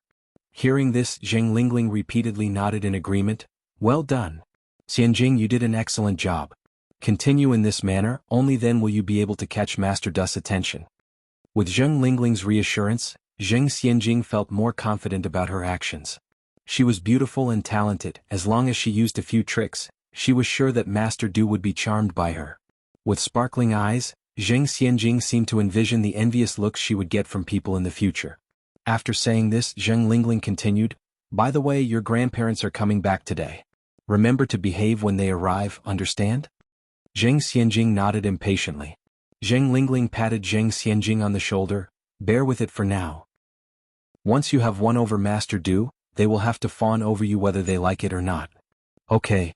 Hearing this, Zheng Lingling repeatedly nodded in agreement. "Well done. Xianjing, you did an excellent job. Continue in this manner, only then will you be able to catch Master Du's attention." With Zheng Lingling's reassurance, Zheng Xianjing felt more confident about her actions. She was beautiful and talented. As long as she used a few tricks, she was sure that Master Du would be charmed by her. With sparkling eyes, Zheng Xianjing seemed to envision the envious looks she would get from people in the future. After saying this, Zheng Lingling continued, "By the way, your grandparents are coming back today. Remember to behave when they arrive, understand?" Zheng Xianjing nodded impatiently. Zheng Lingling patted Zheng Xianjing on the shoulder. "Bear with it for now. Once you have won over Master Du, they will have to fawn over you whether they like it or not." "Okay."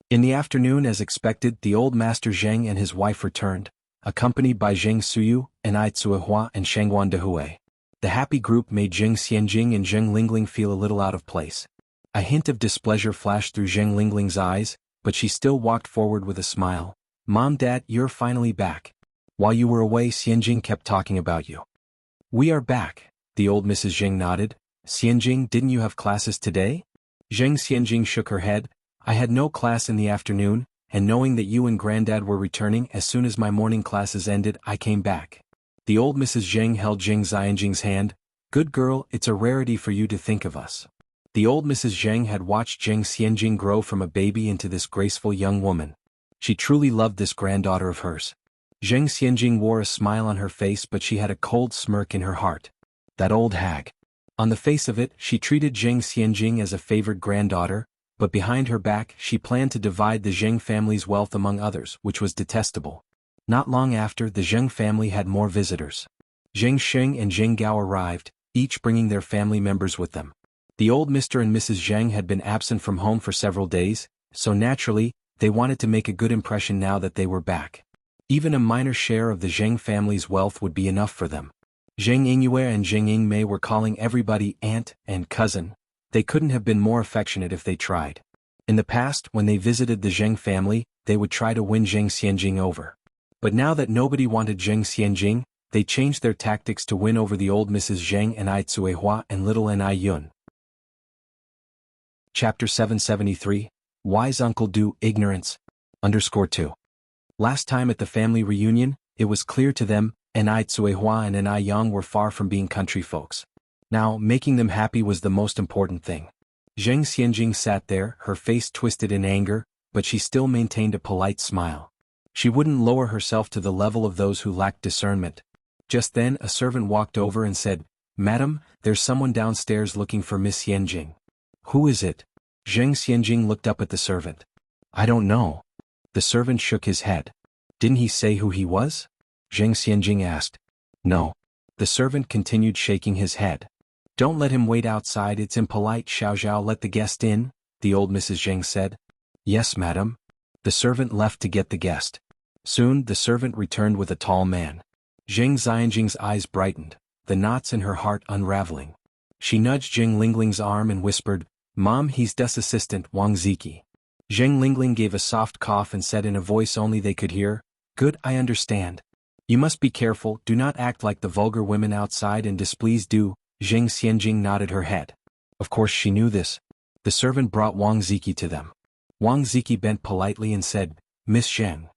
In the afternoon, as expected, the old Master Zheng and his wife returned, accompanied by Zheng Suyu, and Ai Tsuehua and Shangguan Dehui. The happy group made Zheng Xianjing and Zheng Lingling feel a little out of place. A hint of displeasure flashed through Zheng Lingling's eyes, but she still walked forward with a smile. "Mom, Dad, you're finally back. While you were away, Xianjing kept talking about you." "We are back," the old Mrs. Zheng nodded. "Xianjing, didn't you have classes today?" Zheng Xianjing shook her head. I had no class in the afternoon, and knowing that you and Granddad were returning as soon as my morning classes ended, I came back. The old Mrs. Zheng held Jing Xianjing's hand. Good girl, it's a rarity for you to think of us. The old Mrs. Zheng had watched Jing Xianjing grow from a baby into this graceful young woman. She truly loved this granddaughter of hers. Zheng Xianjing wore a smile on her face, but she had a cold smirk in her heart. That old hag. On the face of it, she treated Zheng Xianjing as a favored granddaughter, but behind her back she planned to divide the Zheng family's wealth among others, which was detestable. Not long after, the Zheng family had more visitors. Zheng Sheng and Zheng Gao arrived, each bringing their family members with them. The old Mr. and Mrs. Zheng had been absent from home for several days, so naturally, they wanted to make a good impression now that they were back. Even a minor share of the Zheng family's wealth would be enough for them. Zheng Yingyue and Zheng Yingmei were calling everybody aunt and cousin. They couldn't have been more affectionate if they tried. In the past, when they visited the Zheng family, they would try to win Zheng Xianjing over. But now that nobody wanted Zheng Xianjing, they changed their tactics to win over the old Mrs. Zheng and Ai Tsuehua and little Ni Yun. Chapter 773, Wise Uncle Du, Ignorance. _2. Last time at the family reunion, it was clear to them, Ai Tsuehua and Ai Yang were far from being country folks. Now, making them happy was the most important thing. Zheng Xianjing sat there, her face twisted in anger, but she still maintained a polite smile. She wouldn't lower herself to the level of those who lacked discernment. Just then a servant walked over and said, "Madam, there's someone downstairs looking for Miss Xianjing." "Who is it?" Zheng Xianjing looked up at the servant. "I don't know." The servant shook his head. "Didn't he say who he was?" Zheng Xianjing asked. "No." The servant continued shaking his head. "Don't let him wait outside, it's impolite. Xiao, let the guest in," the old Mrs. Zheng said. "Yes, madam." The servant left to get the guest. Soon the servant returned with a tall man. Zheng Xianjing's eyes brightened, the knots in her heart unraveling. She nudged Zheng Lingling's arm and whispered, "Mom, he's Das assistant, Wang Ziki." Zheng Lingling gave a soft cough and said in a voice only they could hear, "Good, I understand. You must be careful, do not act like the vulgar women outside and displease Du." Zheng Xianjing nodded her head. Of course she knew this. The servant brought Wang Ziki to them. Wang Ziki bent politely and said, "Miss Zheng."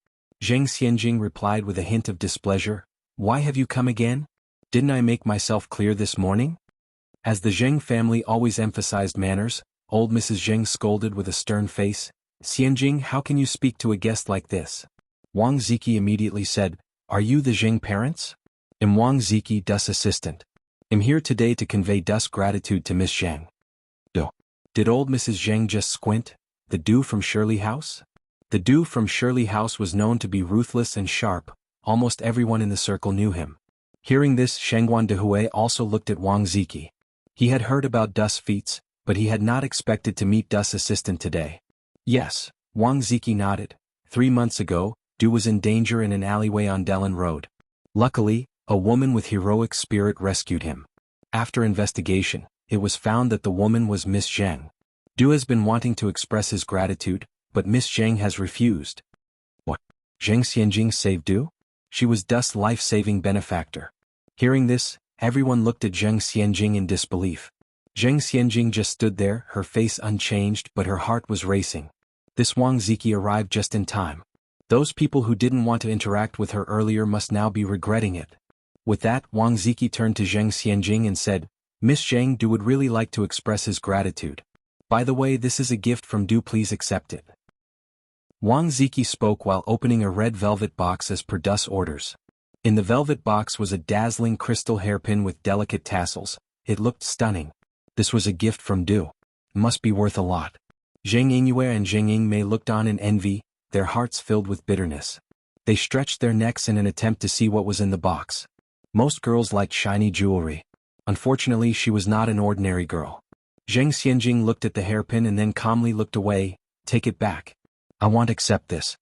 Zheng Xianjing replied with a hint of displeasure, "Why have you come again? Didn't I make myself clear this morning?" As the Zheng family always emphasized manners, old Mrs. Zheng scolded with a stern face, "Xianjing, how can you speak to a guest like this?" Wang Ziki immediately said, "Are you the Zheng parents?" "I'm Wang Ziki, Das assistant. I'm here today to convey Das gratitude to Miss Zheng." "Do." Did old Mrs. Zheng just squint? The Du from Shirley House? The Du from Shirley House was known to be ruthless and sharp. Almost everyone in the circle knew him. Hearing this, Shengguan Dehui also looked at Wang Ziki. He had heard about Das feats, but he had not expected to meet Das assistant today. "Yes," Wang Ziki nodded. 3 months ago, Du was in danger in an alleyway on Dellen Road. Luckily, a woman with heroic spirit rescued him. After investigation, it was found that the woman was Miss Zheng. Du has been wanting to express his gratitude, but Miss Zheng has refused. What? Zheng Xianjing saved Du? She was Dus' life-saving benefactor. Hearing this, everyone looked at Zheng Xianjing in disbelief. Zheng Xianjing just stood there, her face unchanged, but her heart was racing. This Wang Ziki arrived just in time. Those people who didn't want to interact with her earlier must now be regretting it. With that, Wang Ziki turned to Zheng Xianjing and said, "Miss Zheng, Du would really like to express his gratitude. By the way, this is a gift from Du, please accept it." Wang Ziki spoke while opening a red velvet box as per Dus' orders. In the velvet box was a dazzling crystal hairpin with delicate tassels. It looked stunning. This was a gift from Du. Must be worth a lot. Zheng Yingyue and Zheng Yingmei looked on in envy, their hearts filled with bitterness. They stretched their necks in an attempt to see what was in the box. Most girls liked shiny jewelry. Unfortunately, she was not an ordinary girl. Zheng Xianjing looked at the hairpin and then calmly looked away. "Take it back. I won't accept this."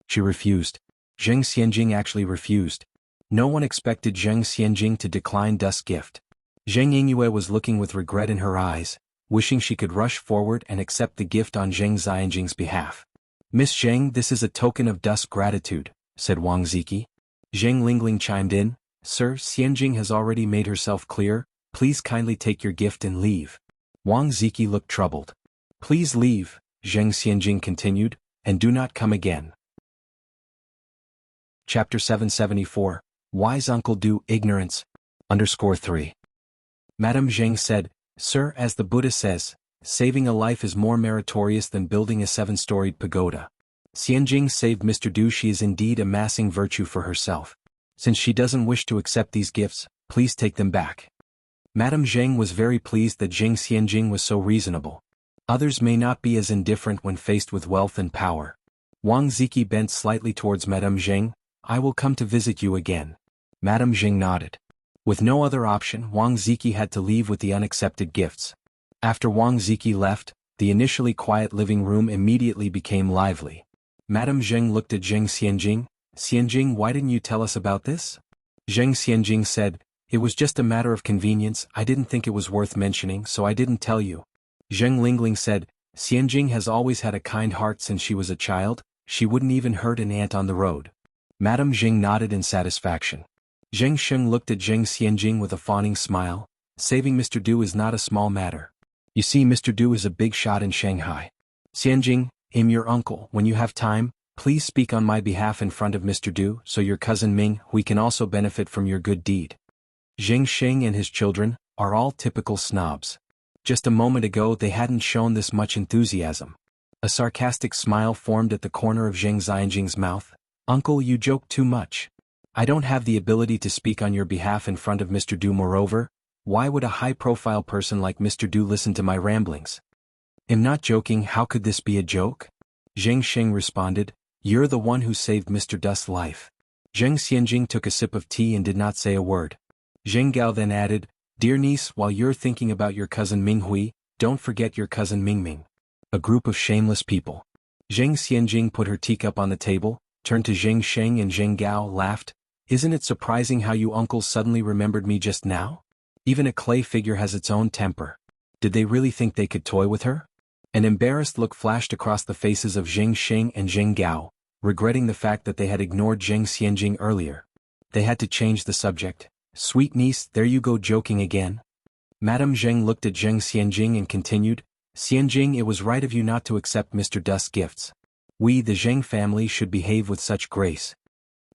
She refused. Zheng Xianjing actually refused. No one expected Zheng Xianjing to decline Dus' gift. Zheng Yingyue was looking with regret in her eyes, wishing she could rush forward and accept the gift on Zheng Xianjing's behalf. "Miss Zheng, this is a token of Dus' gratitude," said Wang Ziki. Zheng Lingling chimed in, "Sir, Xianjing has already made herself clear. Please kindly take your gift and leave." Wang Ziki looked troubled. "Please leave," Zheng Xianjing continued, and do not come again. Chapter 774, Wise Uncle Do Ignorance, _3. Madame Zheng said, Sir, as the Buddha says, saving a life is more meritorious than building a 7-storied pagoda. Xianjing saved Mr. Du. She is indeed amassing virtue for herself. Since she doesn't wish to accept these gifts, please take them back. Madame Zheng was very pleased that Zheng Xianjing was so reasonable. Others may not be as indifferent when faced with wealth and power. Wang Ziki bent slightly towards Madame Zheng. I will come to visit you again. Madame Zheng nodded. With no other option, Wang Ziki had to leave with the unaccepted gifts. After Wang Ziki left, the initially quiet living room immediately became lively. Madame Zheng looked at Zheng Xianjing. Xianjing, why didn't you tell us about this? Zheng Xianjing said, It was just a matter of convenience. I didn't think it was worth mentioning, so I didn't tell you. Zheng Lingling said, Xianjing has always had a kind heart since she was a child. She wouldn't even hurt an ant on the road. Madame Zheng nodded in satisfaction. Zheng Sheng looked at Zheng Xianjing with a fawning smile. Saving Mr. Du is not a small matter. You see, Mr. Du is a big shot in Shanghai. Xianjing, I'm your uncle. When you have time, please speak on my behalf in front of Mr. Du, so your cousin Ming, we can also benefit from your good deed. Zheng Sheng and his children are all typical snobs. Just a moment ago they hadn't shown this much enthusiasm. A sarcastic smile formed at the corner of Zheng Xianjing's mouth. Uncle, you joke too much. I don't have the ability to speak on your behalf in front of Mr. Du. Moreover, why would a high-profile person like Mr. Du listen to my ramblings? I'm not joking. How could this be a joke? Zheng Sheng responded, You're the one who saved Mr. Du's life. Zheng Xianjing took a sip of tea and did not say a word. Zheng Gao then added, Dear niece, while you're thinking about your cousin Ming Hui, don't forget your cousin Ming Ming. A group of shameless people. Zheng Xianjing put her teacup on the table, turned to Zheng Sheng and Zheng Gao laughed. Isn't it surprising how you uncles suddenly remembered me just now? Even a clay figure has its own temper. Did they really think they could toy with her? An embarrassed look flashed across the faces of Zheng Sheng and Zheng Gao, regretting the fact that they had ignored Zheng Xianjing earlier. They had to change the subject. Sweet niece, there you go joking again. Madame Zheng looked at Zheng Xianjing and continued, Xianjing, it was right of you not to accept Mr. Du's gifts. We, the Zheng family, should behave with such grace.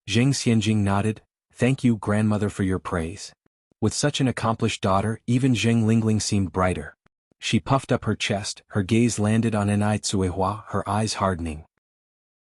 Zheng Xianjing nodded, Thank you, grandmother, for your praise. With such an accomplished daughter, even Zheng Lingling seemed brighter. She puffed up her chest, her gaze landed on Enai Tsuehua, her eyes hardening.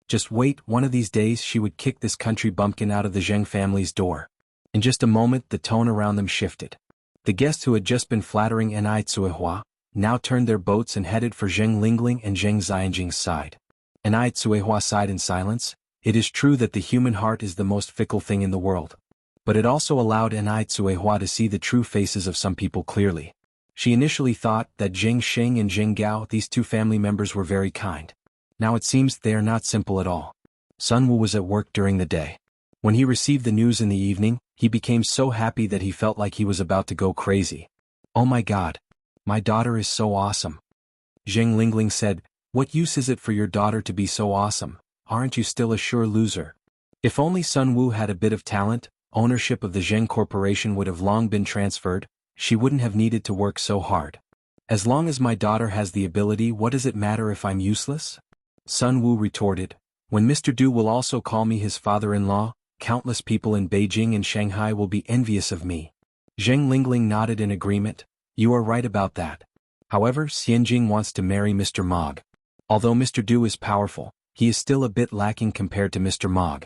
Just wait, one of these days she would kick this country bumpkin out of the Zheng family's door. In just a moment the tone around them shifted. The guests who had just been flattering Enai Tsuehua, now turned their boats and headed for Zheng Lingling and Zheng Xianjing's side. Enai Tsuehua sighed in silence. It is true that the human heart is the most fickle thing in the world. But it also allowed Enai Tsuehua to see the true faces of some people clearly. She initially thought that Zheng Sheng and Zheng Gao, these two family members, were very kind. Now it seems they are not simple at all. Sun Wu was at work during the day. When he received the news in the evening, he became so happy that he felt like he was about to go crazy. Oh my God! My daughter is so awesome. Zheng Lingling said, What use is it for your daughter to be so awesome? Aren't you still a sure loser? If only Sun Wu had a bit of talent, ownership of the Zheng Corporation would have long been transferred. She wouldn't have needed to work so hard. As long as my daughter has the ability, what does it matter if I'm useless? Sun Wu retorted, When Mr. Du will also call me his father-in-law, countless people in Beijing and Shanghai will be envious of me. Zheng Lingling nodded in agreement. You are right about that. However, Xianjing wants to marry Mr. Mog. Although Mr. Du is powerful, he is still a bit lacking compared to Mr. Mog.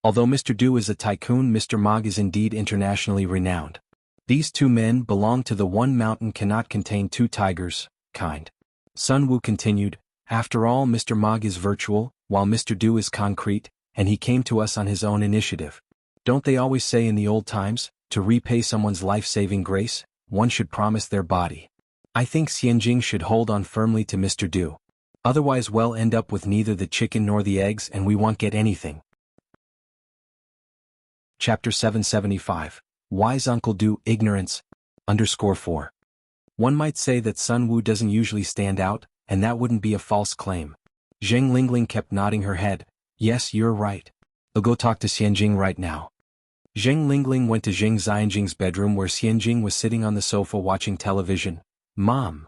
Although Mr. Du is a tycoon, Mr. Mog is indeed internationally renowned. These two men belong to the one mountain cannot contain two tigers, kind. Sun Wu continued, After all, Mr. Mog is virtual, while Mr. Du is concrete, and he came to us on his own initiative. Don't they always say in the old times, to repay someone's life-saving grace, one should promise their body? I think Xianjing should hold on firmly to Mr. Du. Otherwise we'll end up with neither the chicken nor the eggs and we won't get anything. Chapter 775, Wise Uncle Do Ignorance, _4. One might say that Sun Wu doesn't usually stand out, and that wouldn't be a false claim. Zheng Lingling kept nodding her head. Yes, you're right. I'll go talk to Xianjing right now. Zheng Lingling went to Zheng Xianjing's bedroom where Xianjing was sitting on the sofa watching television. Mom.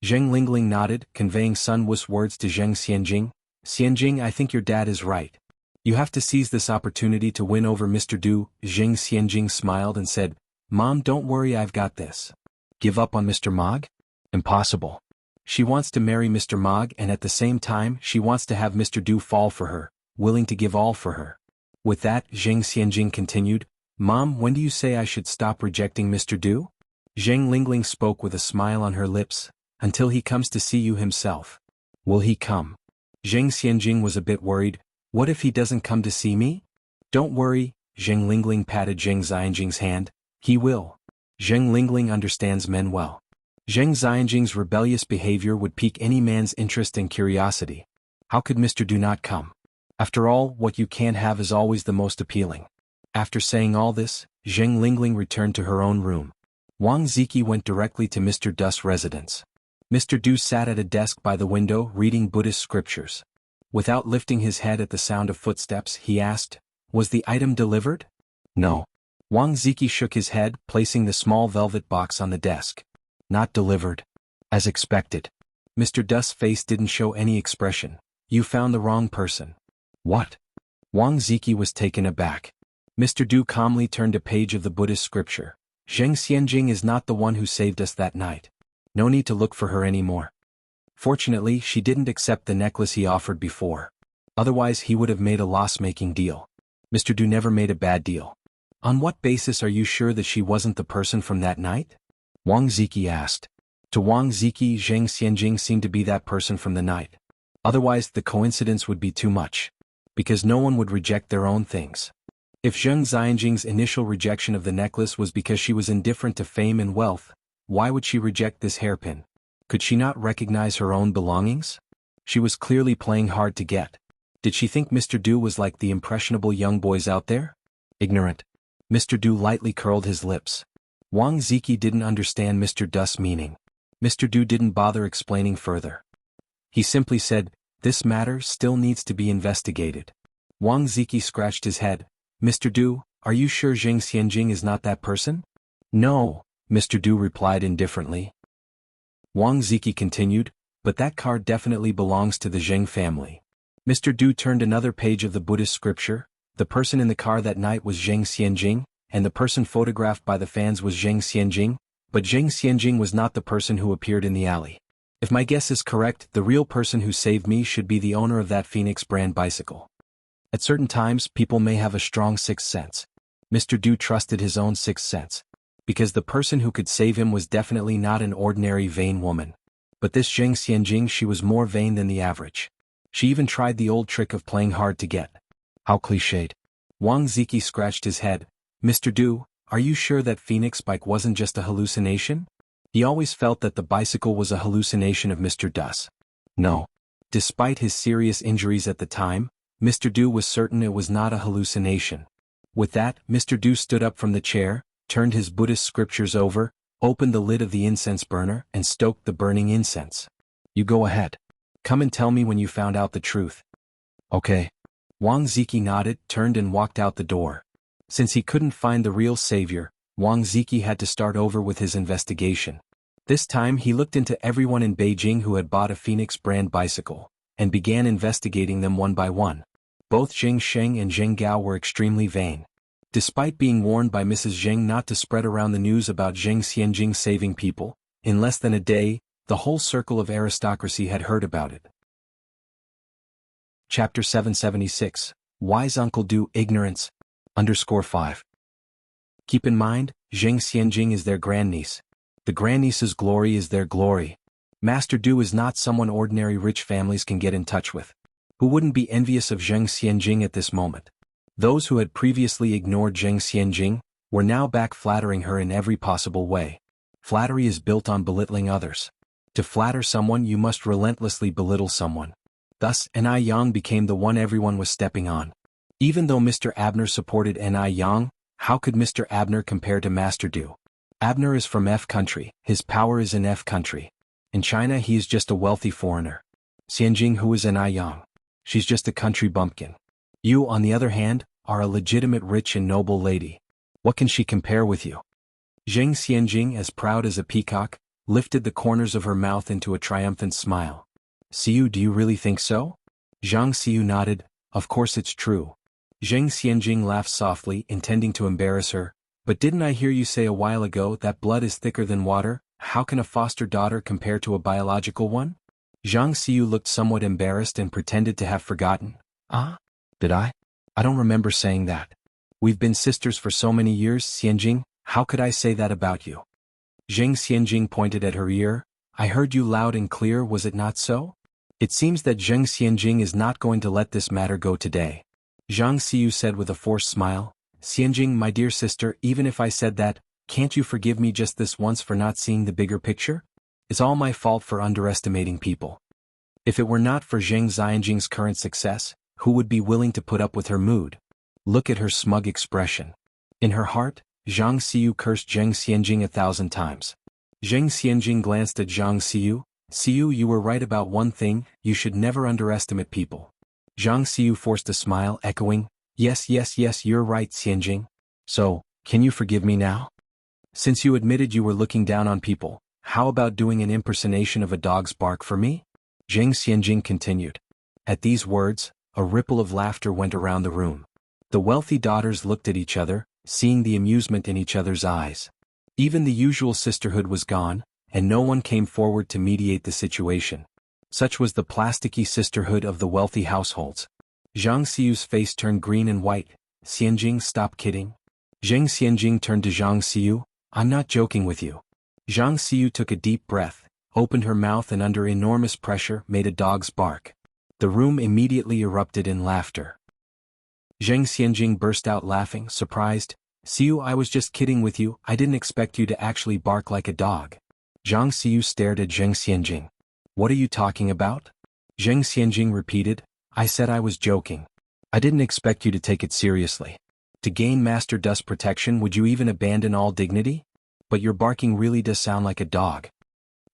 Zheng Lingling nodded, conveying Sun Wu's words to Zheng Xianjing. Xianjing, I think your dad is right. You have to seize this opportunity to win over Mr. Du. Zheng Xianjing smiled and said, Mom, don't worry, I've got this. Give up on Mr. Mog? Impossible. She wants to marry Mr. Mog, and at the same time she wants to have Mr. Du fall for her, willing to give all for her. With that, Zheng Xianjing continued, Mom, when do you say I should stop rejecting Mr. Du? Zheng Lingling spoke with a smile on her lips, until he comes to see you himself. Will he come? Zheng Xianjing was a bit worried. What if he doesn't come to see me? Don't worry, Zheng Lingling patted Zheng Xianjing's hand. He will. Zheng Lingling understands men well. Zheng Xianjing's rebellious behavior would pique any man's interest and curiosity. How could Mr. Du not come? After all, what you can't have is always the most appealing. After saying all this, Zheng Lingling returned to her own room. Wang Ziki went directly to Mr. Du's residence. Mr. Du sat at a desk by the window reading Buddhist scriptures. Without lifting his head at the sound of footsteps, he asked, Was the item delivered? No. Wang Ziki shook his head, placing the small velvet box on the desk. Not delivered. As expected. Mr. Du's face didn't show any expression. You found the wrong person. What? Wang Ziki was taken aback. Mr. Du calmly turned a page of the Buddhist scripture. Zheng Xianjing is not the one who saved us that night. No need to look for her anymore. Fortunately, she didn't accept the necklace he offered before. Otherwise he would have made a loss-making deal. Mr. Du never made a bad deal. On what basis are you sure that she wasn't the person from that night? Wang Ziki asked. To Wang Ziki, Zheng Xianjing seemed to be that person from the night. Otherwise the coincidence would be too much. Because no one would reject their own things. If Zheng Xianjing's initial rejection of the necklace was because she was indifferent to fame and wealth, why would she reject this hairpin? Could she not recognize her own belongings? She was clearly playing hard to get. Did she think Mr. Du was like the impressionable young boys out there? Ignorant. Mr. Du lightly curled his lips. Wang Ziki didn't understand Mr. Du's meaning. Mr. Du didn't bother explaining further. He simply said, This matter still needs to be investigated. Wang Ziki scratched his head. Mr. Du, are you sure Zheng Xianjing is not that person? No, Mr. Du replied indifferently. Wang Ziki continued, but that card definitely belongs to the Zheng family. Mr. Du turned another page of the Buddhist scripture. The person in the car that night was Zheng Xianjing, and the person photographed by the fans was Zheng Xianjing, but Zheng Xianjing was not the person who appeared in the alley. If my guess is correct, the real person who saved me should be the owner of that Phoenix brand bicycle. At certain times, people may have a strong sixth sense. Mr. Du trusted his own sixth sense. Because the person who could save him was definitely not an ordinary vain woman. But this Zheng Xianjing, she was more vain than the average. She even tried the old trick of playing hard to get. How cliched. Wang Ziki scratched his head. Mr. Du, are you sure that Phoenix bike wasn't just a hallucination? He always felt that the bicycle was a hallucination of Mr. Du's. No. Despite his serious injuries at the time, Mr. Du was certain it was not a hallucination. With that, Mr. Du stood up from the chair, turned his Buddhist scriptures over, opened the lid of the incense burner, and stoked the burning incense. You go ahead. Come and tell me when you found out the truth. Okay. Wang Ziki nodded, turned and walked out the door. Since he couldn't find the real savior, Wang Ziki had to start over with his investigation. This time he looked into everyone in Beijing who had bought a Phoenix brand bicycle, and began investigating them one by one. Both Zheng Sheng and Zheng Gao were extremely vain. Despite being warned by Mrs. Zheng not to spread around the news about Zheng Xianjing saving people, in less than a day, the whole circle of aristocracy had heard about it. Chapter 776, Wise Uncle Du Ignorance, _5. Keep in mind, Zheng Xianjing is their grandniece. The grandniece's glory is their glory. Master Du is not someone ordinary rich families can get in touch with. Who wouldn't be envious of Zheng Xianjing at this moment? Those who had previously ignored Zheng Xianjing were now back flattering her in every possible way. Flattery is built on belittling others. To flatter someone you must relentlessly belittle someone. Thus, Ni Yang became the one everyone was stepping on. Even though Mr. Abner supported Ni Yang, how could Mr. Abner compare to Master Du? Abner is from F country, his power is in F country. In China he is just a wealthy foreigner. Xianjing, who is Ni Yang? She's just a country bumpkin. You, on the other hand, are a legitimate rich and noble lady. What can she compare with you? Zheng Xianjing, as proud as a peacock, lifted the corners of her mouth into a triumphant smile. Siyu, do you really think so? Zhang Siyu nodded. Of course it's true. Zheng Xianjing laughed softly, intending to embarrass her. But didn't I hear you say a while ago that blood is thicker than water? How can a foster daughter compare to a biological one? Zhang Siyu looked somewhat embarrassed and pretended to have forgotten. Ah? Did I? I don't remember saying that. We've been sisters for so many years, Xianjing, how could I say that about you? Zheng Xianjing pointed at her ear. I heard you loud and clear, was it not so? It seems that Zheng Xianjing is not going to let this matter go today. Zhang Siyu said with a forced smile. Xianjing, my dear sister, even if I said that, can't you forgive me just this once for not seeing the bigger picture? It's all my fault for underestimating people. If it were not for Zheng Xianjing's current success, who would be willing to put up with her mood? Look at her smug expression. In her heart, Zhang Siyu cursed Zheng Xianjing 1,000 times. Zheng Xianjing glanced at Zhang Siyu. Siyu, you were right about one thing, you should never underestimate people. Zhang Siyu forced a smile, echoing, yes, you're right, Xianjing. So, can you forgive me now? Since you admitted you were looking down on people, how about doing an impersonation of a dog's bark for me? Zheng Xianjing continued. At these words, a ripple of laughter went around the room. The wealthy daughters looked at each other, seeing the amusement in each other's eyes. Even the usual sisterhood was gone, and no one came forward to mediate the situation. Such was the plasticky sisterhood of the wealthy households. Zhang Siyu's face turned green and white. Xianjing, stop kidding. Zheng Xianjing turned to Zhang Siyu. I'm not joking with you. Zhang Siyu took a deep breath, opened her mouth and under enormous pressure made a dog's bark. The room immediately erupted in laughter. Zheng Xianjing burst out laughing, surprised. Siyu, I was just kidding with you, I didn't expect you to actually bark like a dog. Zhang Siyu stared at Zheng Xianjing. What are you talking about? Zheng Xianjing repeated. I said I was joking. I didn't expect you to take it seriously. To gain Master Dust protection, would you even abandon all dignity? But your barking really does sound like a dog.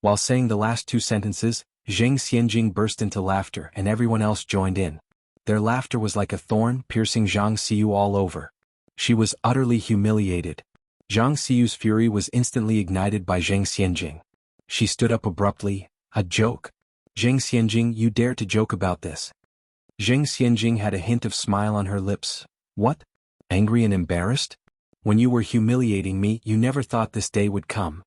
While saying the last two sentences, Zheng Xianjing burst into laughter and everyone else joined in. Their laughter was like a thorn piercing Zhang Siyu all over. She was utterly humiliated. Zhang Siyu's fury was instantly ignited by Zheng Xianjing. She stood up abruptly. A joke? Zheng Xianjing, you dare to joke about this? Zheng Xianjing had a hint of smile on her lips. What? Angry and embarrassed? When you were humiliating me, you never thought this day would come.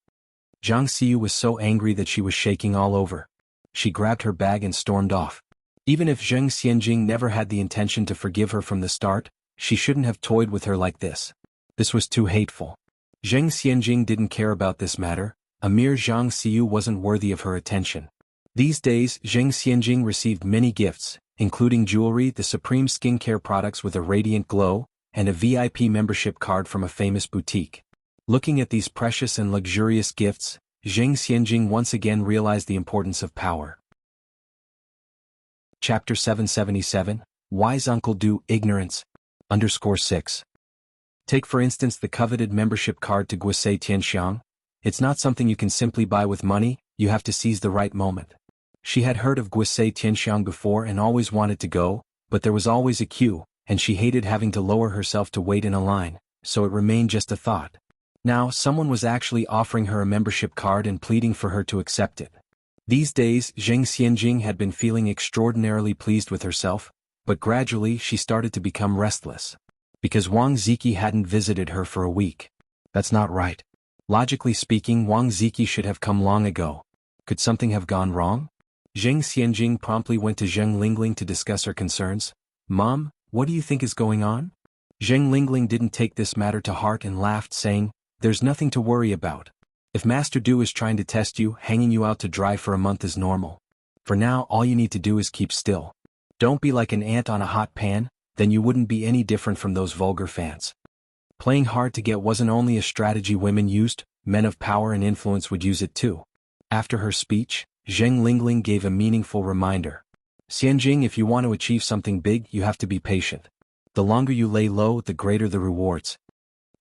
Zhang Siyu was so angry that she was shaking all over. She grabbed her bag and stormed off. Even if Zheng Xianjing never had the intention to forgive her from the start, she shouldn't have toyed with her like this. This was too hateful. Zheng Xianjing didn't care about this matter. A mere Zhang Siyu wasn't worthy of her attention. These days, Zheng Xianjing received many gifts, including jewelry, the supreme skincare products with a radiant glow, and a VIP membership card from a famous boutique. Looking at these precious and luxurious gifts, Zheng Xianjing once again realized the importance of power. Chapter 777, Wise Uncle Do Ignorance, _6. Take for instance the coveted membership card to Guisei Tianxiang. It's not something you can simply buy with money, you have to seize the right moment. She had heard of Guisei Tianxiang before and always wanted to go, but there was always a queue, and she hated having to lower herself to wait in a line, so it remained just a thought. Now someone was actually offering her a membership card and pleading for her to accept it. These days Zheng Xianjing had been feeling extraordinarily pleased with herself, but gradually she started to become restless. Because Wang Ziki hadn't visited her for a week. That's not right. Logically speaking, Wang Ziki should have come long ago. Could something have gone wrong? Zheng Xianjing promptly went to Zheng Lingling to discuss her concerns. Mom, what do you think is going on? Zheng Lingling didn't take this matter to heart and laughed, saying, there's nothing to worry about. If Master Du is trying to test you, hanging you out to dry for a month is normal. For now, all you need to do is keep still. Don't be like an ant on a hot pan, then you wouldn't be any different from those vulgar fans. Playing hard to get wasn't only a strategy women used, men of power and influence would use it too. After her speech, Zheng Lingling gave a meaningful reminder. Xianjing, if you want to achieve something big, you have to be patient. The longer you lay low, the greater the rewards.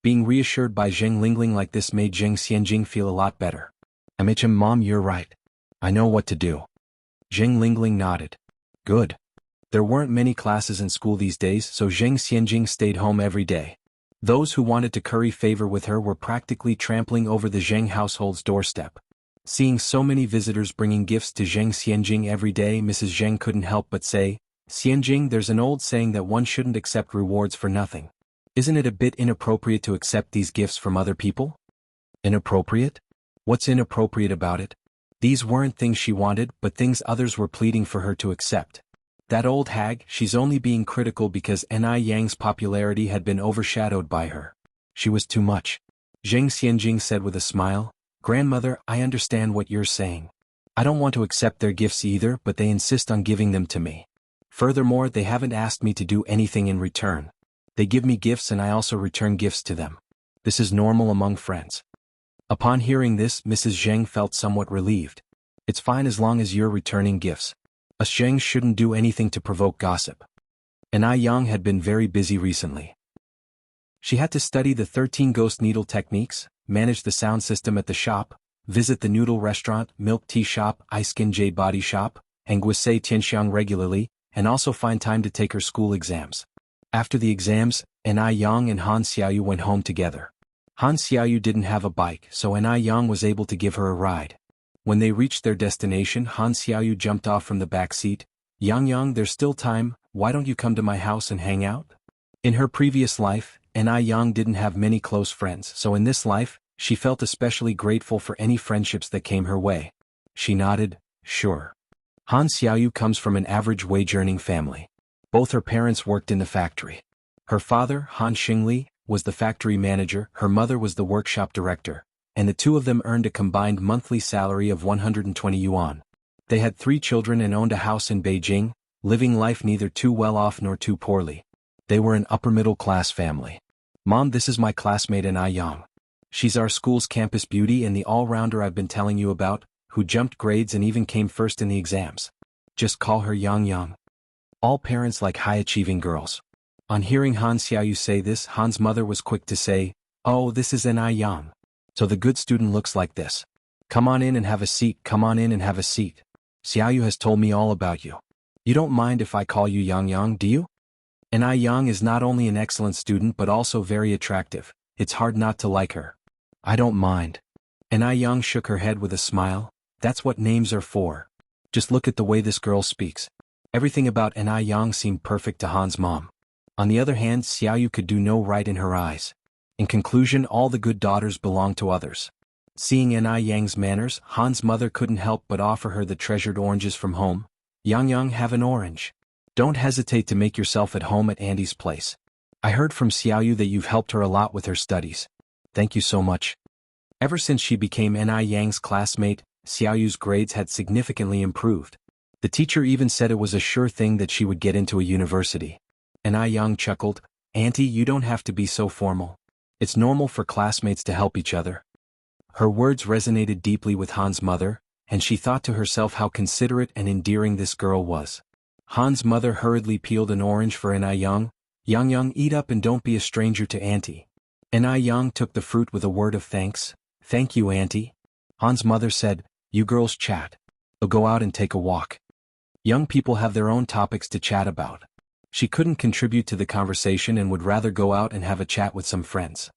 Being reassured by Zheng Lingling like this made Zheng Xianjing feel a lot better. Mom, you're right. I know what to do. Zheng Lingling nodded. Good. There weren't many classes in school these days, so Zheng Xianjing stayed home every day. Those who wanted to curry favor with her were practically trampling over the Zheng household's doorstep. Seeing so many visitors bringing gifts to Zheng Xianjing every day, Mrs. Zheng couldn't help but say, Xianjing, there's an old saying that one shouldn't accept rewards for nothing. Isn't it a bit inappropriate to accept these gifts from other people? Inappropriate? What's inappropriate about it? These weren't things she wanted, but things others were pleading for her to accept. That old hag, she's only being critical because Ni Yang's popularity had been overshadowed by her. She was too much. Zheng Xianjing said with a smile, Grandmother, I understand what you're saying. I don't want to accept their gifts either, but they insist on giving them to me. Furthermore, they haven't asked me to do anything in return. They give me gifts and I also return gifts to them. This is normal among friends. Upon hearing this, Mrs. Zheng felt somewhat relieved. It's fine as long as you're returning gifts. Us Zhengs shouldn't do anything to provoke gossip. Ni Yang had been very busy recently. She had to study the 13 ghost needle techniques, manage the sound system at the shop, visit the noodle restaurant, milk tea shop, iSkin Jade body shop, and Guisei Tianxiang regularly, and also find time to take her school exams. After the exams, Ni Yang and Han Xiaoyu went home together. Han Xiaoyu didn't have a bike, so Ni Yang was able to give her a ride. When they reached their destination, Han Xiaoyu jumped off from the back seat. Yang, there's still time, why don't you come to my house and hang out? In her previous life, Ni Yang didn't have many close friends, so in this life, she felt especially grateful for any friendships that came her way. She nodded, sure. Han Xiaoyu comes from an average wage-earning family. Both her parents worked in the factory. Her father, Han Xingli, was the factory manager, her mother was the workshop director, and the two of them earned a combined monthly salary of 120 yuan. They had 3 children and owned a house in Beijing, living life neither too well off nor too poorly. They were an upper-middle-class family. Mom, this is my classmate Ni Yang. She's our school's campus beauty and the all-rounder I've been telling you about, who jumped grades and even came first in the exams. Just call her Yang. All parents like high-achieving girls. On hearing Han Xiaoyu say this, Han's mother was quick to say, oh, this is Ni Yang. So the good student looks like this. Come on in and have a seat, come on in and have a seat. Xiaoyu has told me all about you. You don't mind if I call you Yang, do you? Ni Yang is not only an excellent student but also very attractive. It's hard not to like her. I don't mind. Ni Yang shook her head with a smile. That's what names are for. Just look at the way this girl speaks. Everything about Ni Yang seemed perfect to Han's mom. On the other hand, Xiaoyu could do no right in her eyes. In conclusion, all the good daughters belong to others. Seeing Ni Yang's manners, Han's mother couldn't help but offer her the treasured oranges from home. Yang, have an orange. Don't hesitate to make yourself at home at Andy's place. I heard from Xiaoyu that you've helped her a lot with her studies. Thank you so much. Ever since she became Ni Yang's classmate, Xiaoyu's grades had significantly improved. The teacher even said it was a sure thing that she would get into a university. Ni Yang chuckled, Auntie, you don't have to be so formal. It's normal for classmates to help each other. Her words resonated deeply with Han's mother, and she thought to herself how considerate and endearing this girl was. Han's mother hurriedly peeled an orange for Ni Yang. Yang, eat up and don't be a stranger to Auntie. Ni Yang took the fruit with a word of thanks. Thank you, Auntie. Han's mother said, you girls chat. Or go out and take a walk. Young people have their own topics to chat about. She couldn't contribute to the conversation and would rather go out and have a chat with some friends.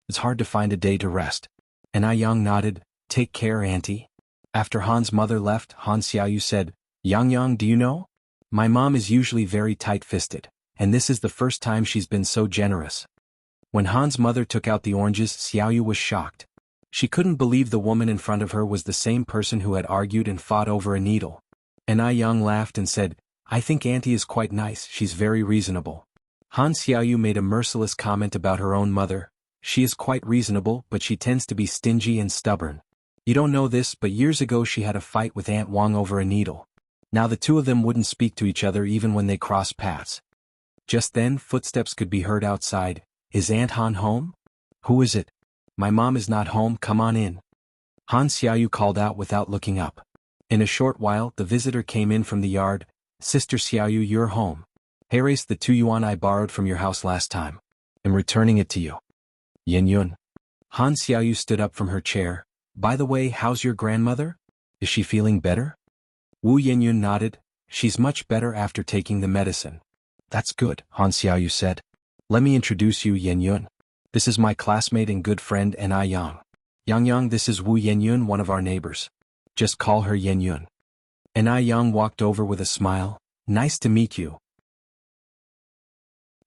It's hard to find a day to rest. Ni Yang nodded, take care, Auntie. After Han's mother left, Han Xiaoyu said, Yang, do you know? My mom is usually very tight-fisted, and this is the first time she's been so generous. When Han's mother took out the oranges, Xiaoyu was shocked. She couldn't believe the woman in front of her was the same person who had argued and fought over a needle. Ni Yang laughed and said, I think Auntie is quite nice, she's very reasonable. Han Xiaoyu made a merciless comment about her own mother. She is quite reasonable, but she tends to be stingy and stubborn. You don't know this, but years ago she had a fight with Aunt Wang over a needle. Now the two of them wouldn't speak to each other even when they crossed paths. Just then, footsteps could be heard outside. Is Aunt Han home? Who is it? My mom is not home, come on in. Han Xiaoyu called out without looking up. In a short while, the visitor came in from the yard. Sister Xiaoyu, you're home. Here's the 2 yuan I borrowed from your house last time. I'm returning it to you. Yun. Han Xiaoyu stood up from her chair. By the way, how's your grandmother? Is she feeling better? Wu Yun nodded. She's much better after taking the medicine. That's good, Han Xiaoyu said. Let me introduce you, Yun. This is my classmate and good friend Ni Yang. Yang, this is Wu Yenyun, one of our neighbors. Just call her Yenyun. And Yang walked over with a smile. Nice to meet you.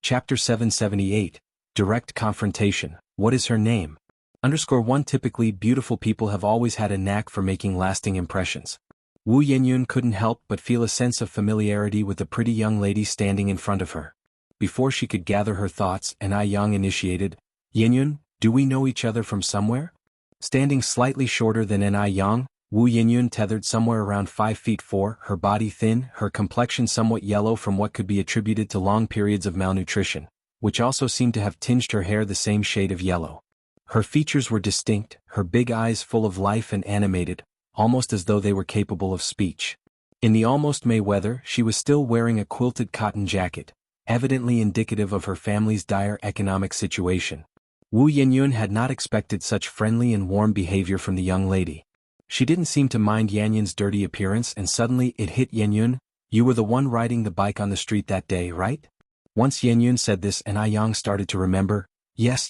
Chapter 778. Direct Confrontation. What is her name? _1 Typically beautiful people have always had a knack for making lasting impressions. Wu Yenyun couldn't help but feel a sense of familiarity with the pretty young lady standing in front of her. Before she could gather her thoughts, Yang initiated, Yenyun, do we know each other from somewhere? Standing slightly shorter than Yang, Wu Yenyun tethered somewhere around 5 feet 4, her body thin, her complexion somewhat yellow from what could be attributed to long periods of malnutrition, which also seemed to have tinged her hair the same shade of yellow. Her features were distinct, her big eyes full of life and animated, almost as though they were capable of speech. In the almost May weather, she was still wearing a quilted cotton jacket, evidently indicative of her family's dire economic situation. Wu Yenyun had not expected such friendly and warm behavior from the young lady. She didn't seem to mind Yanyun's dirty appearance, and suddenly it hit Yenyun, you were the one riding the bike on the street that day, right? Once Yenyun said this, Yang started to remember, yes.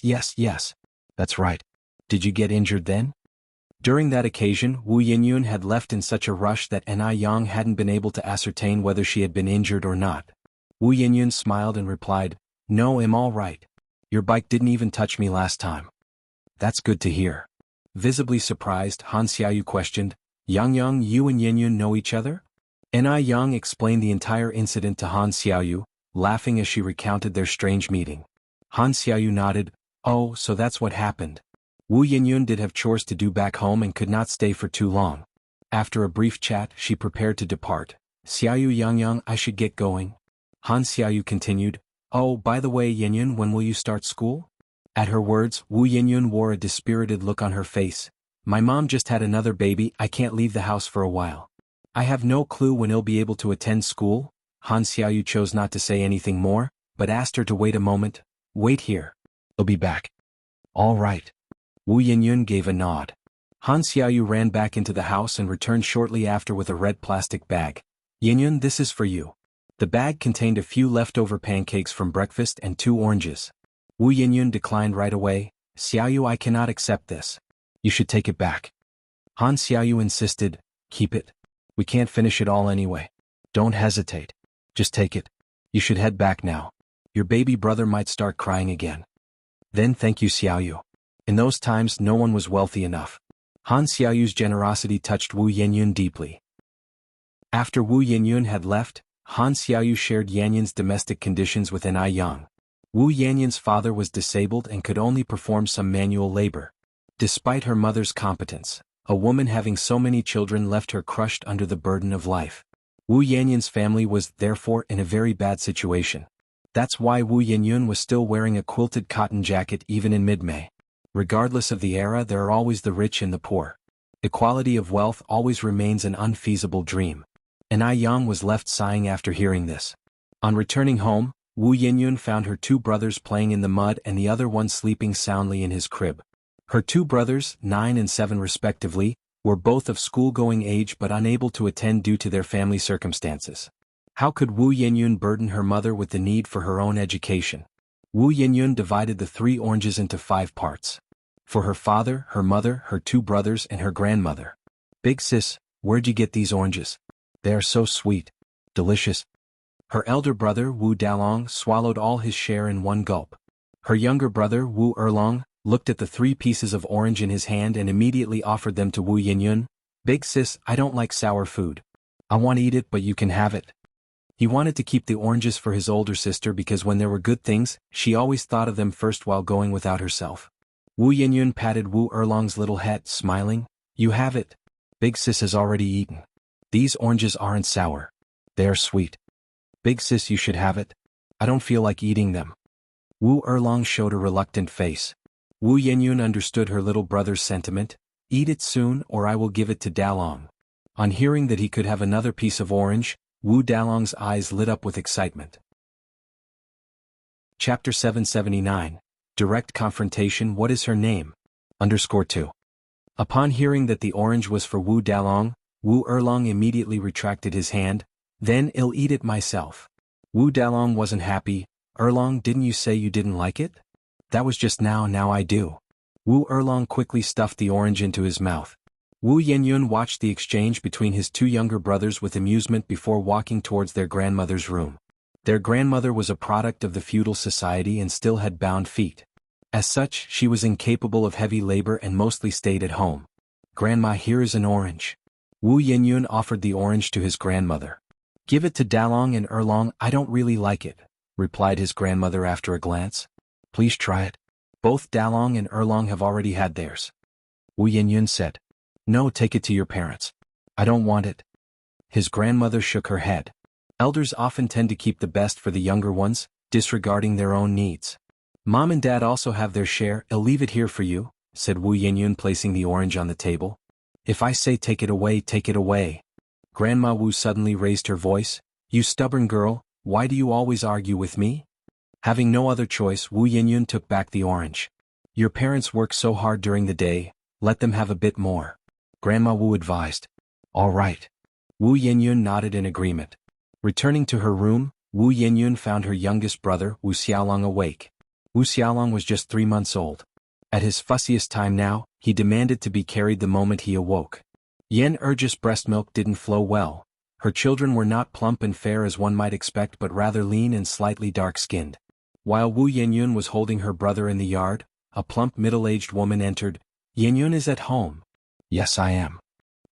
That's right. Did you get injured then? During that occasion, Wu Yenyun had left in such a rush that Yang hadn't been able to ascertain whether she had been injured or not. Wu Yenyun smiled and replied, no, I'm all right. Your bike didn't even touch me last time. That's good to hear. Visibly surprised, Han Xiaoyu questioned, Yang, you and Yenyun know each other? Yang explained the entire incident to Han Xiaoyu, laughing as she recounted their strange meeting. Han Xiaoyu nodded, oh, so that's what happened. Wu Yenyun did have chores to do back home and could not stay for too long. After a brief chat, she prepared to depart. Xiaoyu Yang, I should get going. Han Xiaoyu continued, oh, by the way Yenyun, when will you start school? At her words, Wu Yenyun wore a dispirited look on her face. My mom just had another baby, I can't leave the house for a while. I have no clue when he'll be able to attend school. Han Xiaoyu chose not to say anything more, but asked her to wait a moment. Wait here. I'll be back. All right. Wu Yenyun gave a nod. Han Xiaoyu ran back into the house and returned shortly after with a red plastic bag. Yenyun, this is for you. The bag contained a few leftover pancakes from breakfast and 2 oranges. Wu Yenyun declined right away. Xiaoyu, I cannot accept this. You should take it back. Han Xiaoyu insisted, keep it. We can't finish it all anyway. Don't hesitate. Just take it. You should head back now. Your baby brother might start crying again. Then thank you Xiaoyu. In those times no one was wealthy enough. Han Xiaoyu's generosity touched Wu Yenyun deeply. After Wu Yenyun had left, Han Xiaoyu shared Yanyun's domestic conditions with Yang. Wu Yanyun's father was disabled and could only perform some manual labor. Despite her mother's competence, a woman having so many children left her crushed under the burden of life. Wu Yanyun's family was, therefore, in a very bad situation. That's why Wu Yenyun was still wearing a quilted cotton jacket even in mid-May. Regardless of the era, there are always the rich and the poor. Equality of wealth always remains an unfeasible dream. Yang was left sighing after hearing this. On returning home, Wu Yenyun found her 2 brothers playing in the mud and the other one sleeping soundly in his crib. Her 2 brothers, 9 and 7 respectively, were both of school-going age but unable to attend due to their family circumstances. How could Wu Yenyun burden her mother with the need for her own education? Wu Yenyun divided the 3 oranges into 5 parts. For her father, her mother, her 2 brothers and her grandmother. Big sis, where'd you get these oranges? They are so sweet. Delicious. Her elder brother Wu Dalong swallowed all his share in one gulp. Her younger brother Wu Erlong looked at the 3 pieces of orange in his hand and immediately offered them to Wu Yenyun. Big sis, I don't like sour food. I want to eat it but you can have it. He wanted to keep the oranges for his older sister because when there were good things, she always thought of them first while going without herself. Wu Yenyun patted Wu Erlong's little head, smiling. You have it. Big sis has already eaten. These oranges aren't sour. They are sweet. Big sis, you should have it. I don't feel like eating them. Wu Erlong showed a reluctant face. Wu Yenyun understood her little brother's sentiment. Eat it soon or I will give it to Dalong. On hearing that he could have another piece of orange, Wu Dalong's eyes lit up with excitement. Chapter 779. Direct Confrontation. What is her name? _2. Upon hearing that the orange was for Wu Dalong, Wu Erlong immediately retracted his hand. Then I'll eat it myself. Wu Dalong wasn't happy. Erlong, didn't you say you didn't like it? That was just now I do. Wu Erlong quickly stuffed the orange into his mouth. Wu Yenyun watched the exchange between his two younger brothers with amusement before walking towards their grandmother's room. Their grandmother was a product of the feudal society and still had bound feet. As such, she was incapable of heavy labor and mostly stayed at home. "Grandma, here is an orange." Wu Yenyun offered the orange to his grandmother. "Give it to Dalong and Erlong, I don't really like it," replied his grandmother after a glance. "Please try it. Both Dalong and Erlong have already had theirs." Wu Yenyun said. "No, take it to your parents." "I don't want it." His grandmother shook her head. Elders often tend to keep the best for the younger ones, disregarding their own needs. "Mom and Dad also have their share, I'll leave it here for you," said Wu Yenyun, placing the orange on the table. "If I say take it away, take it away." Grandma Wu suddenly raised her voice. "You stubborn girl, why do you always argue with me?" Having no other choice, Wu Yenyun took back the orange. "Your parents work so hard during the day, let them have a bit more," Grandma Wu advised. "All right." Wu Yenyun nodded in agreement. Returning to her room, Wu Yenyun found her youngest brother, Wu Xiaolong, awake. Wu Xiaolong was just 3 months old. At his fussiest time now, he demanded to be carried the moment he awoke. Yan Erji's breast milk didn't flow well. Her children were not plump and fair as one might expect but rather lean and slightly dark-skinned. While Wu Yenyun was holding her brother in the yard, a plump middle-aged woman entered. "Yenyun is at home." "Yes, I am."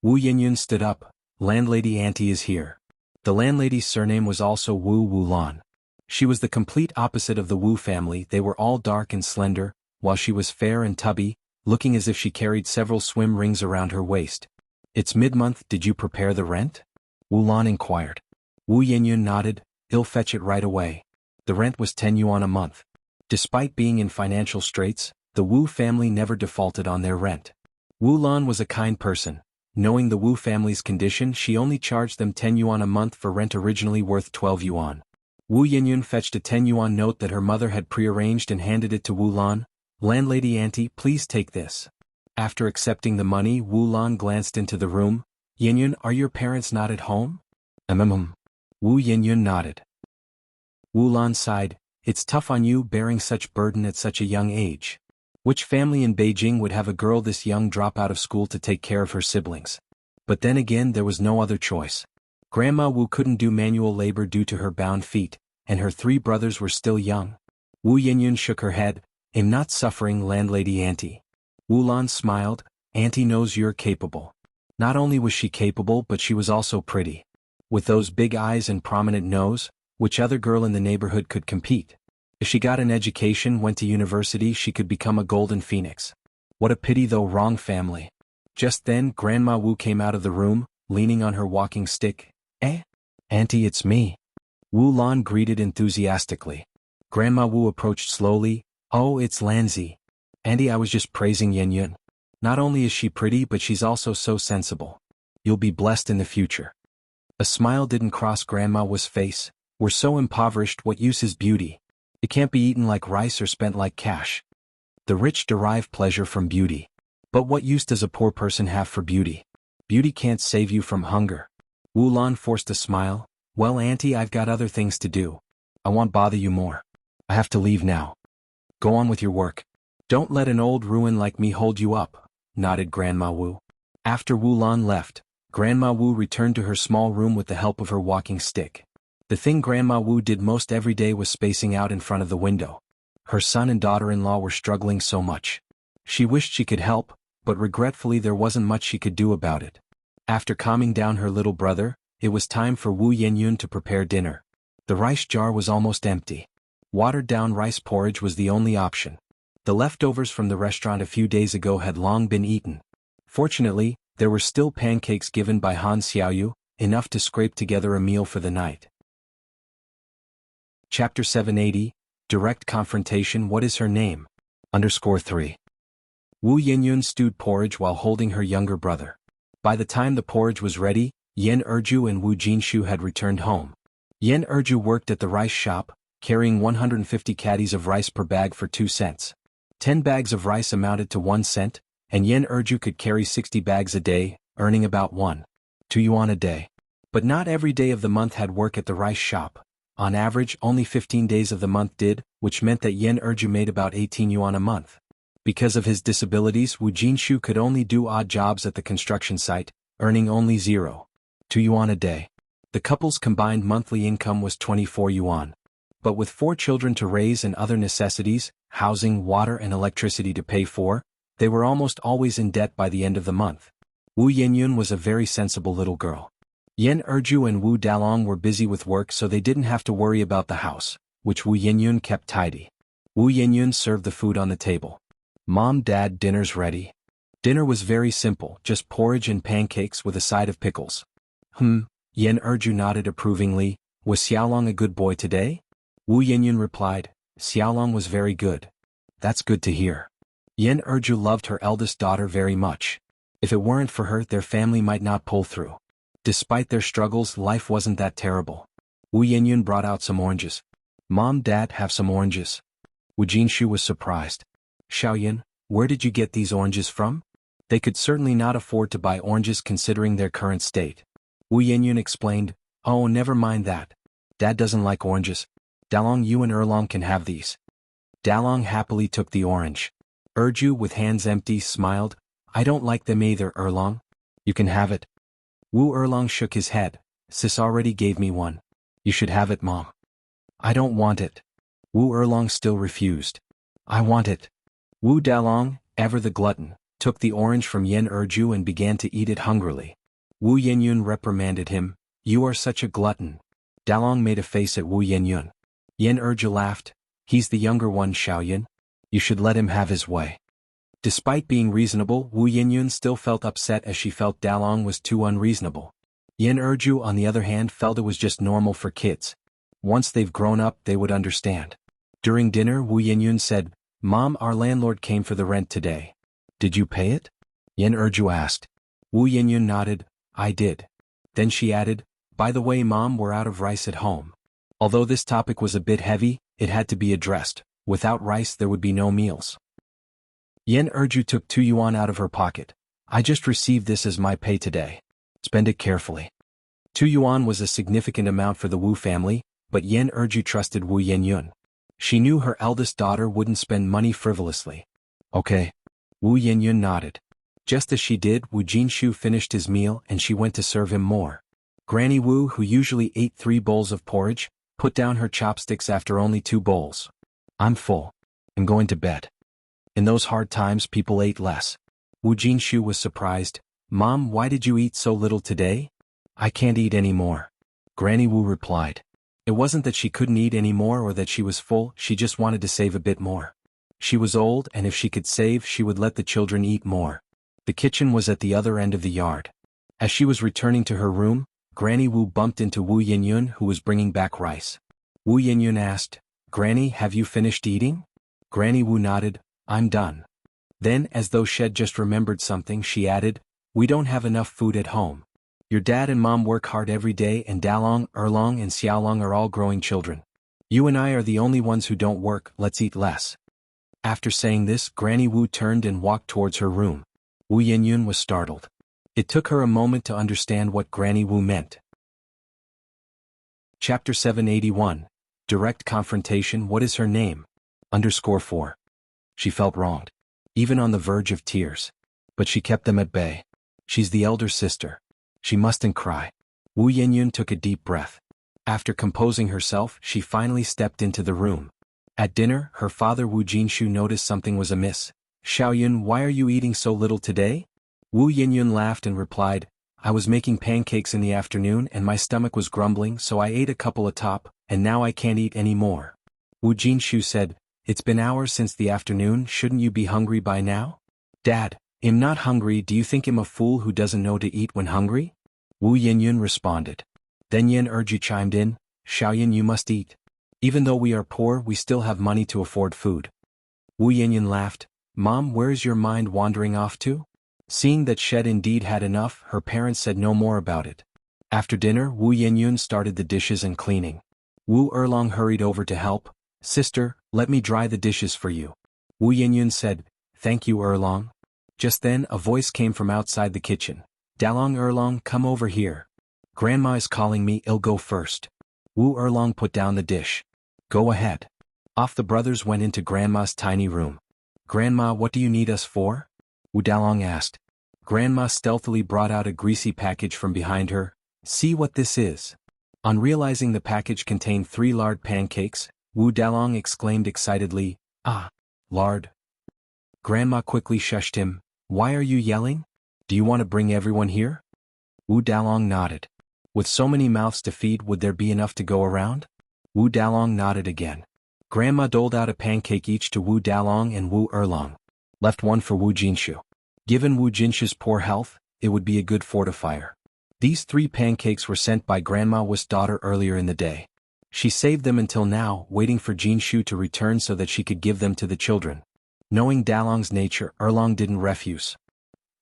Wu Yenyun stood up. "Landlady Auntie is here." The landlady's surname was also Wu Wulan. She was the complete opposite of the Wu family. They were all dark and slender, while she was fair and tubby, looking as if she carried several swim rings around her waist. "It's mid-month, did you prepare the rent?" Wulan inquired. Wu Yenyun nodded. "I'll fetch it right away." The rent was 10 yuan a month. Despite being in financial straits, the Wu family never defaulted on their rent. Wu Lan was a kind person. Knowing the Wu family's condition, she only charged them 10 yuan a month for rent originally worth 12 yuan. Wu Yenyun fetched a 10 yuan note that her mother had prearranged and handed it to Wu Lan. "Landlady Auntie, please take this." After accepting the money, Wu Lan glanced into the room. "Yenyun, are your parents not at home?" Wu Yenyun nodded. Wu Lan sighed. "It's tough on you bearing such burden at such a young age. Which family in Beijing would have a girl this young drop out of school to take care of her siblings?" But then again there was no other choice. Grandma Wu couldn't do manual labor due to her bound feet, and her 3 brothers were still young. Wu Yenyun shook her head. "I'm not suffering, landlady Auntie." Wu Lan smiled. "Auntie knows you're capable." Not only was she capable but she was also pretty. With those big eyes and prominent nose, which other girl in the neighborhood could compete? If she got an education, went to university, she could become a golden phoenix. What a pity though, wrong family. Just then, Grandma Wu came out of the room, leaning on her walking stick. "Eh? Auntie, it's me." Wu Lan greeted enthusiastically. Grandma Wu approached slowly. "Oh, it's Lanzi. Auntie, I was just praising Yenyun. Not only is she pretty but she's also so sensible. You'll be blessed in the future." A smile didn't cross Grandma Wu's face. "We're so impoverished, what use is beauty? It can't be eaten like rice or spent like cash. The rich derive pleasure from beauty. But what use does a poor person have for beauty? Beauty can't save you from hunger." Wu Lan forced a smile. "Well, Auntie, I've got other things to do. I won't bother you more. I have to leave now." "Go on with your work. Don't let an old ruin like me hold you up," nodded Grandma Wu. After Wu Lan left, Grandma Wu returned to her small room with the help of her walking stick. The thing Grandma Wu did most every day was spacing out in front of the window. Her son and daughter-in-law were struggling so much. She wished she could help, but regretfully there wasn't much she could do about it. After calming down her little brother, it was time for Wu Yenyun to prepare dinner. The rice jar was almost empty. Watered-down rice porridge was the only option. The leftovers from the restaurant a few days ago had long been eaten. Fortunately, there were still pancakes given by Han Xiaoyu, enough to scrape together a meal for the night. Chapter 780, Direct Confrontation. What is her name? _3. Wu Yenyun stewed porridge while holding her younger brother. By the time the porridge was ready, Yan Erju and Wu Jinshu had returned home. Yan Erju worked at the rice shop, carrying 150 caddies of rice per bag for 2 cents. 10 bags of rice amounted to 1 cent, and Yan Erju could carry 60 bags a day, earning about 1.2 yuan a day. But not every day of the month had work at the rice shop. On average, only 15 days of the month did, which meant that Yan Erju made about 18 yuan a month. Because of his disabilities, Wu Jinshu could only do odd jobs at the construction site, earning only 0.2 yuan a day. The couple's combined monthly income was 24 yuan. But with 4 children to raise and other necessities, housing, water and electricity to pay for, they were almost always in debt by the end of the month. Wu Yenyun was a very sensible little girl. Yan Erju and Wu Dalong were busy with work, so they didn't have to worry about the house, which Wu Yenyun kept tidy. Wu Yenyun served the food on the table. Mom, Dad, dinner's ready. Dinner was very simple, just porridge and pancakes with a side of pickles. Yan Erju nodded approvingly. Was Xiaolong a good boy today? Wu Yenyun replied, Xiaolong was very good. That's good to hear. Yan Erju loved her eldest daughter very much. If it weren't for her, their family might not pull through. Despite their struggles, life wasn't that terrible. Wu Yenyun brought out some oranges. Mom, Dad, have some oranges. Wu Jinshu was surprised. Xiaoyan, where did you get these oranges from? They could certainly not afford to buy oranges considering their current state. Wu Yenyun explained, oh, never mind that. Dad doesn't like oranges. Dalong, you and Erlong can have these. Dalong happily took the orange. Erju, with hands empty, smiled, I don't like them either, Erlong. You can have it. Wu Erlong shook his head. Sis already gave me one. You should have it, Mom. I don't want it. Wu Erlong still refused. I want it. Wu Dalong, ever the glutton, took the orange from Yan Erju and began to eat it hungrily. Wu Yenyun reprimanded him, you are such a glutton. Dalong made a face at Wu Yenyun. Yan Erju laughed, he's the younger one, Xiaoyan. You should let him have his way. Despite being reasonable, Wu Yenyun still felt upset as she felt Dalong was too unreasonable. Yan Erju, on the other hand, felt it was just normal for kids. Once they've grown up, they would understand. During dinner, Wu Yenyun said, Mom, our landlord came for the rent today. Did you pay it? Yan Erju asked. Wu Yenyun nodded, I did. Then she added, by the way, Mom, we're out of rice at home. Although this topic was a bit heavy, it had to be addressed. Without rice there would be no meals. Yan Erju took 2 yuan out of her pocket. I just received this as my pay today. Spend it carefully. 2 yuan was a significant amount for the Wu family, but Yan Erju trusted Wu Yenyun. She knew her eldest daughter wouldn't spend money frivolously. Okay. Wu Yenyun nodded. Just as she did, Wu Jinshu finished his meal and she went to serve him more. Granny Wu, who usually ate 3 bowls of porridge, put down her chopsticks after only 2 bowls. I'm full. I'm going to bed. In those hard times, people ate less. Wu Jinshu was surprised. Mom, why did you eat so little today? I can't eat any more. Granny Wu replied. It wasn't that she couldn't eat any more or that she was full, she just wanted to save a bit more. She was old, and if she could save, she would let the children eat more. The kitchen was at the other end of the yard. As she was returning to her room, Granny Wu bumped into Wu Yenyun, who was bringing back rice. Wu Yenyun asked, Granny, have you finished eating? Granny Wu nodded, I'm done. Then, as though Shed just remembered something, she added, we don't have enough food at home. Your dad and mom work hard every day, and Dalong, Erlong and Xiaolong are all growing children. You and I are the only ones who don't work, let's eat less. After saying this, Granny Wu turned and walked towards her room. Wu Yenyun was startled. It took her a moment to understand what Granny Wu meant. Chapter 781. Direct Confrontation. What is her name? _4. She felt wronged. Even on the verge of tears. But she kept them at bay. She's the elder sister. She mustn't cry. Wu Yenyun took a deep breath. After composing herself, she finally stepped into the room. At dinner, her father Wu Jinshu noticed something was amiss. Xiaoyun, why are you eating so little today? Wu Yenyun laughed and replied, I was making pancakes in the afternoon and my stomach was grumbling, so I ate a couple atop, and now I can't eat any more. Wu Jinshu said, it's been hours since the afternoon, shouldn't you be hungry by now? Dad, I'm not hungry, do you think I'm a fool who doesn't know to eat when hungry? Wu Yenyun responded. Then Yan Erju chimed in, Xiaoyan, you must eat. Even though we are poor, we still have money to afford food. Wu Yenyun laughed, Mom, where is your mind wandering off to? Seeing that Shed indeed had enough, her parents said no more about it. After dinner, Wu Yenyun started the dishes and cleaning. Wu Erlong hurried over to help. Sister, let me dry the dishes for you. Wu Yenyun said, thank you, Erlong. Just then, a voice came from outside the kitchen. Dalong, Erlong, come over here. Grandma is calling me, I'll go first. Wu Erlong put down the dish. Go ahead. Off the brothers went into Grandma's tiny room. Grandma, what do you need us for? Wu Dalong asked. Grandma stealthily brought out a greasy package from behind her. See what this is. On realizing the package contained 3 lard pancakes, Wu Dalong exclaimed excitedly, Ah, lard. Grandma quickly shushed him. Why are you yelling? Do you want to bring everyone here? Wu Dalong nodded. With so many mouths to feed, would there be enough to go around? Wu Dalong nodded again. Grandma doled out a pancake each to Wu Dalong and Wu Erlong. Left one for Wu Jinshu. Given Wu Jinshu's poor health, it would be a good fortifier. These 3 pancakes were sent by Grandma Wu's daughter earlier in the day. She saved them until now, waiting for Jinshu to return so that she could give them to the children. Knowing Dalong's nature, Erlong didn't refuse.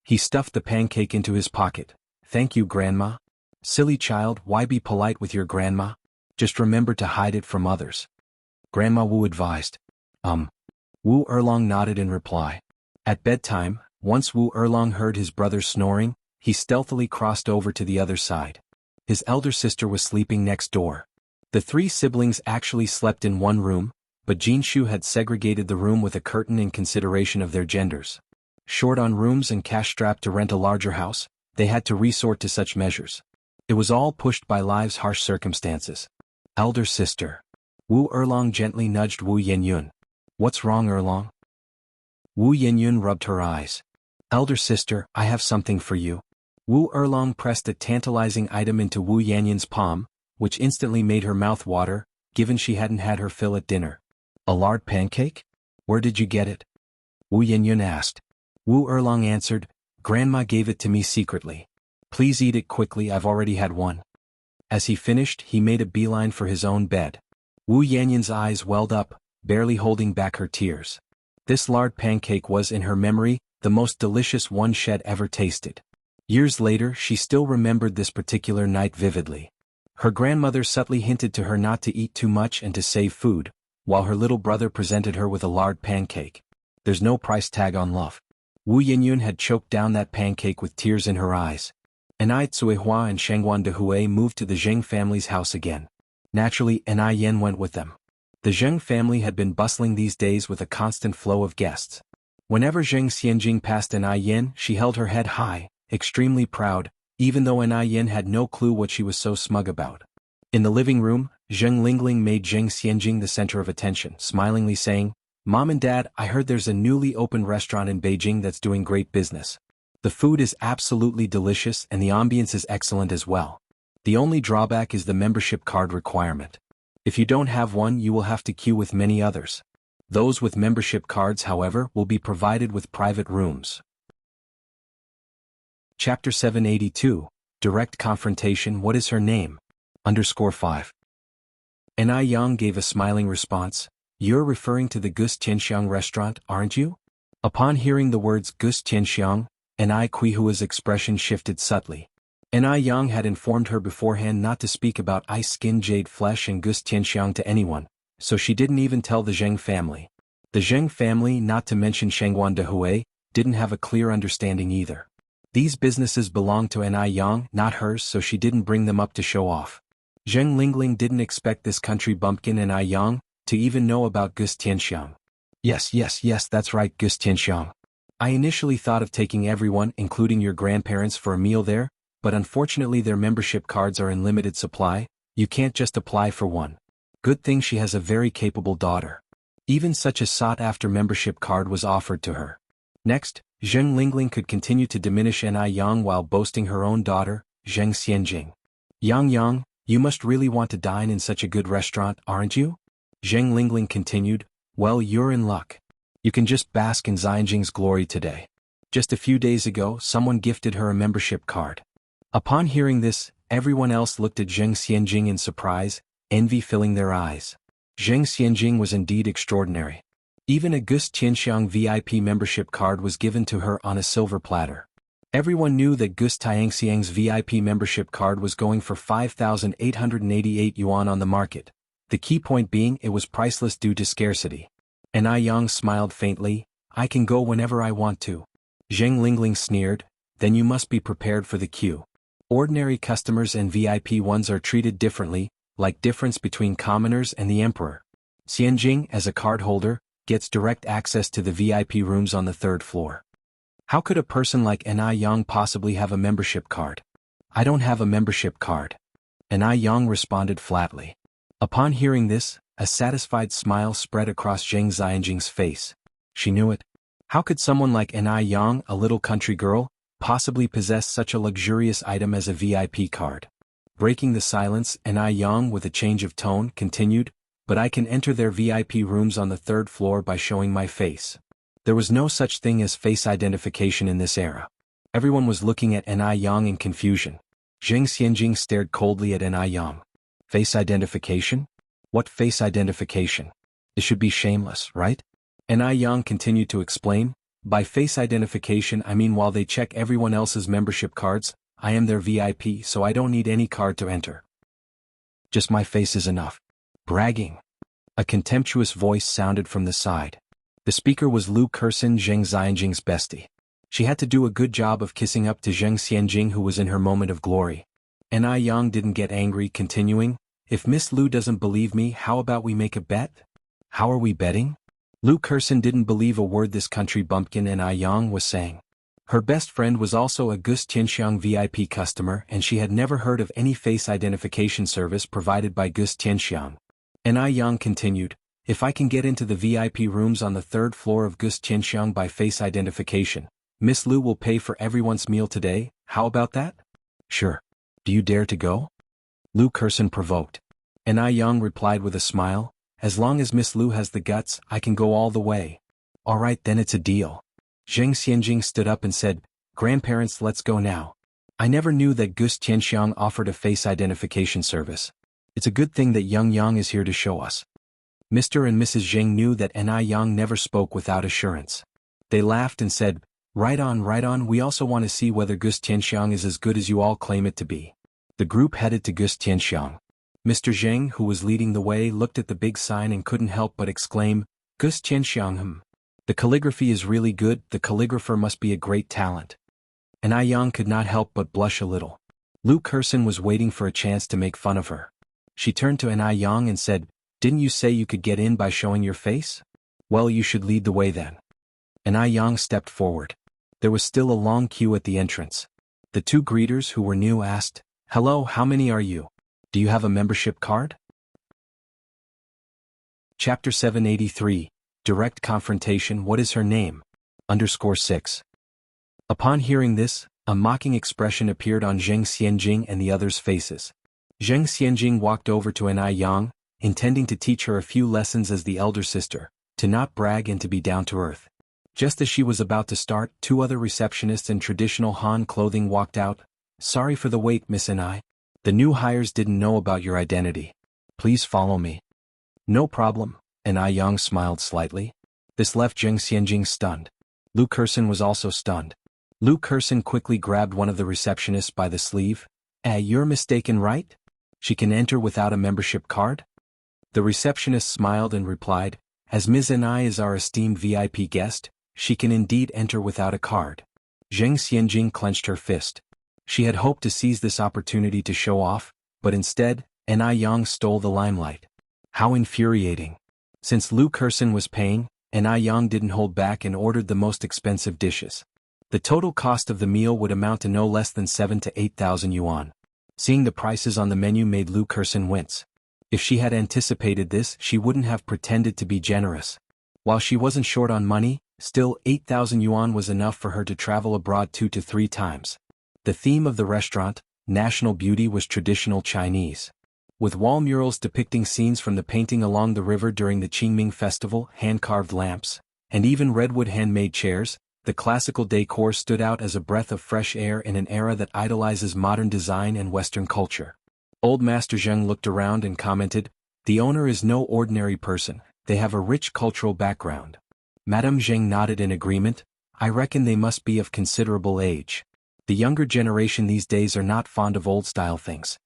He stuffed the pancake into his pocket. Thank you, Grandma. Silly child, why be polite with your grandma? Just remember to hide it from others. Grandma Wu advised. Wu Erlong nodded in reply. At bedtime, once Wu Erlong heard his brother snoring, he stealthily crossed over to the other side. His elder sister was sleeping next door. The 3 siblings actually slept in one room, but Jinshu had segregated the room with a curtain in consideration of their genders. Short on rooms and cash-strapped to rent a larger house, they had to resort to such measures. It was all pushed by life's harsh circumstances. Elder sister. Wu Erlong gently nudged Wu Yenyun. What's wrong, Erlong? Wu Yenyun rubbed her eyes. Elder sister, I have something for you. Wu Erlong pressed a tantalizing item into Wu Yenyun's palm, which instantly made her mouth water, given she hadn't had her fill at dinner. A lard pancake? Where did you get it? Wu Yenyun asked. Wu Erlong answered, Grandma gave it to me secretly. Please eat it quickly, I've already had one. As he finished, he made a beeline for his own bed. Wu Yenyun's eyes welled up, barely holding back her tears. This lard pancake was, in her memory, the most delicious one she'd ever tasted. Years later, she still remembered this particular night vividly. Her grandmother subtly hinted to her not to eat too much and to save food, while her little brother presented her with a lard pancake. There's no price tag on love. Wu Yenyun had choked down that pancake with tears in her eyes. Enai Tsuehua and Shengguan Dehui moved to the Zheng family's house again. Naturally, Enai Yen went with them. The Zheng family had been bustling these days with a constant flow of guests. Whenever Zheng Xianjing passed Enai Yen, she held her head high, extremely proud, even though Enai Yen had no clue what she was so smug about. In the living room, Zheng Lingling made Zheng Xianjing the center of attention, smilingly saying, Mom and Dad, I heard there's a newly opened restaurant in Beijing that's doing great business. The food is absolutely delicious and the ambience is excellent as well. The only drawback is the membership card requirement. If you don't have one, you will have to queue with many others. Those with membership cards, however, will be provided with private rooms. Chapter 782, Direct Confrontation. What is her name? _5. Enai Yang gave a smiling response. You're referring to the Gus Tianxiang restaurant, aren't you? Upon hearing the words Gus Tianxiang, Enai Kuihua's expression shifted subtly. Enai Yang had informed her beforehand not to speak about ice-skinned jade flesh and Gus Tianxiang to anyone, so she didn't even tell the Zheng family. The Zheng family, not to mention Shengguan Dehui, didn't have a clear understanding either. These businesses belonged to Enai Yang, not hers, so she didn't bring them up to show off. Zheng Lingling didn't expect this country bumpkin Enai Yang to even know about Gus Tianxiang. Yes, that's right, Gus Tianxiang. I initially thought of taking everyone, including your grandparents, for a meal there, but unfortunately their membership cards are in limited supply. You can't just apply for one. Good thing she has a very capable daughter. Even such a sought-after membership card was offered to her. Next, Zheng Lingling could continue to diminish Enai Yang while boasting her own daughter, Zheng Xianjing. Yang, you must really want to dine in such a good restaurant, aren't you? Zheng Lingling continued, well, you're in luck. You can just bask in Xianjing's glory today. Just a few days ago, someone gifted her a membership card. Upon hearing this, everyone else looked at Zheng Xianjing in surprise, envy filling their eyes. Zheng Xianjing was indeed extraordinary. Even a Gus Tianxiang VIP membership card was given to her on a silver platter. Everyone knew that Gus Tianxiang's VIP membership card was going for 5,888 yuan on the market. The key point being it was priceless due to scarcity. Enai Yang smiled faintly, I can go whenever I want to. Zheng Lingling sneered, then you must be prepared for the queue. Ordinary customers and VIP ones are treated differently, like difference between commoners and the emperor. Xianjing, as a card holder, gets direct access to the VIP rooms on the third floor. How could a person like Ni Yang possibly have a membership card? I don't have a membership card. Ni Yang responded flatly. Upon hearing this, a satisfied smile spread across Zheng Xianjing's face. She knew it. How could someone like Ni Yang, a little country girl, possibly possess such a luxurious item as a VIP card? Breaking the silence, Ni Yang, with a change of tone, continued, but I can enter their VIP rooms on the third floor by showing my face. There was no such thing as face identification in this era. Everyone was looking at Ni Yang in confusion. Zheng Xianjing stared coldly at Ni Yang. Face identification? What face identification? It should be shameless, right? Ni Yang continued to explain, by face identification I mean while they check everyone else's membership cards, I am their VIP so I don't need any card to enter. Just my face is enough. Bragging. A contemptuous voice sounded from the side. The speaker was Lu Kersin, Zheng Xianjing's bestie. She had to do a good job of kissing up to Zheng Xianjing, who was in her moment of glory. Ni Yang didn't get angry, continuing, if Miss Lu doesn't believe me, how about we make a bet? How are we betting? Lu Kersin didn't believe a word this country bumpkin Ni Yang was saying. Her best friend was also a Gus Tianxiang VIP customer, and she had never heard of any face identification service provided by Gus Tianxiang. Ni Yang continued, if I can get into the VIP rooms on the third floor of Gus Tianxiang by face identification, Miss Lu will pay for everyone's meal today, how about that? Sure. Do you dare to go? Lu Kersin provoked. Ni Yang replied with a smile, as long as Miss Lu has the guts, I can go all the way. All right, then it's a deal. Zheng Xianjing stood up and said, grandparents, let's go now. I never knew that Gus Tianxiang offered a face identification service. It's a good thing that Yang is here to show us. Mr. and Mrs. Zheng knew that Ni Yang never spoke without assurance. They laughed and said, right on, we also want to see whether Gus Tianxiang is as good as you all claim it to be. The group headed to Gus Tianxiang. Mr. Zheng, who was leading the way, looked at the big sign and couldn't help but exclaim, Gus Tianxiang. The calligraphy is really good, the calligrapher must be a great talent. Ni Yang could not help but blush a little. Lu Kersin was waiting for a chance to make fun of her. She turned to Ni Yang and said, didn't you say you could get in by showing your face? Well, you should lead the way then. Ni Yang stepped forward. There was still a long queue at the entrance. The two greeters who were new asked, hello, how many are you? Do you have a membership card? Chapter 783, Direct Confrontation. What is her name? _6. Upon hearing this, a mocking expression appeared on Zheng Xianjing and the others' faces. Zheng Xianjing walked over to Ni Yang, intending to teach her a few lessons as the elder sister, to not brag and to be down to earth. Just as she was about to start, two other receptionists in traditional Han clothing walked out. Sorry for the wait, Miss Ni. The new hires didn't know about your identity. Please follow me. No problem, Ni Yang smiled slightly. This left Zheng Xianjing stunned. Lu Kersin was also stunned. Lu Kersin quickly grabbed one of the receptionists by the sleeve. You're mistaken, right? She can enter without a membership card? The receptionist smiled and replied, as Ms. Ni is our esteemed VIP guest, she can indeed enter without a card. Zheng Xianjing clenched her fist. She had hoped to seize this opportunity to show off, but instead, Ni Yang stole the limelight. How infuriating. Since Lu Kersin was paying, Ni Yang didn't hold back and ordered the most expensive dishes. The total cost of the meal would amount to no less than 7,000 to 8,000 yuan. Seeing the prices on the menu made Lu Kersin wince. If she had anticipated this, she wouldn't have pretended to be generous. While she wasn't short on money, still 8,000 yuan was enough for her to travel abroad 2 to 3 times. The theme of the restaurant, National Beauty, was traditional Chinese. With wall murals depicting scenes from the painting along the river during the Qingming festival, hand-carved lamps, and even redwood handmade chairs, the classical decor stood out as a breath of fresh air in an era that idolizes modern design and Western culture. Old Master Zheng looked around and commented, the owner is no ordinary person, they have a rich cultural background. Madame Zheng nodded in agreement, I reckon they must be of considerable age. The younger generation these days are not fond of old-style things.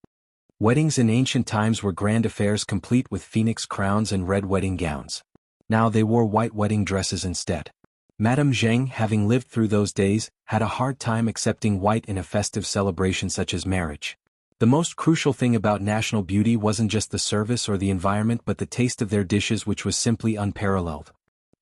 Weddings in ancient times were grand affairs complete with phoenix crowns and red wedding gowns. Now they wore white wedding dresses instead. Madame Zheng, having lived through those days, had a hard time accepting white in a festive celebration such as marriage. The most crucial thing about National Beauty wasn't just the service or the environment but the taste of their dishes, which was simply unparalleled.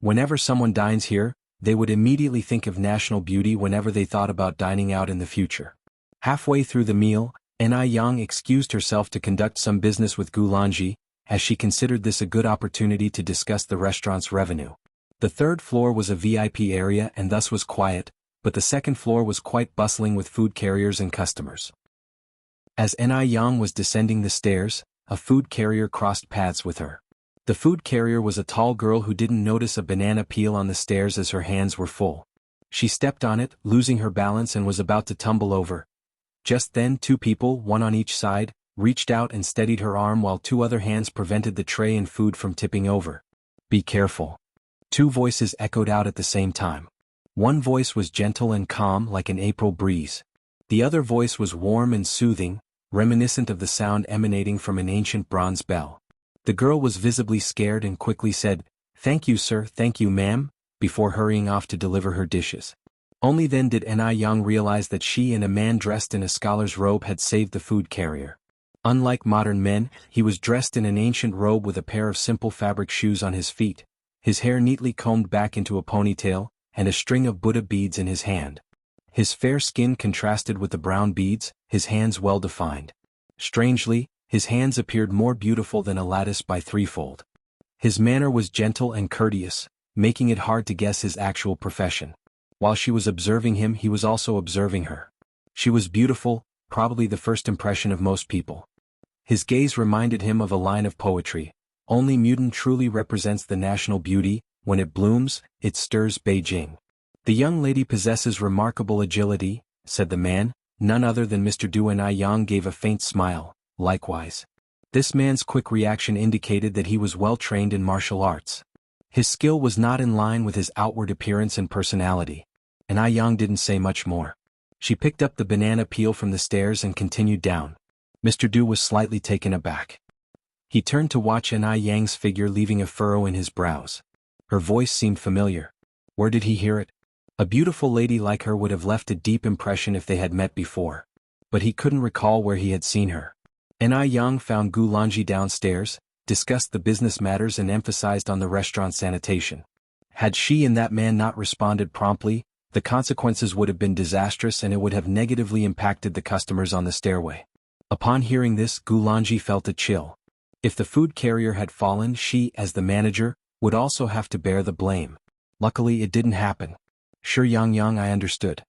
Whenever someone dines here, they would immediately think of national beauty whenever they thought about dining out in the future. Halfway through the meal, Na Yang excused herself to conduct some business with Gulanji, as she considered this a good opportunity to discuss the restaurant's revenue. The third floor was a VIP area and thus was quiet, but the second floor was quite bustling with food carriers and customers. As Na Yang was descending the stairs, a food carrier crossed paths with her. The food carrier was a tall girl who didn't notice a banana peel on the stairs as her hands were full. She stepped on it, losing her balance, and was about to tumble over. Just then 2 people, one on each side, reached out and steadied her arm while 2 other hands prevented the tray and food from tipping over. "Be careful." 2 voices echoed out at the same time. One voice was gentle and calm like an April breeze. The other voice was warm and soothing, reminiscent of the sound emanating from an ancient bronze bell. The girl was visibly scared and quickly said, "Thank you, sir, thank you, ma'am," before hurrying off to deliver her dishes. Only then did Na Yang realize that she and a man dressed in a scholar's robe had saved the food carrier. Unlike modern men, he was dressed in an ancient robe with a pair of simple fabric shoes on his feet, his hair neatly combed back into a ponytail, and a string of Buddha beads in his hand. His fair skin contrasted with the brown beads, his hands well defined. Strangely, his hands appeared more beautiful than a lattice by threefold. His manner was gentle and courteous, making it hard to guess his actual profession. While she was observing him, he was also observing her. She was beautiful, probably the first impression of most people. His gaze reminded him of a line of poetry: "Only Mudan truly represents the national beauty, when it blooms, it stirs Beijing." "The young lady possesses remarkable agility," said the man, none other than Mr. Du. Na Yang gave a faint smile. Likewise. This man's quick reaction indicated that he was well trained in martial arts. His skill was not in line with his outward appearance and personality. And Na Yang didn't say much more. She picked up the banana peel from the stairs and continued down. Mr. Du was slightly taken aback. He turned to watch Na Yang's figure, leaving a furrow in his brows. Her voice seemed familiar. Where did he hear it? A beautiful lady like her would have left a deep impression if they had met before. But he couldn't recall where he had seen her. Na Yang found Gulanji downstairs, discussed the business matters and emphasized on the restaurant sanitation. Had she and that man not responded promptly, the consequences would have been disastrous and it would have negatively impacted the customers on the stairway. Upon hearing this, Gulanji felt a chill. If the food carrier had fallen, she, as the manager, would also have to bear the blame. Luckily it didn't happen. "Sure, Yang, I understood.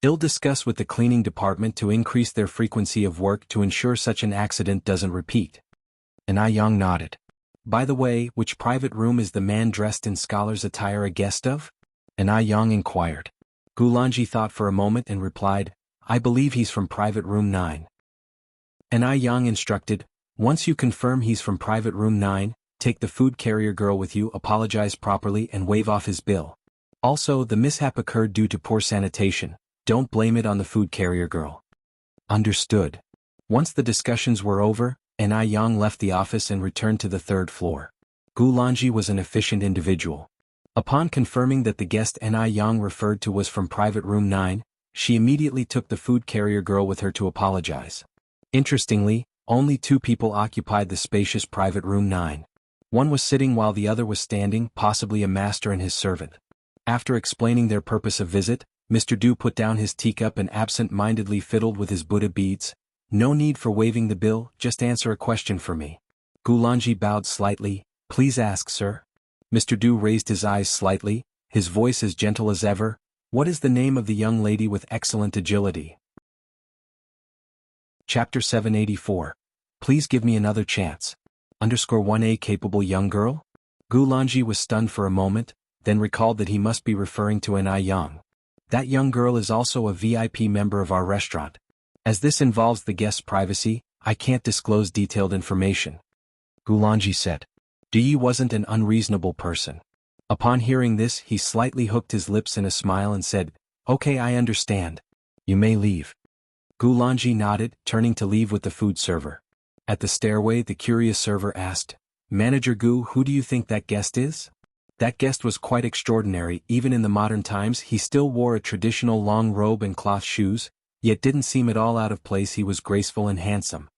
I'll discuss with the cleaning department to increase their frequency of work to ensure such an accident doesn't repeat." And Na Yang nodded. "By the way, which private room is the man dressed in scholar's attire a guest of?" And Na Yang inquired. Gulanji thought for a moment and replied, "I believe he's from private room 9. And Na Yang instructed, "Once you confirm he's from private room 9, take the food carrier girl with you, apologize properly and waive off his bill. Also, the mishap occurred due to poor sanitation. Don't blame it on the food carrier girl." Understood. Once the discussions were over, Na Yang left the office and returned to the 3rd floor. Gulanji was an efficient individual. Upon confirming that the guest Na Yang referred to was from private room 9, she immediately took the food carrier girl with her to apologize. Interestingly, only 2 people occupied the spacious private room 9. One was sitting while the other was standing, possibly a master and his servant. After explaining their purpose of visit, Mr. Du put down his teacup and absent-mindedly fiddled with his Buddha beads. "No need for waiving the bill, just answer a question for me." Gulanji bowed slightly. "Please ask, sir." Mr. Du raised his eyes slightly, his voice as gentle as ever. "What is the name of the young lady with excellent agility?" Chapter 784. Please give me another chance. _1A capable young girl? Gulanji was stunned for a moment, then recalled that he must be referring to Na Yang. That young girl is also a VIP member of our restaurant. As this involves the guest's privacy, I can't disclose detailed information. Gulanji said. Yi wasn't an unreasonable person. Upon hearing this, he slightly hooked his lips in a smile and said, "Okay, I understand. You may leave." Gulanji nodded, turning to leave with the food server. At the stairway, the curious server asked, "Manager Gu, who do you think that guest is?" That guest was quite extraordinary. Even in the modern times, he still wore a traditional long robe and cloth shoes, yet didn't seem at all out of place. He was graceful and handsome.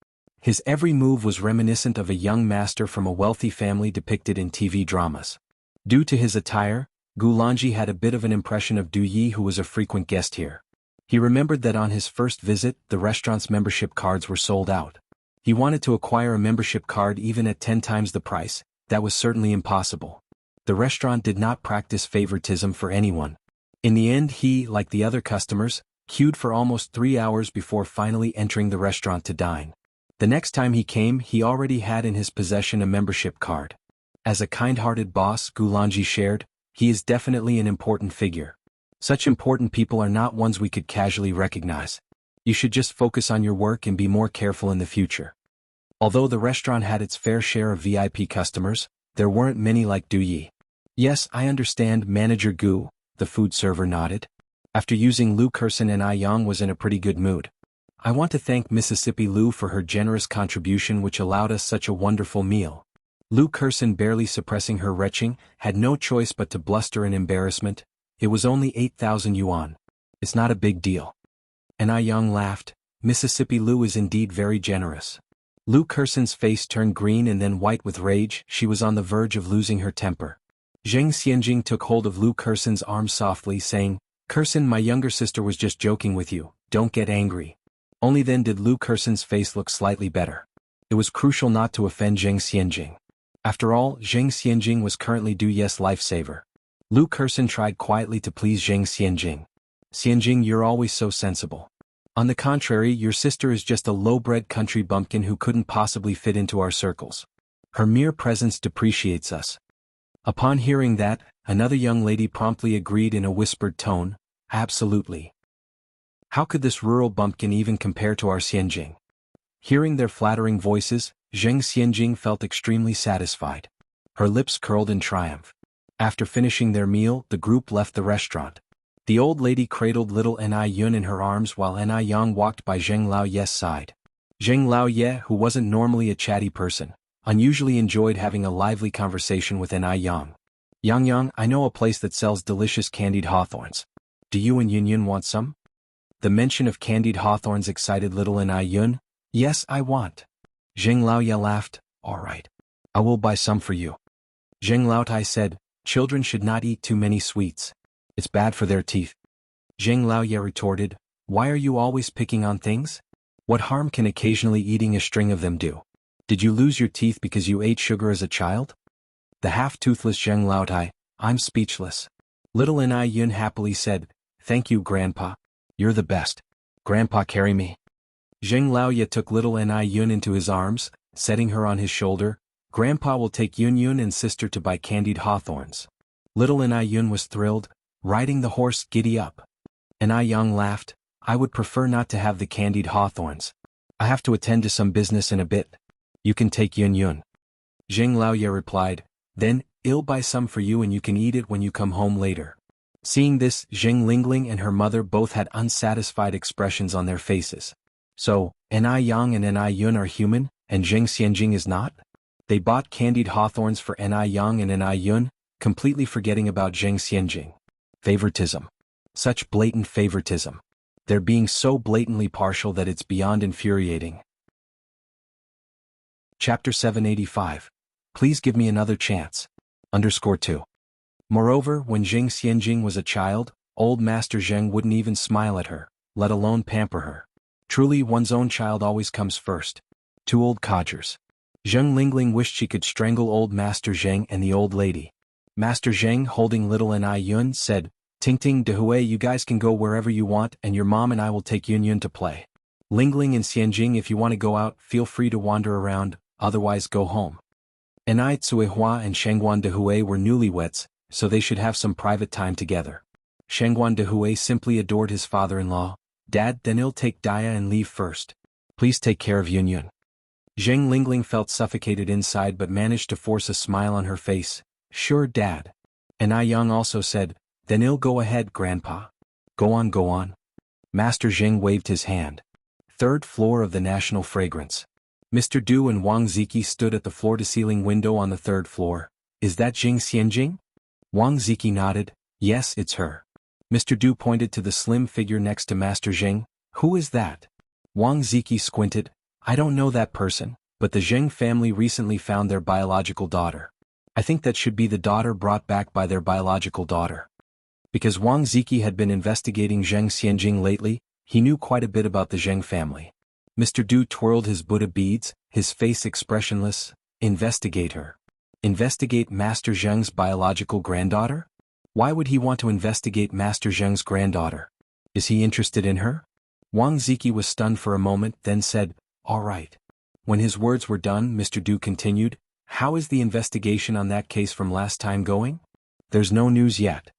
His every move was reminiscent of a young master from a wealthy family depicted in TV dramas. Due to his attire, Gulanji had a bit of an impression of Du Yi, who was a frequent guest here. He remembered that on his first visit, the restaurant's membership cards were sold out. He wanted to acquire a membership card even at 10 times the price. That was certainly impossible. The restaurant did not practice favoritism for anyone. In the end, he, like the other customers, queued for almost 3 hours before finally entering the restaurant to dine. The next time he came, he already had in his possession a membership card. As a kind-hearted boss, Gulanji shared, he is definitely an important figure. Such important people are not ones we could casually recognize. You should just focus on your work and be more careful in the future. Although the restaurant had its fair share of VIP customers, there weren't many like Du Yi. Yes, I understand, Manager Gu, the food server nodded. After using Lu Kerson, and I Yang was in a pretty good mood. I want to thank Mississippi Lu for her generous contribution which allowed us such a wonderful meal. Lu Kerson, barely suppressing her retching, had no choice but to bluster in embarrassment. It was only 8,000 yuan. It's not a big deal. And I Yang laughed. Mississippi Lu is indeed very generous. Lu Kerson's face turned green and then white with rage. She was on the verge of losing her temper. Zheng Xianjing took hold of Lu Kerson's arm softly, saying, Kerson, my younger sister was just joking with you, don't get angry. Only then did Lu Kerson's face look slightly better. It was crucial not to offend Zheng Xianjing. After all, Zheng Xianjing was currently Du Yi's lifesaver. Lu Kerson tried quietly to please Zheng Xianjing. Xianjing, you're always so sensible. On the contrary, your sister is just a low-bred country bumpkin who couldn't possibly fit into our circles. Her mere presence depreciates us. Upon hearing that, another young lady promptly agreed in a whispered tone, absolutely. How could this rural bumpkin even compare to our Xianjing? Hearing their flattering voices, Zheng Xianjing felt extremely satisfied. Her lips curled in triumph. After finishing their meal, the group left the restaurant. The old lady cradled little Ni Yun in her arms while Ni Yang walked by Zheng Laoye's side. Zheng Laoye, who wasn't normally a chatty person, unusually enjoyed having a lively conversation with Ni Yang. Yang, I know a place that sells delicious candied hawthorns. Do you and Yun Yun want some? The mention of candied hawthorns excited little Ni Yun. Yes, I want. Zheng Laoye laughed. All right. I will buy some for you. Zheng Laotai said, children should not eat too many sweets. It's bad for their teeth. Zheng Laoye retorted, why are you always picking on things? What harm can occasionally eating a string of them do? Did you lose your teeth because you ate sugar as a child? The half-toothless Zheng Laotai, I'm speechless. Little Ni Yun happily said, thank you, Grandpa. You're the best. Grandpa, carry me. Zheng Laoye took little Ni Yun into his arms, setting her on his shoulder. Grandpa will take Yun Yun and sister to buy candied hawthorns. Little Ni Yun was thrilled, riding the horse giddy up. Ni Yang laughed, I would prefer not to have the candied hawthorns. I have to attend to some business in a bit. You can take Yun Yun. Zheng Laoye replied, then, I'll buy some for you and you can eat it when you come home later. Seeing this, Zheng Lingling and her mother both had unsatisfied expressions on their faces. So, Ni Yang and Ni Yun are human, and Zheng Xianjing is not? They bought candied hawthorns for Ni Yang and Ni Yun, completely forgetting about Zheng Xianjing. Favoritism. Such blatant favoritism. They're being so blatantly partial that it's beyond infuriating. Chapter 785. Please give me another chance. _2. Moreover, when Zheng Xianjing was a child, old Master Zheng wouldn't even smile at her, let alone pamper her. Truly, one's own child always comes first. Two old codgers. Zheng Lingling wished she could strangle old Master Zheng and the old lady. Master Zheng, holding little Ni Yun, said, Ting Ting Dehui, you guys can go wherever you want and your mom and I will take Yun Yun to play. Lingling and Xianjing, if you want to go out, feel free to wander around, otherwise go home. Enai Tsuihua and Shengguan Dehui were newlyweds, so they should have some private time together. Shengguan Dehui simply adored his father-in-law. Dad, then I'll take Daya and leave first. Please take care of Yun Yun. Zheng Lingling felt suffocated inside but managed to force a smile on her face. Sure, Dad. And I Yang also said, then I'll go ahead, Grandpa. Go on, go on. Master Zheng waved his hand. Third floor of the National Fragrance. Mr. Du and Wang Ziki stood at the floor-to-ceiling window on the third floor. Is that Zheng Xianjing? Wang Ziki nodded. Yes, it's her. Mr. Du pointed to the slim figure next to Master Zheng. Who is that? Wang Ziki squinted. I don't know that person, but the Zheng family recently found their biological daughter. I think that should be the daughter brought back by their biological daughter. Because Wang Ziki had been investigating Zheng Xianjing lately, he knew quite a bit about the Zheng family. Mr. Du twirled his Buddha beads, his face expressionless. Investigate her. Investigate Master Zheng's biological granddaughter? Why would he want to investigate Master Zheng's granddaughter? Is he interested in her? Wang Ziki was stunned for a moment, then said, "All right." When his words were done, Mr. Du continued, "How is the investigation on that case from last time going?" "There's no news yet."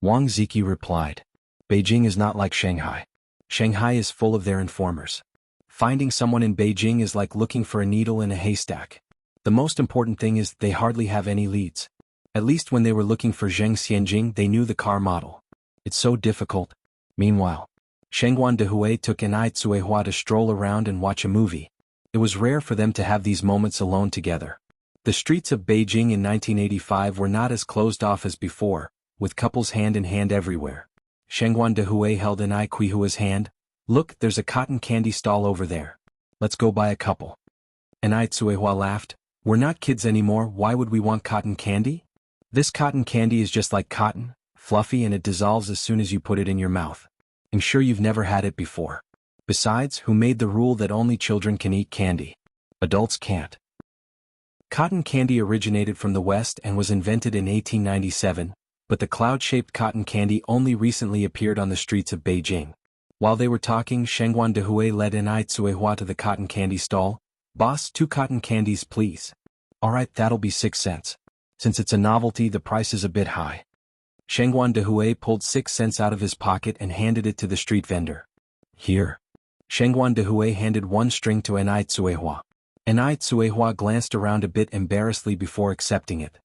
Wang Ziki replied. "Beijing is not like Shanghai. Shanghai is full of their informers. Finding someone in Beijing is like looking for a needle in a haystack. The most important thing is they hardly have any leads. At least when they were looking for Zheng Xianjing they knew the car model. It's so difficult." Meanwhile, Shengguan Dehui took Enai Tsuehua to stroll around and watch a movie. It was rare for them to have these moments alone together. The streets of Beijing in 1985 were not as closed off as before, with couples hand in hand everywhere. Shengguan Dehui held Enai Kuihua's hand. "Look, there's a cotton candy stall over there. Let's go buy a couple." Enai Tsuehua laughed. "We're not kids anymore, why would we want cotton candy? This cotton candy is just like cotton, fluffy, and it dissolves as soon as you put it in your mouth. I'm sure you've never had it before. Besides, who made the rule that only children can eat candy? Adults can't." Cotton candy originated from the West and was invented in 1897, but the cloud-shaped cotton candy only recently appeared on the streets of Beijing. While they were talking, Shengguan Dehui led Enai Tsuehua to the cotton candy stall. "Boss, 2 cotton candies please." "All right, that'll be 6 cents. Since it's a novelty, the price is a bit high." Shengguan Dehui pulled 6 cents out of his pocket and handed it to the street vendor. "Here." Shengguan Dehui handed 1 string to Enai Tsuehua. Enai Tsuehua glanced around a bit embarrassedly before accepting it.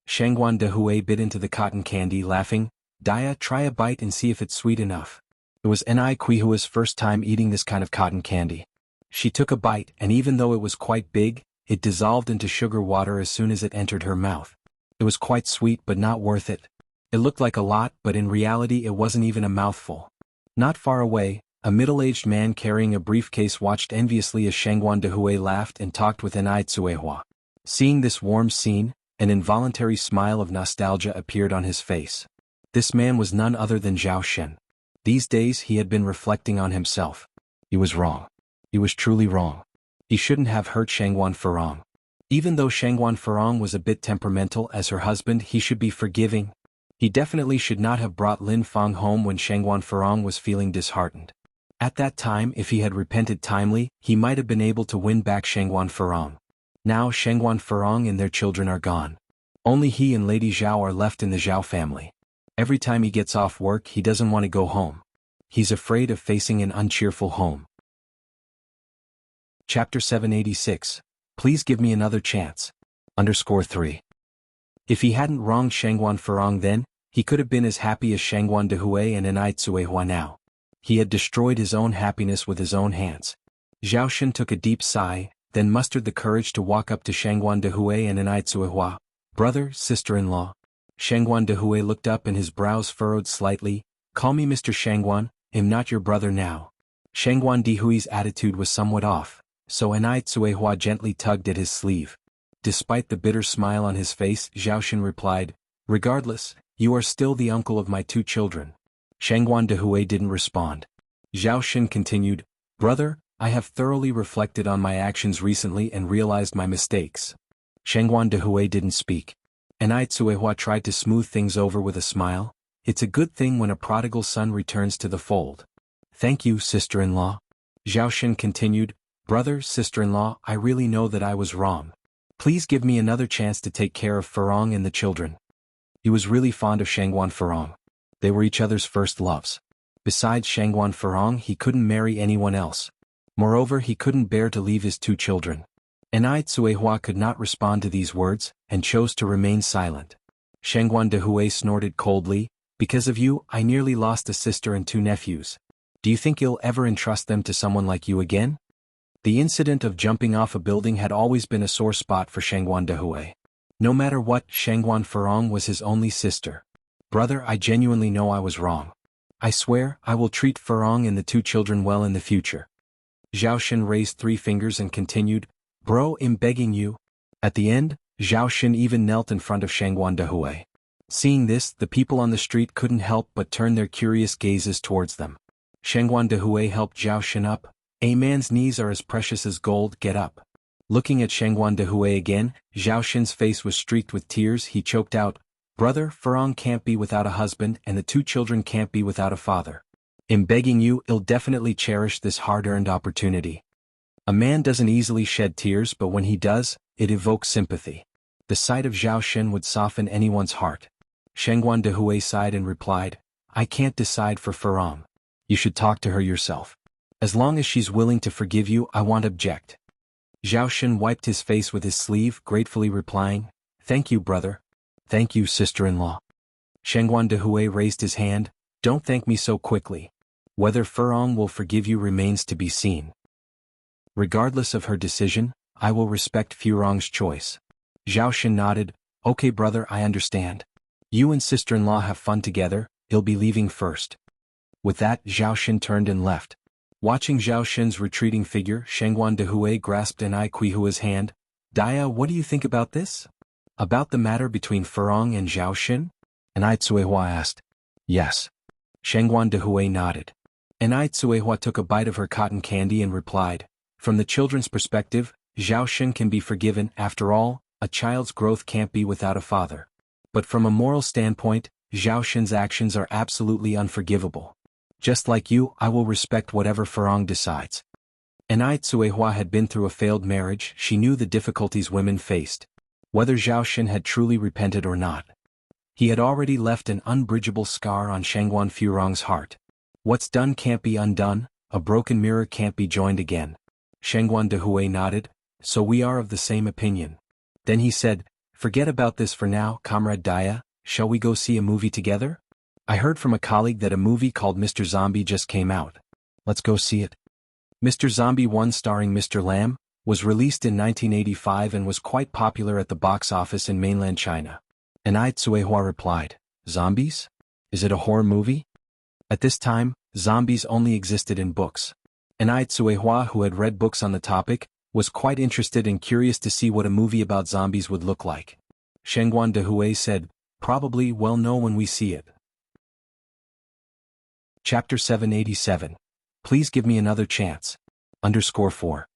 Shengguan Dehui bit into the cotton candy, laughing. "Dia, try a bite and see if it's sweet enough." It was Enai Kuihua's first time eating this kind of cotton candy. She took a bite, and even though it was quite big, it dissolved into sugar water as soon as it entered her mouth. It was quite sweet but not worth it. It looked like a lot, but in reality it wasn't even a mouthful. Not far away, a middle-aged man carrying a briefcase watched enviously as Shengguan Dehui laughed and talked with Enai Tsuehua. Seeing this warm scene, an involuntary smile of nostalgia appeared on his face. This man was none other than Zhao Shen. These days he had been reflecting on himself. He was wrong. He was truly wrong. He shouldn't have hurt Shengguan Furong. Even though Shengguan Furong was a bit temperamental as her husband, he should be forgiving. He definitely should not have brought Lin Fang home when Shengguan Furong was feeling disheartened. At that time, if he had repented timely, he might have been able to win back Shengguan Furong. Now Shengguan Furong and their children are gone. Only he and Lady Zhao are left in the Zhao family. Every time he gets off work he doesn't want to go home. He's afraid of facing an uncheerful home. Chapter 786. Please give me another chance. _3. If he hadn't wronged Shengguan Furong then, he could have been as happy as Shengguan Dehui and Enai Tsuehua now. He had destroyed his own happiness with his own hands. Zhao Shen took a deep sigh, then mustered the courage to walk up to Shengguan Dehui and Enai Tsuehua. "Brother, sister-in-law." Shengguan Dehui looked up and his brows furrowed slightly. "Call me Mr. Shengguan, I'm not your brother now." Shengguan Dehui's attitude was somewhat off, so Enai Tsuehua gently tugged at his sleeve. Despite the bitter smile on his face, Zhao Shen replied, "Regardless, you are still the uncle of my 2 children." Shengguan Dehui didn't respond. Zhao Shen continued, "Brother, I have thoroughly reflected on my actions recently and realized my mistakes." Shengguan Dehui didn't speak. Enai Tsuehua tried to smooth things over with a smile. "It's a good thing when a prodigal son returns to the fold." "Thank you, sister-in-law." Zhao Shen continued, "Brother, sister-in-law, I really know that I was wrong. Please give me another chance to take care of Furong and the children." He was really fond of Shengguan Furong. They were each other's first loves. Besides Shengguan Furong, he couldn't marry anyone else. Moreover, he couldn't bear to leave his 2 children. Enai Tsuehua could not respond to these words, and chose to remain silent. Shengguan Dehui snorted coldly, "Because of you, I nearly lost a sister and 2 nephews. Do you think you'll ever entrust them to someone like you again?" The incident of jumping off a building had always been a sore spot for Shengguan Dehui. No matter what, Shengguan Furong was his only sister. "Brother, I genuinely know I was wrong. I swear, I will treat Furong and the 2 children well in the future." Zhao Shen raised 3 fingers and continued, "Bro, I'm begging you." At the end, Zhao Xin even knelt in front of Shangguan Dehui. Seeing this, the people on the street couldn't help but turn their curious gazes towards them. Shangguan Dehui helped Zhao Xin up. A man's knees are as precious as gold, get up. Looking at Shangguan Dehui again, Zhao Xin's face was streaked with tears. He choked out, "Brother, Furong can't be without a husband and the 2 children can't be without a father. I'm begging you, I'll definitely cherish this hard-earned opportunity." A man doesn't easily shed tears, but when he does, it evokes sympathy. The sight of Zhao Xin would soften anyone's heart. Shangguan Dehui sighed and replied, "I can't decide for Furong. You should talk to her yourself. As long as she's willing to forgive you, I won't object." Zhao Xin wiped his face with his sleeve, gratefully replying, "Thank you, brother. Thank you, sister-in-law." Shangguan Dehui raised his hand, "Don't thank me so quickly. Whether Furong will forgive you remains to be seen. Regardless of her decision, I will respect Furong's choice." Zhao Xin nodded, "Okay brother, I understand. You and sister-in-law have fun together, I'll be leaving first." With that, Zhao Xin turned and left. Watching Zhao Xin's retreating figure, Shangguan Dehui grasped Anai Kuihua's hand. "Dia, what do you think about this? About the matter between Furong and Zhao Xin?" Anai Tsuehua asked. "Yes." Shangguan Dehui nodded. Anai Tsuehua took a bite of her cotton candy and replied, "From the children's perspective, Zhao Xin can be forgiven. After all, a child's growth can't be without a father. But from a moral standpoint, Zhao Xin's actions are absolutely unforgivable. Just like you, I will respect whatever Furong decides." Anai Tsuehua had been through a failed marriage. She knew the difficulties women faced. Whether Zhao Xin had truly repented or not, he had already left an unbridgeable scar on Shangguan Furong's heart. What's done can't be undone, a broken mirror can't be joined again. Shangguan Dehui nodded, "So we are of the same opinion." Then he said, "Forget about this for now, Comrade Dia, shall we go see a movie together? I heard from a colleague that a movie called Mr. Zombie just came out. Let's go see it." Mr. Zombie 1, starring Mr. Lam, was released in 1985 and was quite popular at the box office in mainland China. Anai Tsuehua replied, "Zombies? Is it a horror movie?" At this time, zombies only existed in books. Anai Tsuehua, who had read books on the topic, was quite interested and curious to see what a movie about zombies would look like. Shangguan Dehui said, "Probably we'll know when we see it." Chapter 787. Please give me another chance. _4.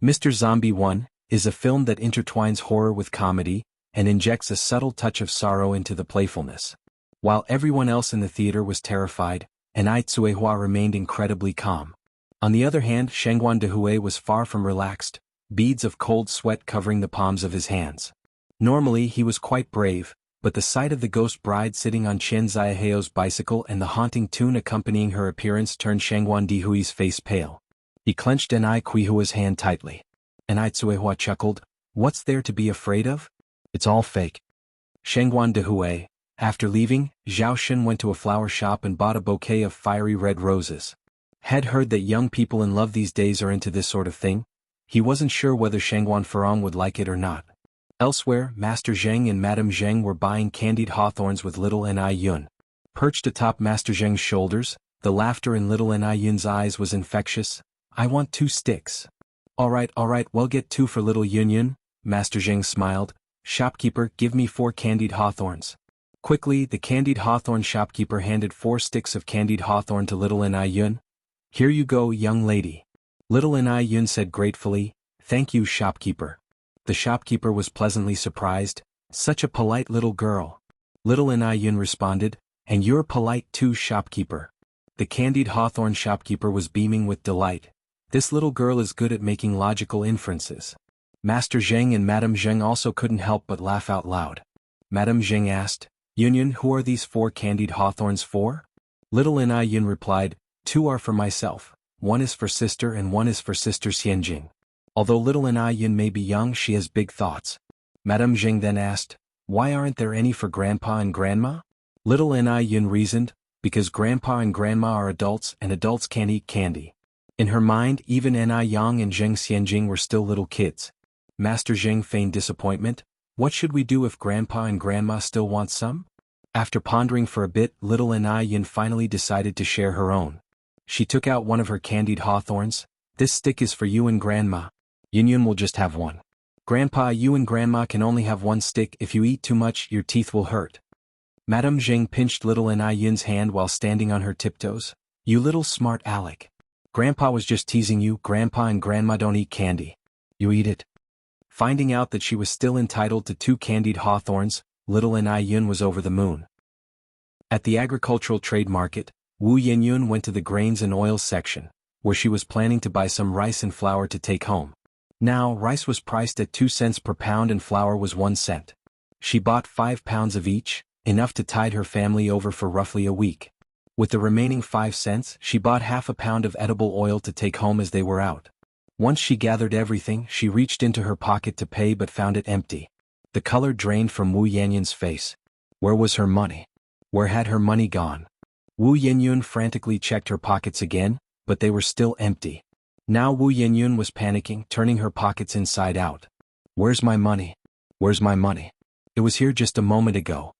Mr. Zombie 1 is a film that intertwines horror with comedy and injects a subtle touch of sorrow into the playfulness. While everyone else in the theater was terrified, Anai Tsuehua remained incredibly calm. On the other hand, Shangguan Dehui was far from relaxed, beads of cold sweat covering the palms of his hands. Normally he was quite brave, but the sight of the ghost bride sitting on Chen Ziaheo's bicycle and the haunting tune accompanying her appearance turned Shangguan Dehui's face pale. He clenched Anai Kuihua's hand tightly. Anai Tsuehua chuckled, "What's there to be afraid of? It's all fake." Shangguan Dehui. After leaving, Zhao Xin went to a flower shop and bought a bouquet of fiery red roses. Had heard that young people in love these days are into this sort of thing. He wasn't sure whether Shangguan Furong would like it or not. Elsewhere, Master Zheng and Madame Zheng were buying candied hawthorns with little Anai Yun. Perched atop Master Zheng's shoulders, the laughter in little Anai Yun's eyes was infectious. "I want 2 sticks. All right, we'll get 2 for little Yun Yun." Master Zheng smiled. "Shopkeeper, give me 4 candied hawthorns." Quickly, the candied hawthorn shopkeeper handed 4 sticks of candied hawthorn to little Anai Yun. "Here you go, young lady." Little Anai Yun said gratefully, "Thank you, shopkeeper." The shopkeeper was pleasantly surprised. "Such a polite little girl." Little Anai Yun responded, "And you're polite too, shopkeeper." The candied hawthorn shopkeeper was beaming with delight. This little girl is good at making logical inferences. Master Zheng and Madame Zheng also couldn't help but laugh out loud. Madame Zheng asked, "Yun Yun, who are these 4 candied hawthorns for?" Little Anai Yun replied, "2 are for myself, 1 is for sister and 1 is for sister Xianjing." Although little Anai Yun may be young, she has big thoughts. Madame Zheng then asked, "Why aren't there any for grandpa and grandma?" Little Anai Yun reasoned, "Because grandpa and grandma are adults and adults can't eat candy." In her mind, even Anai Yang and Zheng Xianjing were still little kids. Master Zheng feigned disappointment. "What should we do if grandpa and grandma still want some?" After pondering for a bit, little Anai Yun finally decided to share her own. She took out one of her candied hawthorns. "This stick is for you and grandma. Yun Yun will just have 1." Grandpa, you and Grandma can only have one stick. If you eat too much, your teeth will hurt. Madame Zheng pinched little N.I. Yun's hand while standing on her tiptoes. You little smart aleck. Grandpa was just teasing you. Grandpa and Grandma don't eat candy. You eat it. Finding out that she was still entitled to 2 candied hawthorns, little N.I. Yun was over the moon. At the agricultural trade market, Wu Yenyun went to the grains and oils section, where she was planning to buy some rice and flour to take home. Now, rice was priced at 2 cents per pound and flour was 1 cent. She bought 5 pounds of each, enough to tide her family over for roughly a week. With the remaining 5 cents, she bought half a pound of edible oil to take home as they were out. Once she gathered everything, she reached into her pocket to pay but found it empty. The color drained from Wu Yenyun's face. Where was her money? Where had her money gone? Wu Yenyun frantically checked her pockets again, but they were still empty. Now Wu Yenyun was panicking, turning her pockets inside out. Where's my money? Where's my money? It was here just a moment ago.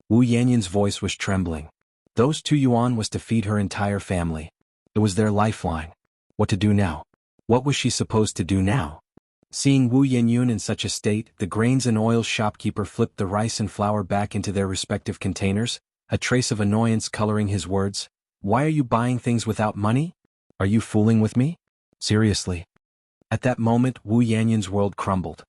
Wu Yenyun's voice was trembling. Those 2 yuan was to feed her entire family. It was their lifeline. What to do now? What was she supposed to do now? Seeing Wu Yenyun in such a state, the grains and oil shopkeeper flipped the rice and flour back into their respective containers, a trace of annoyance coloring his words. Why are you buying things without money? Are you fooling with me? Seriously? At that moment, Wu Yenyun's world crumbled.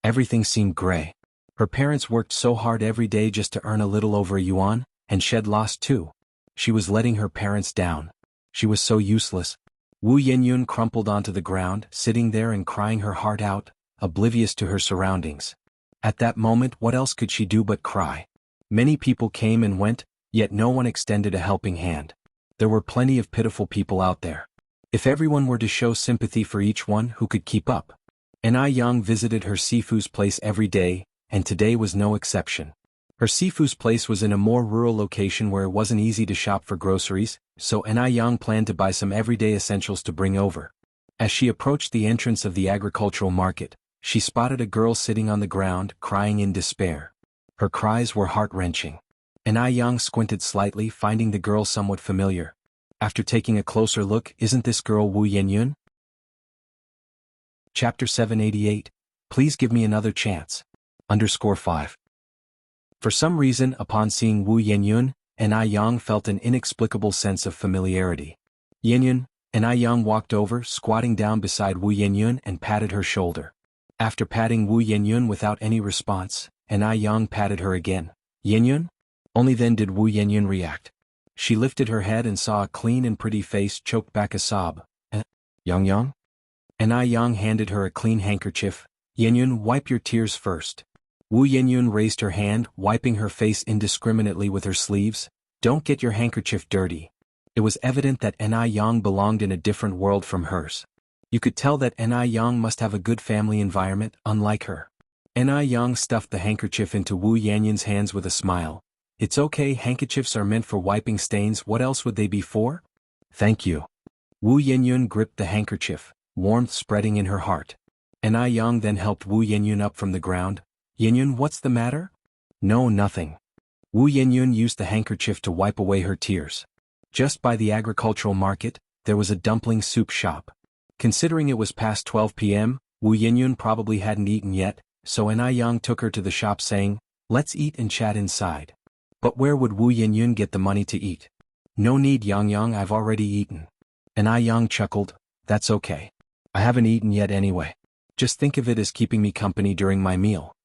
Everything seemed gray. Her parents worked so hard every day just to earn a little over a yuan, and she'd lost too. She was letting her parents down. She was so useless. Wu Yenyun crumpled onto the ground, sitting there and crying her heart out, oblivious to her surroundings. At that moment, what else could she do but cry? Many people came and went, yet no one extended a helping hand. There were plenty of pitiful people out there. If everyone were to show sympathy for each one, who could keep up? N.I. Yang visited her Sifu's place every day, and today was no exception. Her Sifu's place was in a more rural location where it wasn't easy to shop for groceries, so N.I. Yang planned to buy some everyday essentials to bring over. As she approached the entrance of the agricultural market, she spotted a girl sitting on the ground, crying in despair. Her cries were heart-wrenching. N.I. Yang squinted slightly, finding the girl somewhat familiar. After taking a closer look, isn't this girl Wu Yenyun? Chapter 788, Please give me another chance. _5. For some reason, upon seeing Wu Yenyun, N.I. Yang felt an inexplicable sense of familiarity. Yenyun, N.I. Yang walked over, squatting down beside Wu Yenyun and patted her shoulder. After patting Wu Yenyun without any response, N.I. Yang patted her again. Yenyun? Only then did Wu Yenyun react. She lifted her head and saw a clean and pretty face choke back a sob. Yang Yang? N.I. Yang handed her a clean handkerchief. Yenyun, wipe your tears first. Wu Yenyun raised her hand, wiping her face indiscriminately with her sleeves. Don't get your handkerchief dirty. It was evident that N.I. Yang belonged in a different world from hers. You could tell that N.I. Yang must have a good family environment, unlike her. N.I. Yang stuffed the handkerchief into Wu Yenyun's hands with a smile. It's okay, handkerchiefs are meant for wiping stains, what else would they be for? Thank you. Wu Yenyun gripped the handkerchief, warmth spreading in her heart. N.I. Yang then helped Wu Yenyun up from the ground. Yenyun, what's the matter? No, nothing. Wu Yenyun used the handkerchief to wipe away her tears. Just by the agricultural market, there was a dumpling soup shop. Considering it was past 12 p.m., Wu Yenyun probably hadn't eaten yet, so N.I. Yang took her to the shop saying, let's eat and chat inside. But where would Wu Yenyun get the money to eat? No need, Yang Yang, I've already eaten. N.I. Yang chuckled, that's okay. I haven't eaten yet anyway. Just think of it as keeping me company during my meal.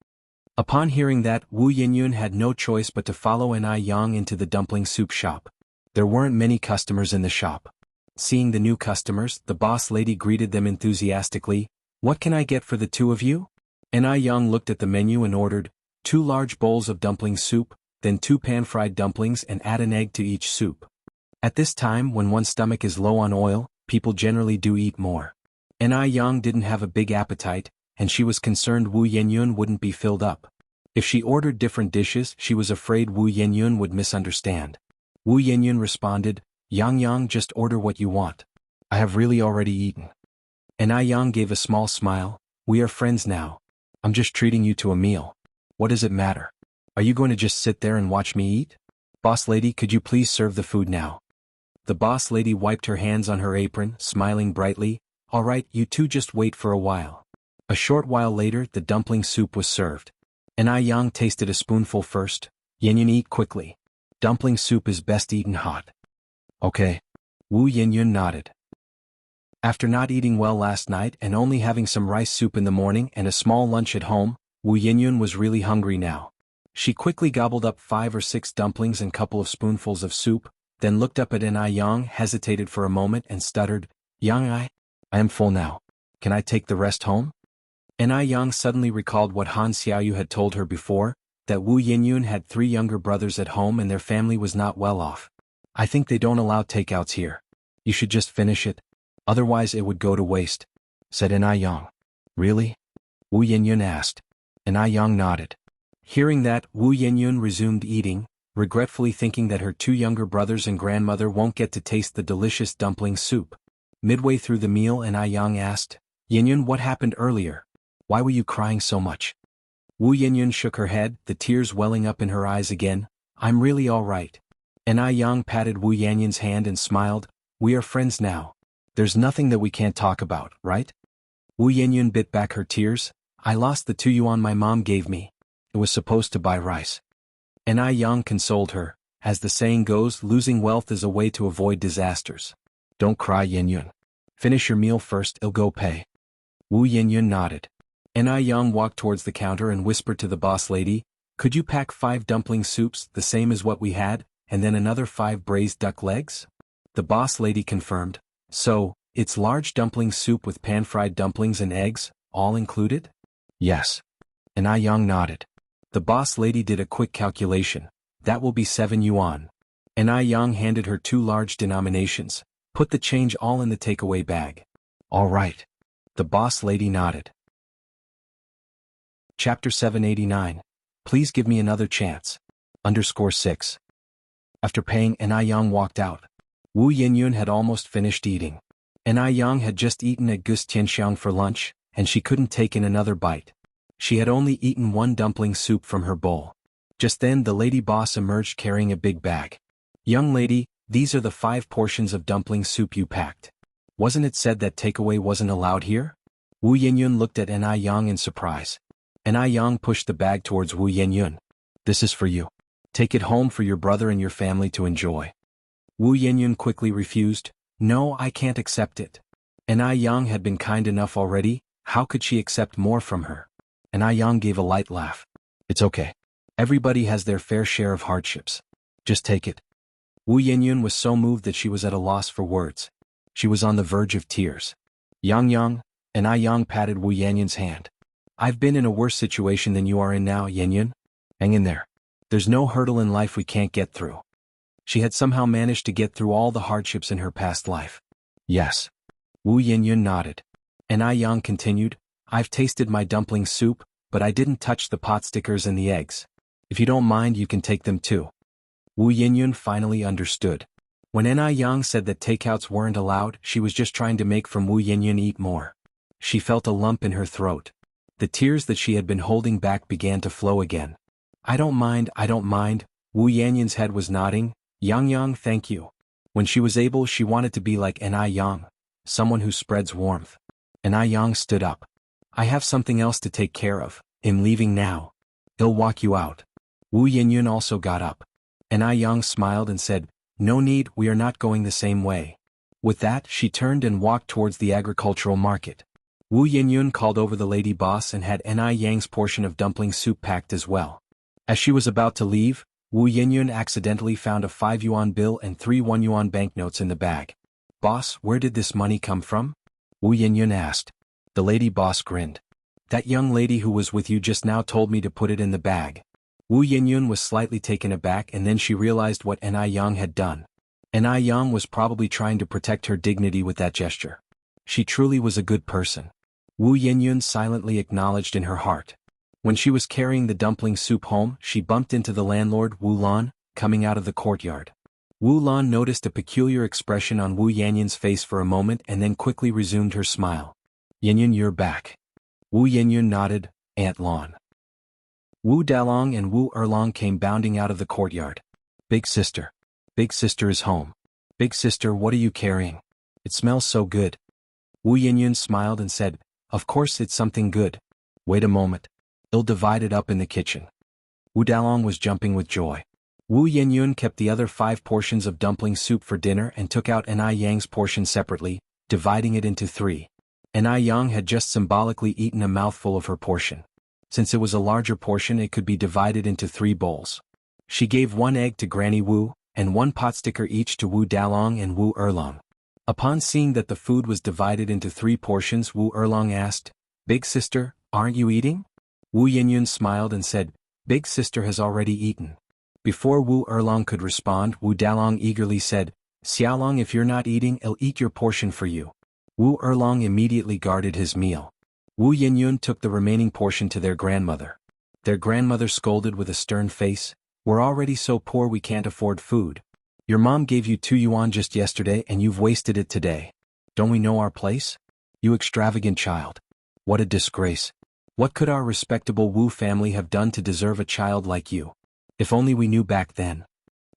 Upon hearing that, Wu Yenyun had no choice but to follow N.I. Yang into the dumpling soup shop. There weren't many customers in the shop. Seeing the new customers, the boss lady greeted them enthusiastically. What can I get for the 2 of you? N.I. Yang looked at the menu and ordered 2 large bowls of dumpling soup, then 2 pan-fried dumplings and add an egg to each soup. At this time, when one's stomach is low on oil, people generally do eat more. N.I. Yang didn't have a big appetite, and she was concerned Wu Yenyun wouldn't be filled up. If she ordered different dishes, she was afraid Wu Yenyun would misunderstand. Wu Yenyun responded, Yang Yang, just order what you want. I have really already eaten. N.I. Yang gave a small smile. We are friends now. I'm just treating you to a meal. What does it matter? Are you going to just sit there and watch me eat? Boss lady, could you please serve the food now? The boss lady wiped her hands on her apron, smiling brightly. All right, you two just wait for a while. A short while later the dumpling soup was served. And Yang tasted a spoonful first. Yinyun, eat quickly. Dumpling soup is best eaten hot. Okay. Wu Yinyun nodded. After not eating well last night and only having some rice soup in the morning and a small lunch at home, Wu Yinyun was really hungry now. She quickly gobbled up 5 or 6 dumplings and couple of spoonfuls of soup, then looked up at Yang, hesitated for a moment and stuttered, Yang, I am full now. Can I take the rest home? Yang suddenly recalled what Han Xiaoyu had told her before, that Wu Yinyun had 3 younger brothers at home and their family was not well off. I think they don't allow takeouts here. You should just finish it. Otherwise it would go to waste, said Yang. Really? Wu Yinyun asked. Yang nodded. Hearing that, Wu Yinyun resumed eating, regretfully thinking that her 2 younger brothers and grandmother won't get to taste the delicious dumpling soup. Midway through the meal, Yang asked, Yinyun, what happened earlier? Why were you crying so much? Wu Yinyun shook her head, the tears welling up in her eyes again. I'm really all right. Yang patted Wu Yinyun's hand and smiled, we are friends now. There's nothing that we can't talk about, right? Wu Yinyun bit back her tears. I lost the 2 yuan my mom gave me. It was supposed to buy rice. Yang consoled her. As the saying goes, losing wealth is a way to avoid disasters. Don't cry, Yinyun. Finish your meal first, I'll go pay. Wu Yinyun nodded. Yang walked towards the counter and whispered to the boss lady, could you pack 5 dumpling soups, the same as what we had, and then another 5 braised duck legs? The boss lady confirmed. So, it's large dumpling soup with pan-fried dumplings and eggs, all included? Yes. Yang nodded. The boss lady did a quick calculation. That will be 7 yuan. Yang handed her 2 large denominations. Put the change all in the takeaway bag. All right. The boss lady nodded. Chapter 789. Please give me another chance. _6. After paying, Yang walked out. Wu Yinyun had almost finished eating. Yang had just eaten at Gus Tianxiang for lunch, and she couldn't take in another bite. She had only eaten 1 dumpling soup from her bowl. Just then the lady boss emerged carrying a big bag. Young lady, these are the 5 portions of dumpling soup you packed. Wasn't it said that takeaway wasn't allowed here? Wu Yinyun looked at Yang in surprise. Yang pushed the bag towards Wu Yinyun. This is for you. Take it home for your brother and your family to enjoy. Wu Yinyun quickly refused. No, I can't accept it. Yang had been kind enough already, how could she accept more from her? Yang gave a light laugh. It's okay. Everybody has their fair share of hardships. Just take it. Wu Yinyun was so moved that she was at a loss for words. She was on the verge of tears. Yang, Yang patted Wu Yinyun's hand. I've been in a worse situation than you are in now, Yinyun. Hang in there. There's no hurdle in life we can't get through. She had somehow managed to get through all the hardships in her past life. Yes. Wu Yinyun nodded. Yang continued, I've tasted my dumpling soup, but I didn't touch the pot stickers and the eggs. If you don't mind, you can take them too. Wu Yinyun finally understood. When Yang said that takeouts weren't allowed, she was just trying to make from Wu Yinyun eat more. She felt a lump in her throat. The tears that she had been holding back began to flow again. I don't mind. Wu Yinyun's head was nodding. Yang, thank you. When she was able, she wanted to be like Yang, someone who spreads warmth. Yang stood up. I have something else to take care of. I'm leaving now. I'll walk you out. Wu Yinyun also got up. Yang smiled and said, no need, we are not going the same way. With that, she turned and walked towards the agricultural market. Wu Yinyun called over the lady boss and had Yang's portion of dumpling soup packed as well. As she was about to leave, Wu Yinyun accidentally found a 5 yuan bill and 3 1 yuan banknotes in the bag. Boss, where did this money come from? Wu Yinyun asked. The lady boss grinned. That young lady who was with you just now told me to put it in the bag. Wu Yinyun was slightly taken aback and then she realized what Yang had done. Yang was probably trying to protect her dignity with that gesture. She truly was a good person. Wu Yinyun silently acknowledged in her heart. When she was carrying the dumpling soup home, she bumped into the landlord, Wu Lan, coming out of the courtyard. Wu Lan noticed a peculiar expression on Wu Yinyun's face for a moment and then quickly resumed her smile. Yinyun, you're back. Wu Yinyun nodded. Aunt Lan. Wu Dalong and Wu Erlong came bounding out of the courtyard. Big sister. Big sister is home. Big sister, what are you carrying? It smells so good. Wu Yinyun smiled and said, Of course it's something good. Wait a moment. I'll divide it up in the kitchen. Wu Dalong was jumping with joy. Wu Yenyun kept the other 5 portions of dumpling soup for dinner and took out Nai Yang's portion separately, dividing it into 3. Nai Yang had just symbolically eaten a mouthful of her portion. Since it was a larger portion, it could be divided into 3 bowls. She gave 1 egg to Granny Wu, and 1 pot sticker each to Wu Dalong and Wu Erlong. Upon seeing that the food was divided into 3 portions, Wu Erlong asked, "Big sister, aren't you eating?" Wu Yenyun smiled and said, "Big sister has already eaten." Before Wu Erlong could respond, Wu Dalong eagerly said, "Xiaolong, if you're not eating, I'll eat your portion for you." Wu Erlong immediately guarded his meal. Wu Yenyun took the remaining portion to their grandmother. Their grandmother scolded with a stern face, "We're already so poor we can't afford food. Your mom gave you 2 yuan just yesterday and you've wasted it today. Don't we know our place? You extravagant child. What a disgrace. What could our respectable Wu family have done to deserve a child like you? If only we knew back then."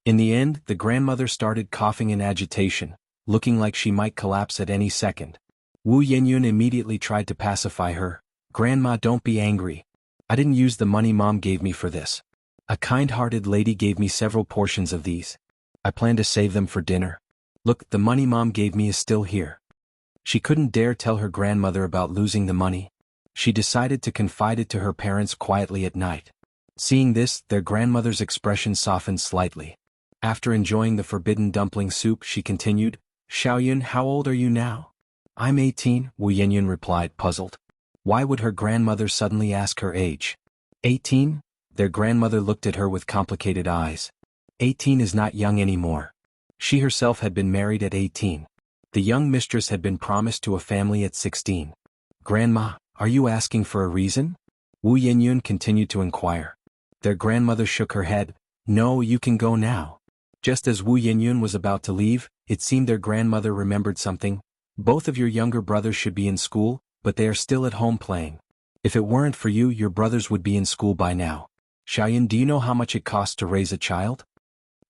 In the end, the grandmother started coughing in agitation, looking like she might collapse at any second. Wu Yenyun immediately tried to pacify her. "Grandma, don't be angry. I didn't use the money Mom gave me for this. A kind-hearted lady gave me several portions of these. I plan to save them for dinner. Look, the money Mom gave me is still here." She couldn't dare tell her grandmother about losing the money. She decided to confide it to her parents quietly at night. Seeing this, their grandmother's expression softened slightly. After enjoying the forbidden dumpling soup, she continued, "Xiaoyun, how old are you now?" "I'm 18, Wu Yenyun replied, puzzled. Why would her grandmother suddenly ask her age? 18? Their grandmother looked at her with complicated eyes. 18 is not young anymore. She herself had been married at 18. The young mistress had been promised to a family at 16. "Grandma, are you asking for a reason?" Wu Yenyun continued to inquire. Their grandmother shook her head. "No, you can go now." Just as Wu Yenyun was about to leave, it seemed their grandmother remembered something. "Both of your younger brothers should be in school, but they are still at home playing. If it weren't for you, your brothers would be in school by now. Xiaoyun, do you know how much it costs to raise a child?"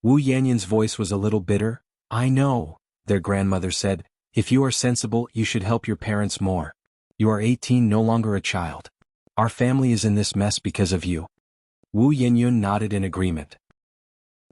Wu Yanyun's voice was a little bitter. "I know," their grandmother said. "If you are sensible, you should help your parents more. You are 18, no longer a child. Our family is in this mess because of you." Wu Yenyun nodded in agreement.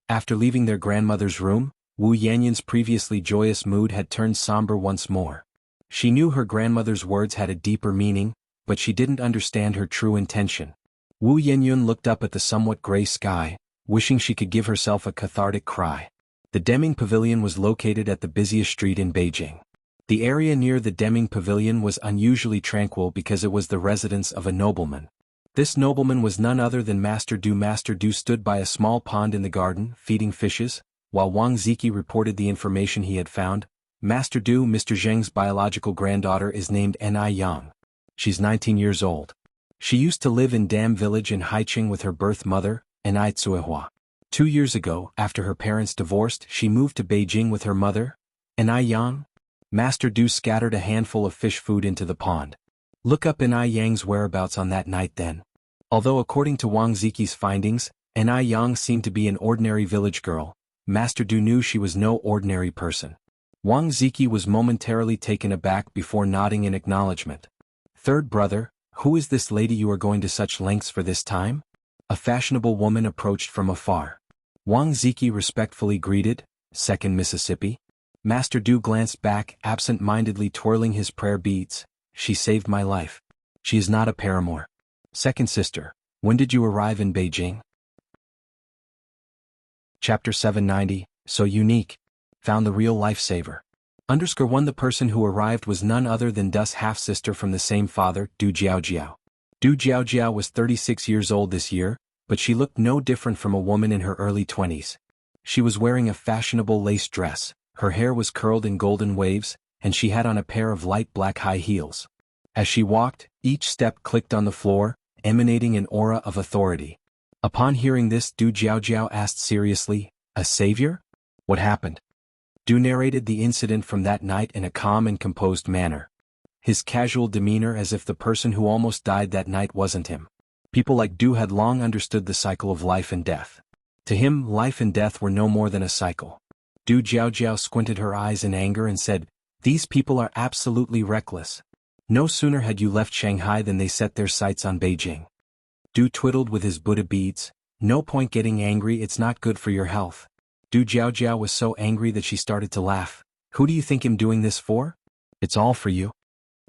After leaving their grandmother's room, Wu Yanyun's previously joyous mood had turned somber once more. She knew her grandmother's words had a deeper meaning, but she didn't understand her true intention. Wu Yenyun looked up at the somewhat gray sky, wishing she could give herself a cathartic cry. The Deming Pavilion was located at the busiest street in Beijing. The area near the Deming Pavilion was unusually tranquil because it was the residence of a nobleman. This nobleman was none other than Master Du. Master Du stood by a small pond in the garden, feeding fishes, while Wang Ziki reported the information he had found. Master Du, Mr. Zheng's biological granddaughter, is named Nai Yang. She's 19 years old. She used to live in Dam Village in Haiqing with her birth mother, Nai Tsuehua. 2 years ago, after her parents divorced, she moved to Beijing with her mother, Nai Yang. Master Du scattered a handful of fish food into the pond. Look up Nai Yang's whereabouts on that night then. Although according to Wang Ziki's findings, Nai Yang seemed to be an ordinary village girl, Master Du knew she was no ordinary person. Wang Ziki was momentarily taken aback before nodding in acknowledgement. "Third brother, who is this lady you are going to such lengths for this time?" A fashionable woman approached from afar. Wang Ziki respectfully greeted, "Second Mississippi." Master Du glanced back, absent-mindedly twirling his prayer beads. "She saved my life. She is not a paramour." "Second sister, when did you arrive in Beijing?" Chapter 790, So Unique. Found the real lifesaver. _1 The person who arrived was none other than Du's half-sister from the same father, Du Jiaojiao. Du Jiaojiao was 36 years old this year, but she looked no different from a woman in her early 20s. She was wearing a fashionable lace dress, her hair was curled in golden waves, and she had on a pair of light black high heels. As she walked, each step clicked on the floor, emanating an aura of authority. Upon hearing this, Du Jiaojiao asked seriously, "A savior? What happened?" Du narrated the incident from that night in a calm and composed manner. His casual demeanor as if the person who almost died that night wasn't him. People like Du had long understood the cycle of life and death. To him, life and death were no more than a cycle. Du Jiaojiao squinted her eyes in anger and said, "These people are absolutely reckless. No sooner had you left Shanghai than they set their sights on Beijing. Du twiddled with his Buddha beads. No point getting angry, it's not good for your health. Du Jiaojiao was so angry that she started to laugh. Who do you think I'm doing this for? It's all for you.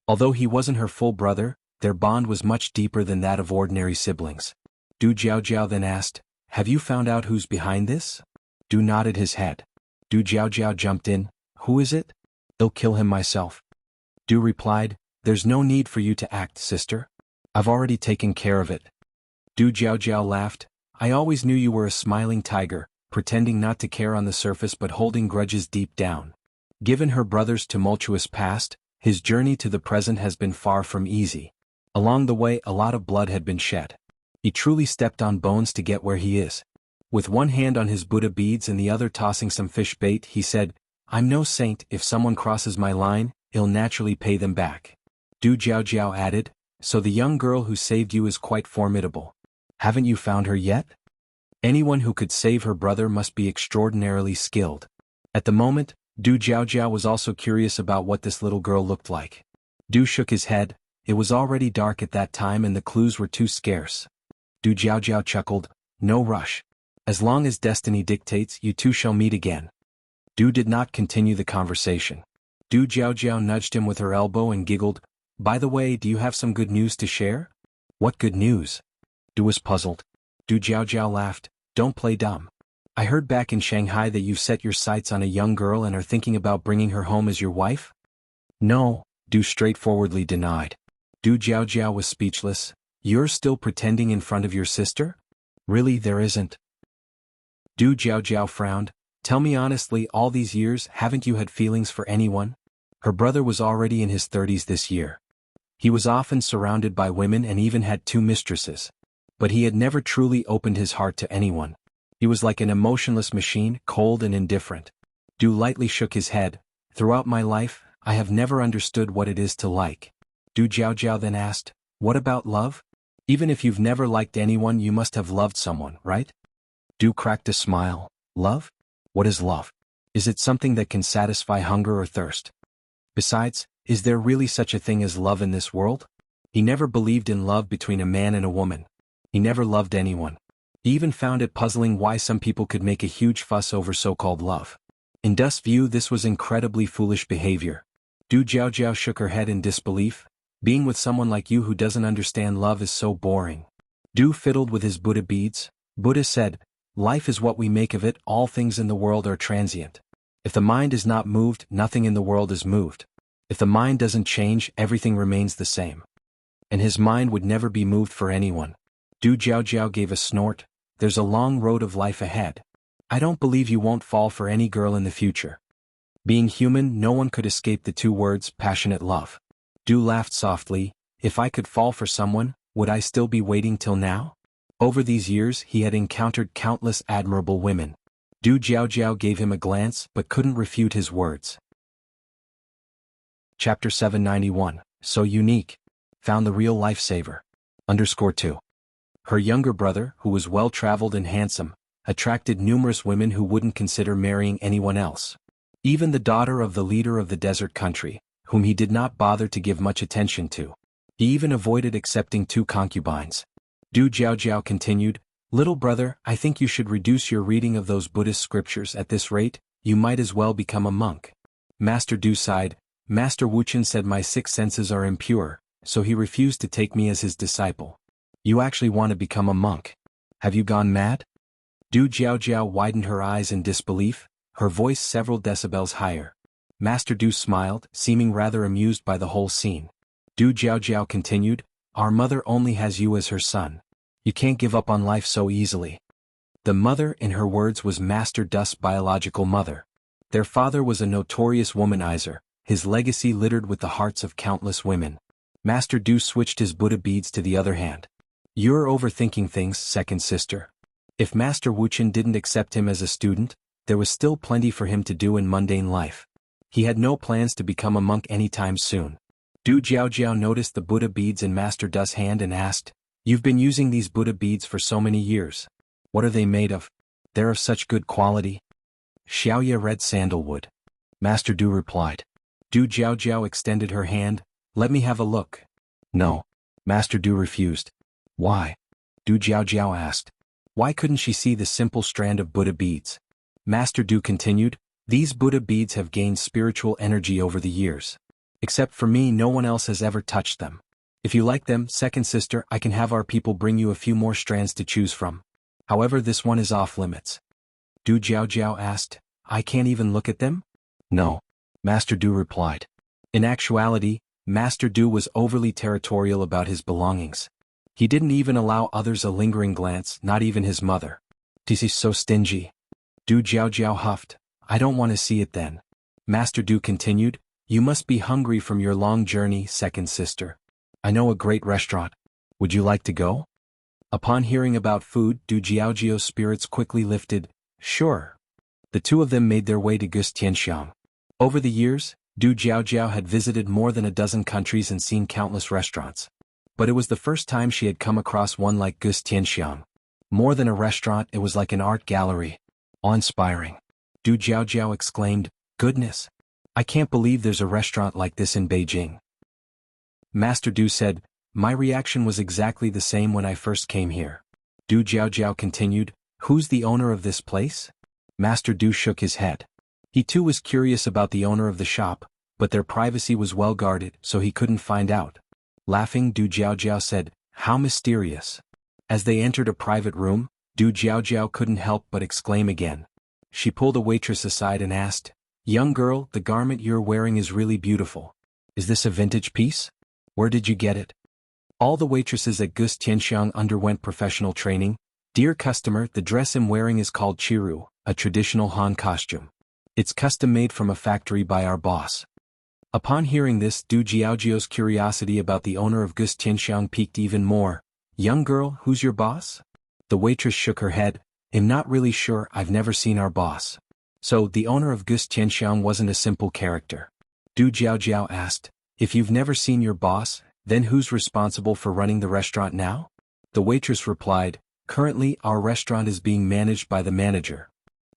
Although he wasn't her full brother, their bond was much deeper than that of ordinary siblings. Du Jiaojiao then asked, have you found out who's behind this? Du nodded his head. Du Jiaojiao jumped in, who is it? I'll kill him myself. Du replied, there's no need for you to act, sister. I've already taken care of it. Du Jiaojiao laughed, I always knew you were a smiling tiger, pretending not to care on the surface but holding grudges deep down. Given her brother's tumultuous past, his journey to the present has been far from easy. Along the way a lot of blood had been shed. He truly stepped on bones to get where he is. With one hand on his Buddha beads and the other tossing some fish bait, he said, I'm no saint, if someone crosses my line, I'll naturally pay them back. Du Jiaojiao added, so the young girl who saved you is quite formidable. Haven't you found her yet? Anyone who could save her brother must be extraordinarily skilled. At the moment, Du Jiaojiao was also curious about what this little girl looked like. Du shook his head. It was already dark at that time and the clues were too scarce. Du Jiaojiao chuckled, no rush. As long as destiny dictates, you two shall meet again. Du did not continue the conversation. Du Jiaojiao nudged him with her elbow and giggled, by the way, do you have some good news to share? What good news? Du was puzzled. Du Jiaojiao laughed, don't play dumb. I heard back in Shanghai that you've set your sights on a young girl and are thinking about bringing her home as your wife? No, Du straightforwardly denied. Du Jiaojiao was speechless. You're still pretending in front of your sister? Really, there isn't. Du Jiaojiao frowned. Tell me honestly, all these years, haven't you had feelings for anyone? Her brother was already in his 30s this year. He was often surrounded by women and even had 2 mistresses. But he had never truly opened his heart to anyone. He was like an emotionless machine, cold and indifferent. Du lightly shook his head. Throughout my life, I have never understood what it is to like. Du Jiaojiao then asked, what about love? Even if you've never liked anyone, you must have loved someone, right? Du cracked a smile. Love? What is love? Is it something that can satisfy hunger or thirst? Besides, is there really such a thing as love in this world? He never believed in love between a man and a woman. He never loved anyone. He even found it puzzling why some people could make a huge fuss over so-called love. In Du's view, this was incredibly foolish behavior. Du Jiaojiao shook her head in disbelief. Being with someone like you who doesn't understand love is so boring. Du fiddled with his Buddha beads. Buddha said, life is what we make of it, all things in the world are transient. If the mind is not moved, nothing in the world is moved. If the mind doesn't change, everything remains the same. And his mind would never be moved for anyone. Du Jiaojiao gave a snort. There's a long road of life ahead. I don't believe you won't fall for any girl in the future. Being human, no one could escape the 2 words, passionate love. Du laughed softly. If I could fall for someone, would I still be waiting till now? Over these years he had encountered countless admirable women. Du Jiaojiao gave him a glance but couldn't refute his words. Chapter 791, So Unique. Found the real lifesaver. _2. Her younger brother, who was well-traveled and handsome, attracted numerous women who wouldn't consider marrying anyone else. Even the daughter of the leader of the desert country, whom he did not bother to give much attention to. He even avoided accepting 2 concubines. Du Jiaojiao continued, little brother, I think you should reduce your reading of those Buddhist scriptures. At this rate, you might as well become a monk. Master Du sighed. Master Wuchen said my 6 senses are impure, so he refused to take me as his disciple. You actually want to become a monk? Have you gone mad? Du Jiaojiao widened her eyes in disbelief, her voice several decibels higher. Master Du smiled, seeming rather amused by the whole scene. Du Jiaojiao continued, our mother only has you as her son. You can't give up on life so easily. The mother, in her words, was Master Du's biological mother. Their father was a notorious womanizer, his legacy littered with the hearts of countless women. Master Du switched his Buddha beads to the other hand. You're overthinking things, second sister. If Master Wuchen didn't accept him as a student, there was still plenty for him to do in mundane life. He had no plans to become a monk anytime soon. Du Jiaojiao noticed the Buddha beads in Master Du's hand and asked, you've been using these Buddha beads for so many years. What are they made of? They're of such good quality. Xiaoya red sandalwood. Master Du replied. Du Jiaojiao extended her hand. Let me have a look. No. Master Du refused. Why? Du Jiao asked. Why couldn't she see the simple strand of Buddha beads? Master Du continued, these Buddha beads have gained spiritual energy over the years. Except for me, no one else has ever touched them. If you like them, second sister, I can have our people bring you a few more strands to choose from. However, this one is off limits. Du Jiao asked, I can't even look at them? No. Master Du replied. In actuality, Master Du was overly territorial about his belongings. He didn't even allow others a lingering glance, not even his mother. This is so stingy. Du Jiao huffed. I don't want to see it then. Master Du continued, you must be hungry from your long journey, second sister. I know a great restaurant. Would you like to go? Upon hearing about food, Du Jiao's spirits quickly lifted. Sure. The two of them made their way to Gustianxiang. Over the years, Du Jiao had visited more than a dozen countries and seen countless restaurants. But it was the first time she had come across one like Gustianxiang. More than a restaurant, it was like an art gallery. Awe-inspiring. Du Jiao exclaimed, goodness! I can't believe there's a restaurant like this in Beijing. Master Du said, my reaction was exactly the same when I first came here. Du Jiao continued, who's the owner of this place? Master Du shook his head. He too was curious about the owner of the shop, but their privacy was well guarded, so he couldn't find out. Laughing, Du Jiao said, how mysterious. As they entered a private room, Du Jiao couldn't help but exclaim again. She pulled a waitress aside and asked, young girl, the garment you're wearing is really beautiful. Is this a vintage piece? Where did you get it? All the waitresses at Gustianxiang underwent professional training. Dear customer, the dress I'm wearing is called Chiru, a traditional Han costume. It's custom-made from a factory by our boss. Upon hearing this, Du Jiao's curiosity about the owner of Gustianxiang piqued even more. Young girl, who's your boss? The waitress shook her head. I'm not really sure, I've never seen our boss. So, the owner of Gustianxiang wasn't a simple character. Du Jiao asked, if you've never seen your boss, then who's responsible for running the restaurant now? The waitress replied, currently our restaurant is being managed by the manager.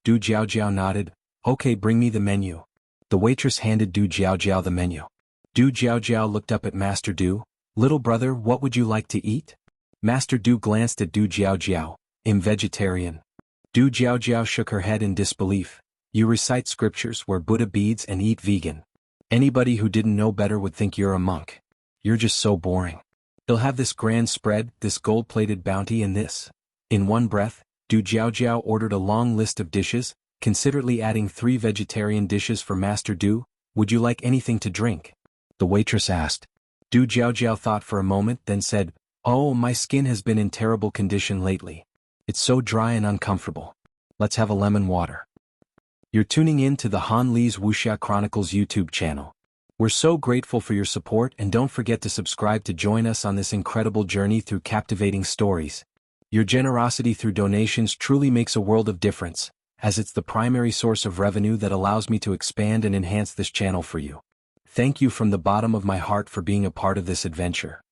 Du Jiao nodded, okay, bring me the menu. The waitress handed Du Jiao the menu. Du Jiao looked up at Master Du. Little brother, what would you like to eat? Master Du glanced at Du Jiao. I'm vegetarian. Du Jiao shook her head in disbelief. You recite scriptures, wear Buddha beads and eat vegan. Anybody who didn't know better would think you're a monk. You're just so boring. They'll have this grand spread, this gold-plated bounty and this. In one breath, Du Jiao ordered a long list of dishes, considerately adding 3 vegetarian dishes for Master Du. Would you like anything to drink? The waitress asked. Du Jiao thought for a moment, then said, oh, my skin has been in terrible condition lately. It's so dry and uncomfortable. Let's have a lemon water. You're tuning in to the Han Li's Wuxia Chronicles YouTube channel. We're so grateful for your support, and don't forget to subscribe to join us on this incredible journey through captivating stories. Your generosity through donations truly makes a world of difference, as it's the primary source of revenue that allows me to expand and enhance this channel for you. Thank you from the bottom of my heart for being a part of this adventure.